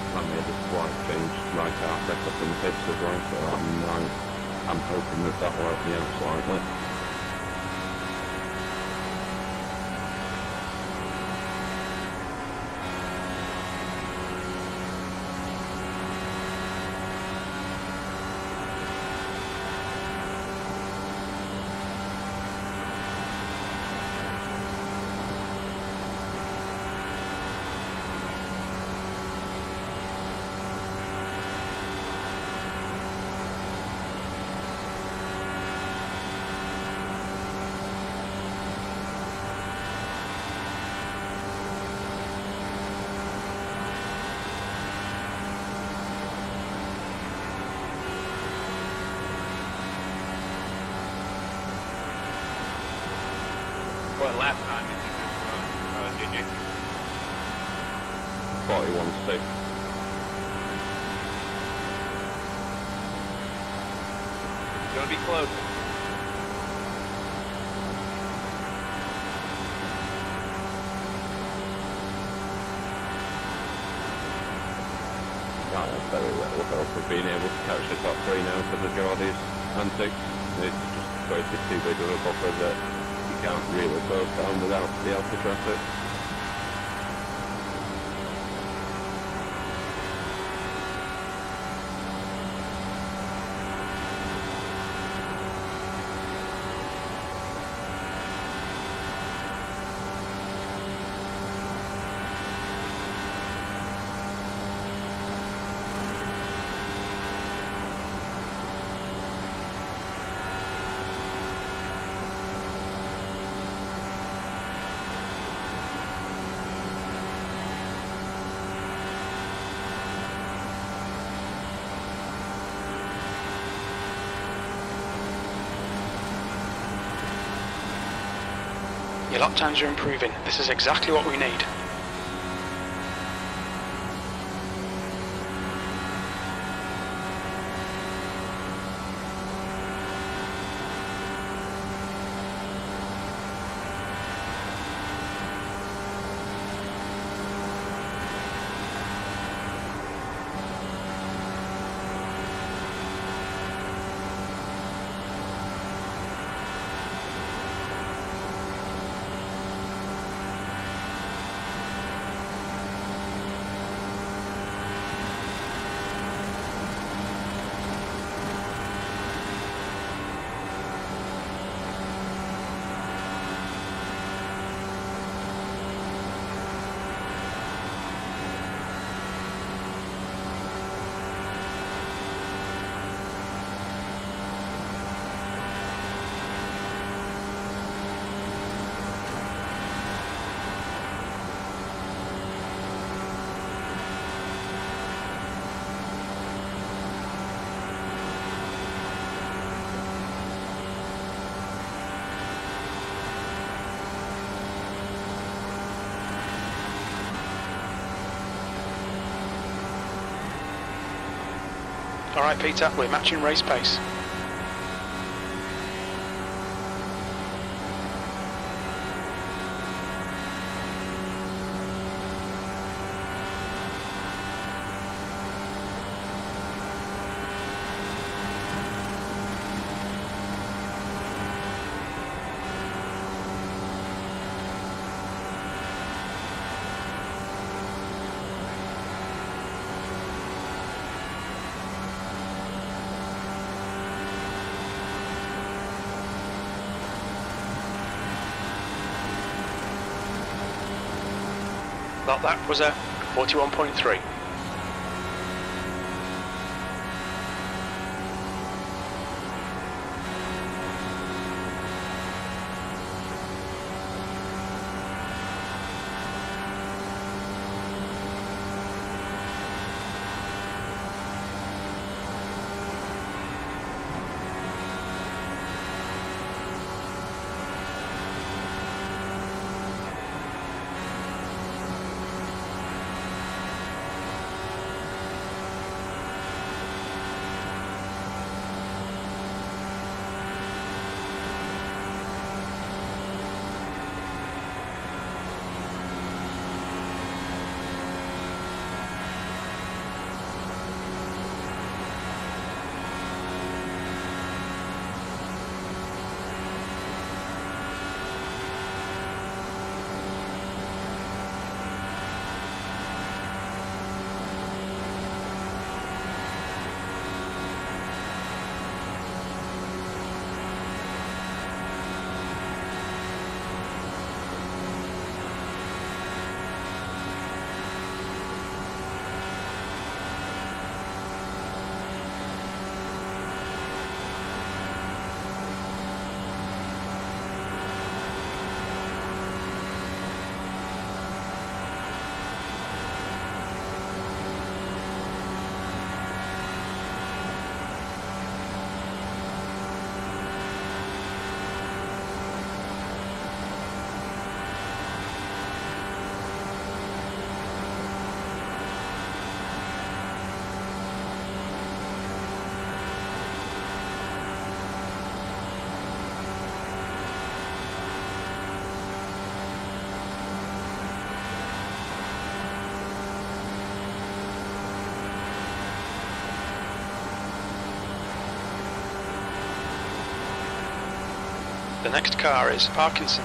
I made a slight change to my car setup in the pits as well, so I'm hoping that that will help me out slightly. What lap time is it? 41.6. Gonna be close. Very little hope of being able to catch the top 3 now for the Geordies antics. It's just created too big of a buffer that you can't really close down without the alpha traffic. Your lap times are improving. This is exactly what we need. Alright Peter, we're matching race pace. That was a 41.3. The next car is Parkinson.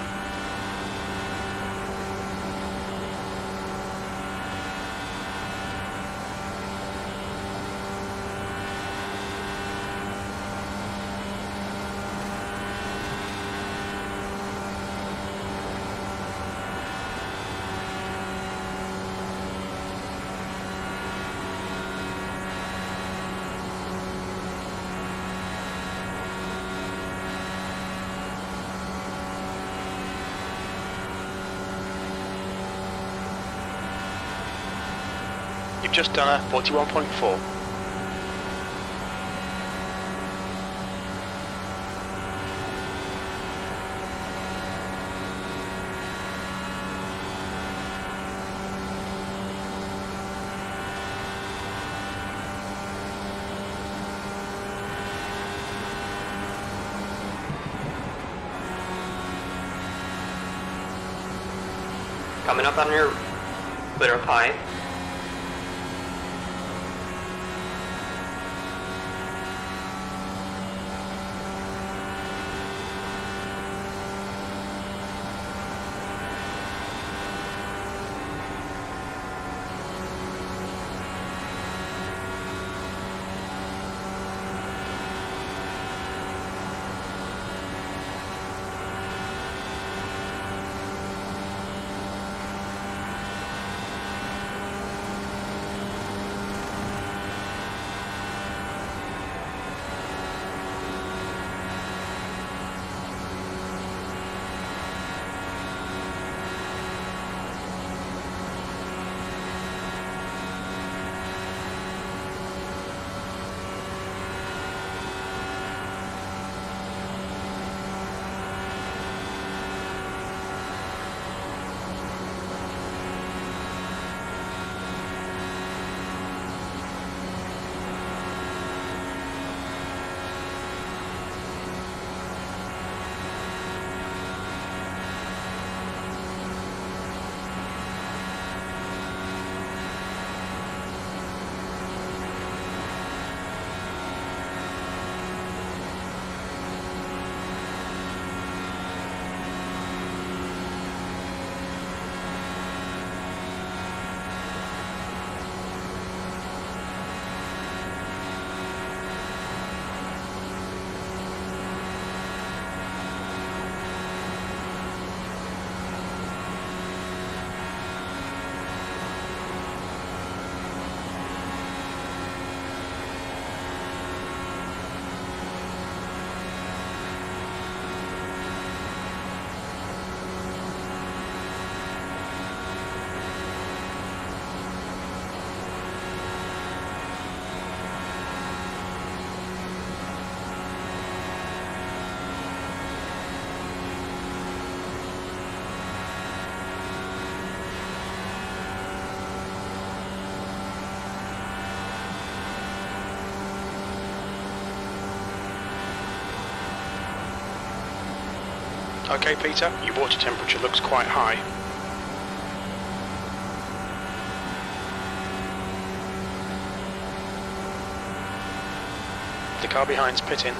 You've just done a 41.4. Coming up on your clear up high. Okay, Peter, your water temperature looks quite high. The car behind's pitting.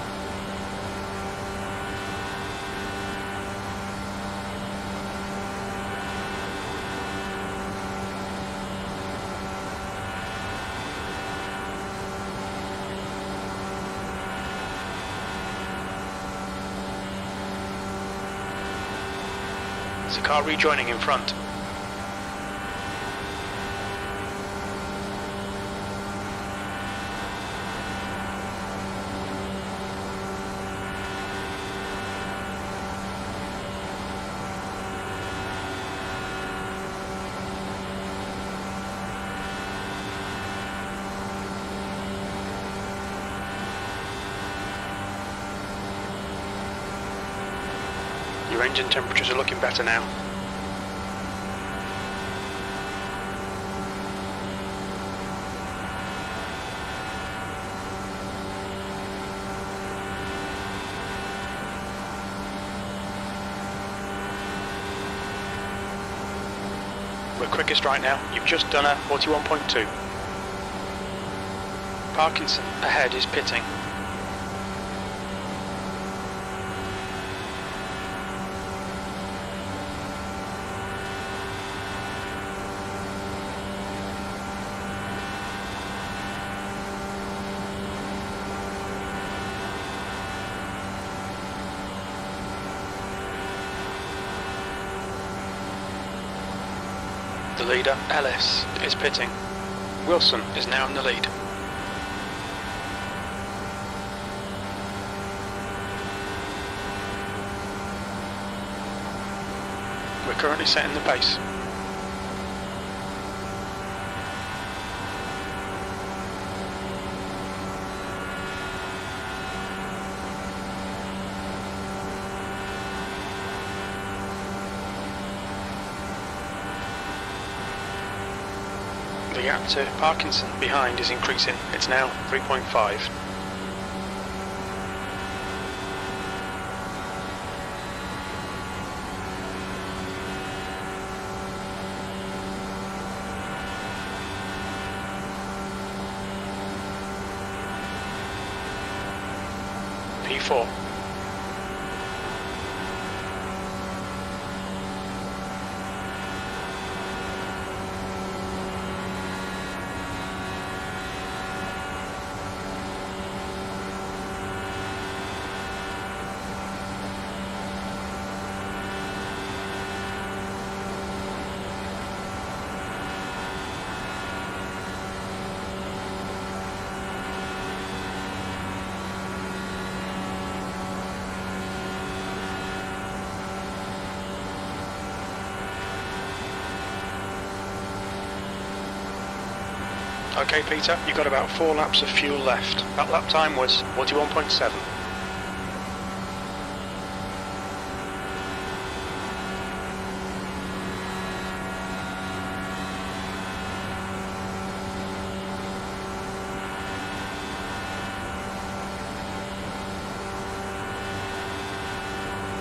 There's a car rejoining in front. Your engine temperatures are looking better now. We're quickest right now. You've just done a 41.2. Parkinson ahead is pitting. The leader, Ellis, is pitting. Wilson is now in the lead. We're currently setting the pace. The gap to Parkinson behind is increasing. It's now 3.5. P4. Okay, Peter, you've got about 4 laps of fuel left. That lap time was 41.7.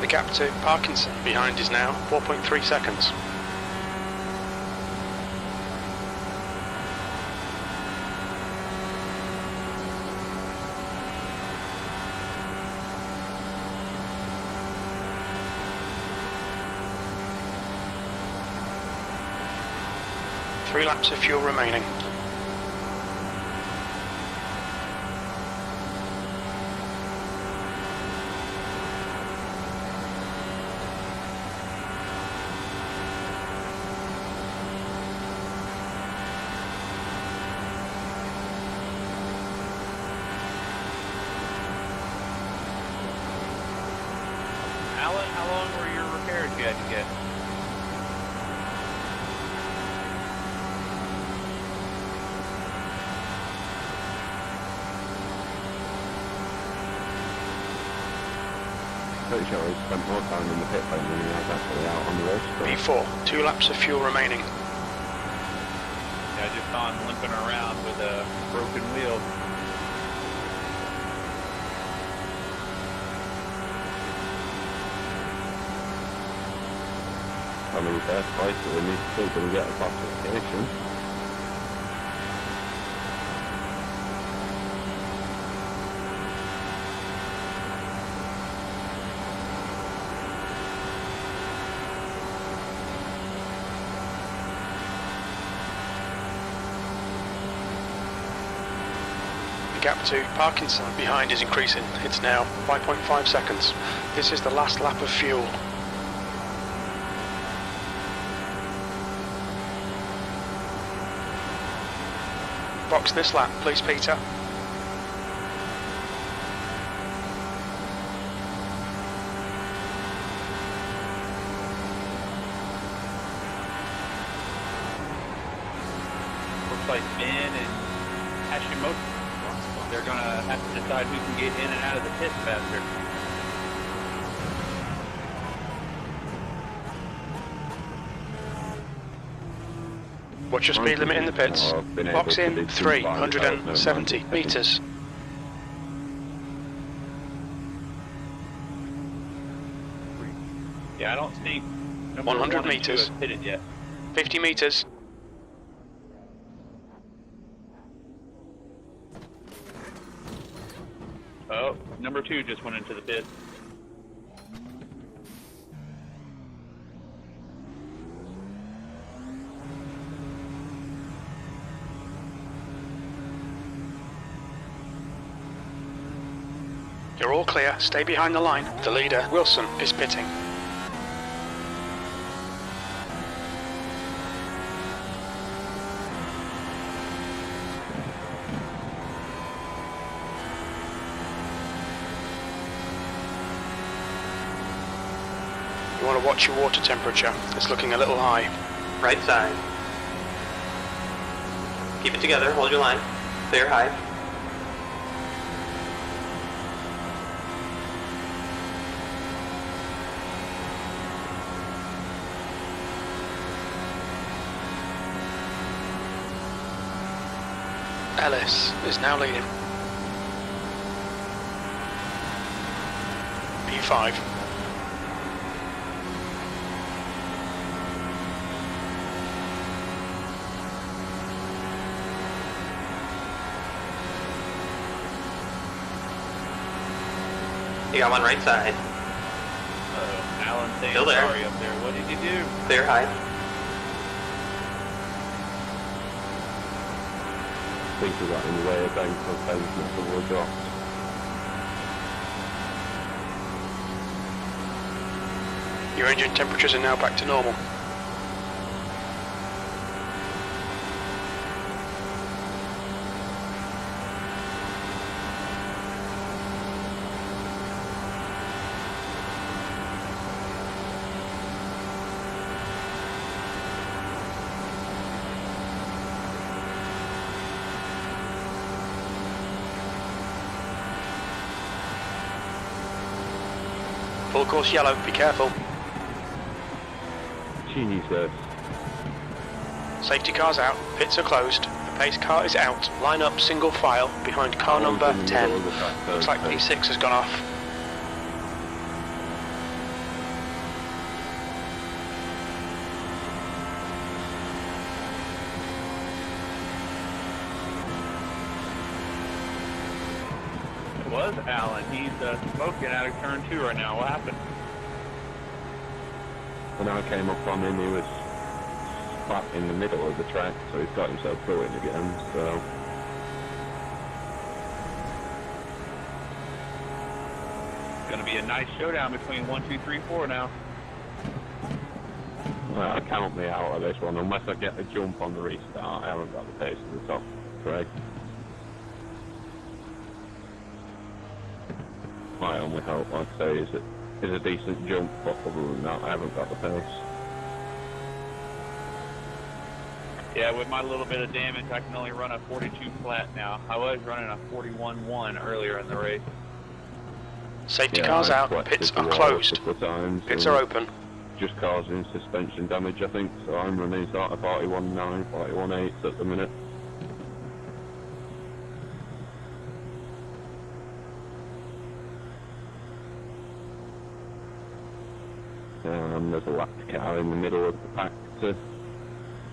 The gap to Parkinson behind is now 4.3 seconds. Three laps of fuel remaining. Alan, how long were your repairs you had to get? Pretty sure he spent more time in the pit lane than he has actually out on the race. P4, 2 laps of fuel remaining. Yeah, I just saw him limping around with a broken wheel. I mean, first place, so we need to see if we can get a classification. The gap to Parkinson behind is increasing. It's now 5.5 seconds. This is the last lap of fuel. Box this lap, please, Peter. Looks like Ben and Hashimoto, they're going to have to decide who can get in and out of the pit faster. What's your speed limit in the pits? Box in 370 metres. Yeah, I don't think 100 metres. has pitted yet. 50 metres. Oh, number 2 just went into the pit. You're all clear. Stay behind the line. The leader, Wilson, is pitting. You want to watch your water temperature. It's looking a little high. Right side. Keep it together, hold your line. Clear high. Ellis is now leading. P5. You got one right side. Alan saying Still there. sorry up there. What did you do? Clear high. I think we got in the way of going for a pavement towards drops. Your engine temperatures are now back to normal. Full course yellow, be careful. Jesus. Safety car's out, pits are closed, the pace car is out. Line up single file behind car number 10. Looks like P6 has gone off. It was Alan. He's smoking out of turn 2 right now. What happened? When I came up on him, he was flat in the middle of the track, so he's got himself going again, so... It's going to be a nice showdown between 1, 2, 3, 4 now. Well, I count me out of this one, unless I get a jump on the restart. I haven't got the pace to the top, Craig. My only hope, I'd say, is a decent jump, but other than that, I haven't got the pace. Yeah, with my little bit of damage, I can only run a 42 flat now. I was running a 41-1 earlier in the race. Safety car's out, pits are closed. Pits are open. Just causing suspension damage, I think, so I'm running sort of 41.9, 41.8 at the minute. There's a lap car in the middle of the pack to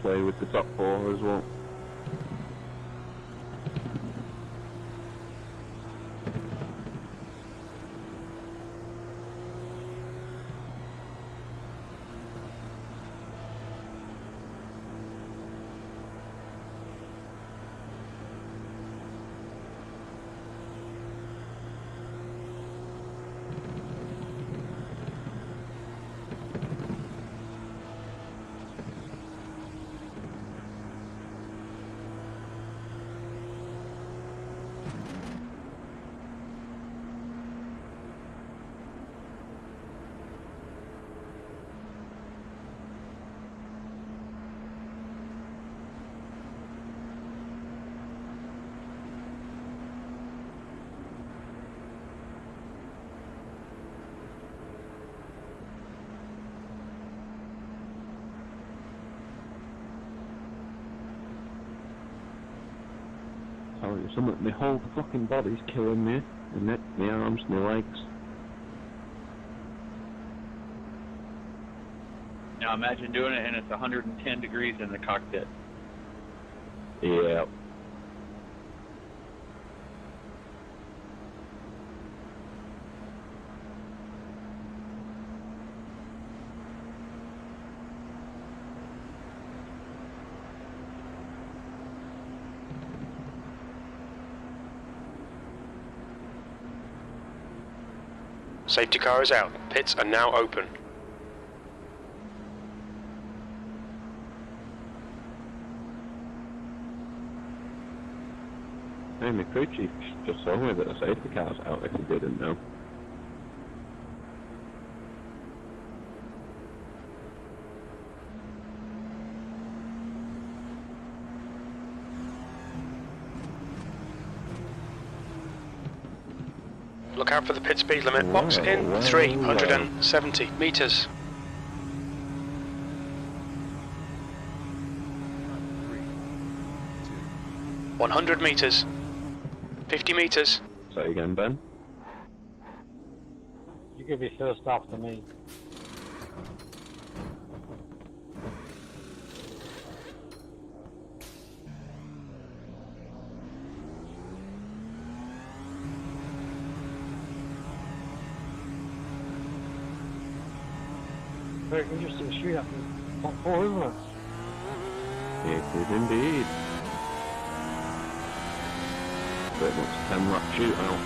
play with the top 4 as well. My whole fucking body's killing me. My neck, my arms, my legs. Now imagine doing it and it's 110 degrees in the cockpit. Yeah. Safety car is out, pits are now open. Hey, my crew chief just told me that the safety car's out if you didn't know. Look out for the pit speed limit. Box in 370 metres. 100 metres. 50 metres. Say again, Ben. You could be first after me. Very interesting shootout in top 4, isn't it? It is indeed. Pretty much 10-lap shootout.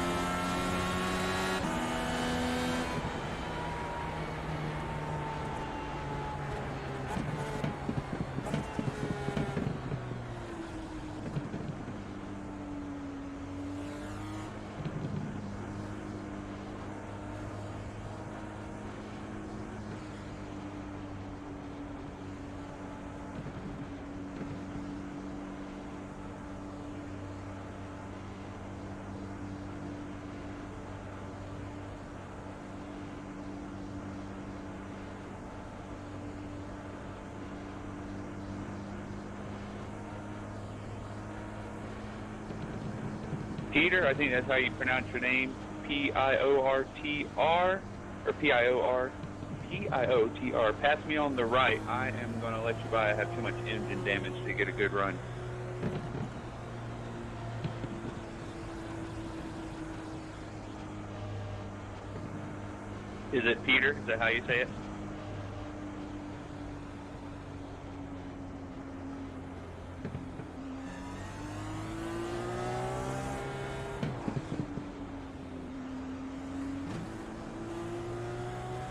Peter, I think that's how you pronounce your name. P-I-O-R-T-R, or P-I-O-T-R. Pass me on the right. I am going to let you by. I have too much engine damage to get a good run. Is it Peter? Is that how you say it?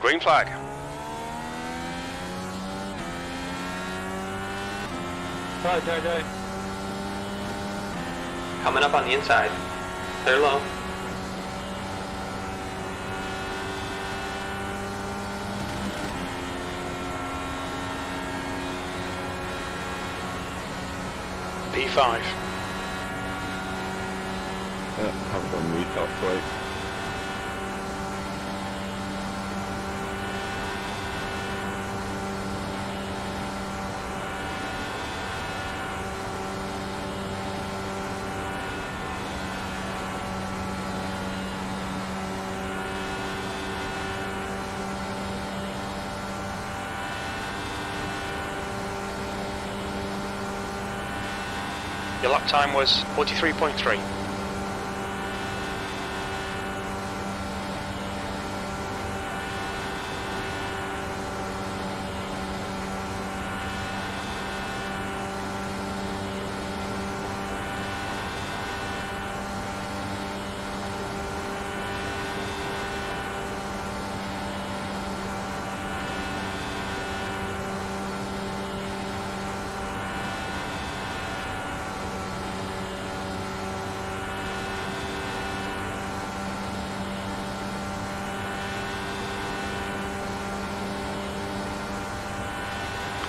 Green flag. Go. Coming up on the inside. Clear low. P5. Haven't done retop plate. Your lap time was 43.3.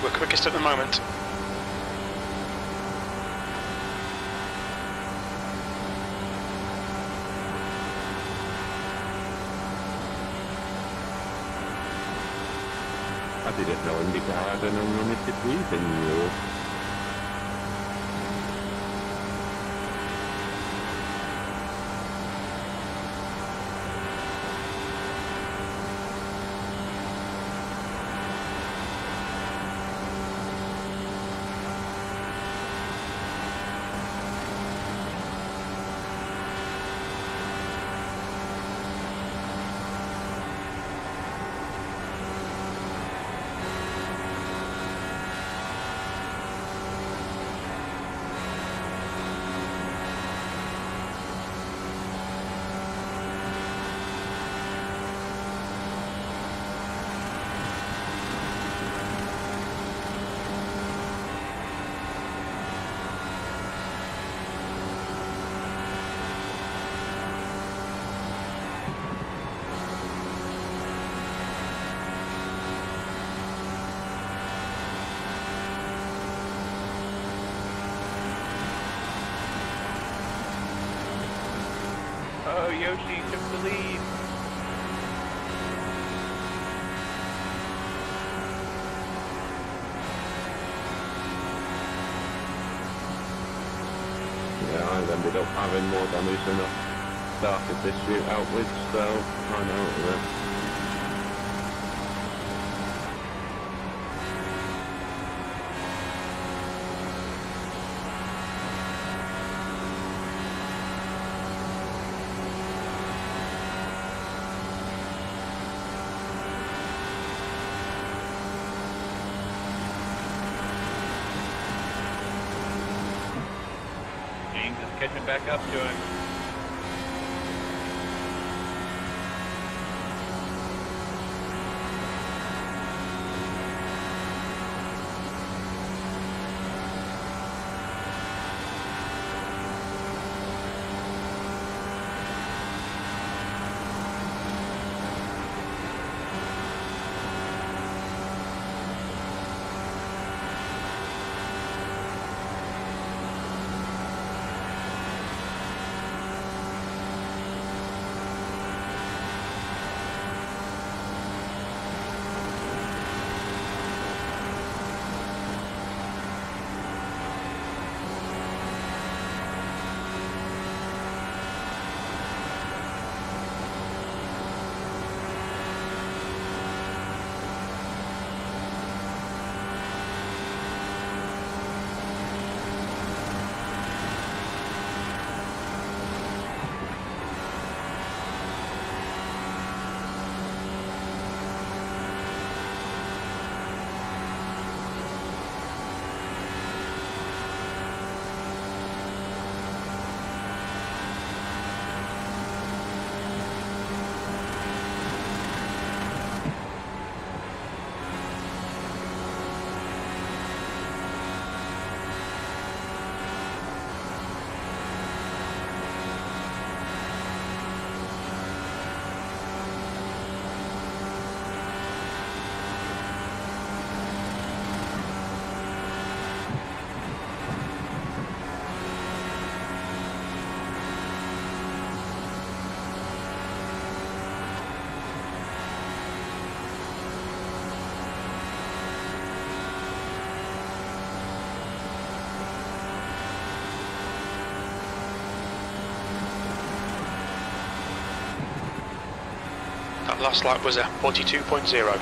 We're quickest at the moment. I didn't know INDY had an unlimited breathing rule. Yoshi took the lead. Yeah, I ended up having more damage than I started this shootout with, so I know that. James is catching back up to him. That last lap was a 42.0.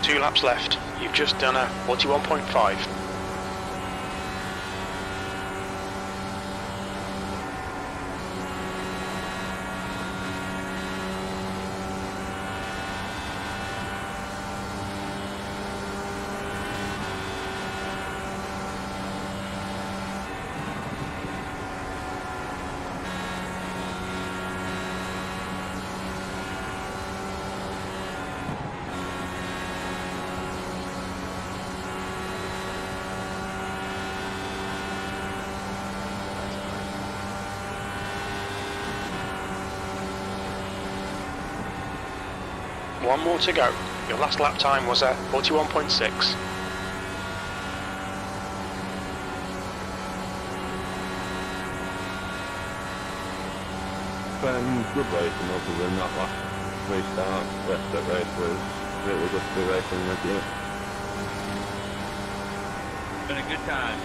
Two laps left. You've just done a 41.5. One more to go. Your last lap time was a 41.6. good racing other than that last restart. The rest of the race was really good to be racing with you. Been a good time.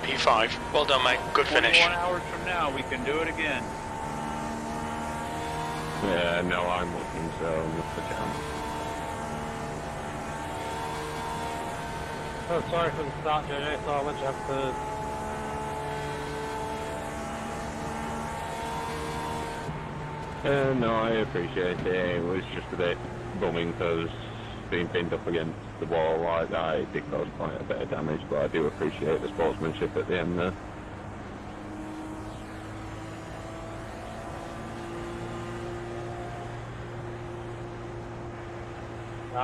P5. Well done, mate. Good finish. 21 hours from now, we can do it again. Yeah, no, I'm looking, so not the chance. Oh, sorry for the start, JJ, so I'll let you have to... No, I appreciate it. It was just a bit bumming because being pinned up against the wall like that, it did cause quite a bit of damage, but I do appreciate the sportsmanship at the end there.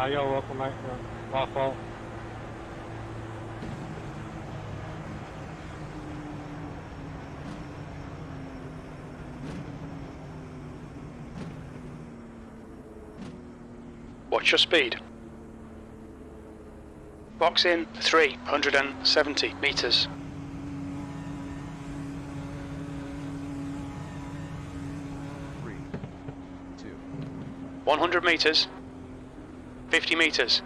You're welcome, mate. My fault. Watch your speed. Box in 370 meters. 100 meters. 50 meters.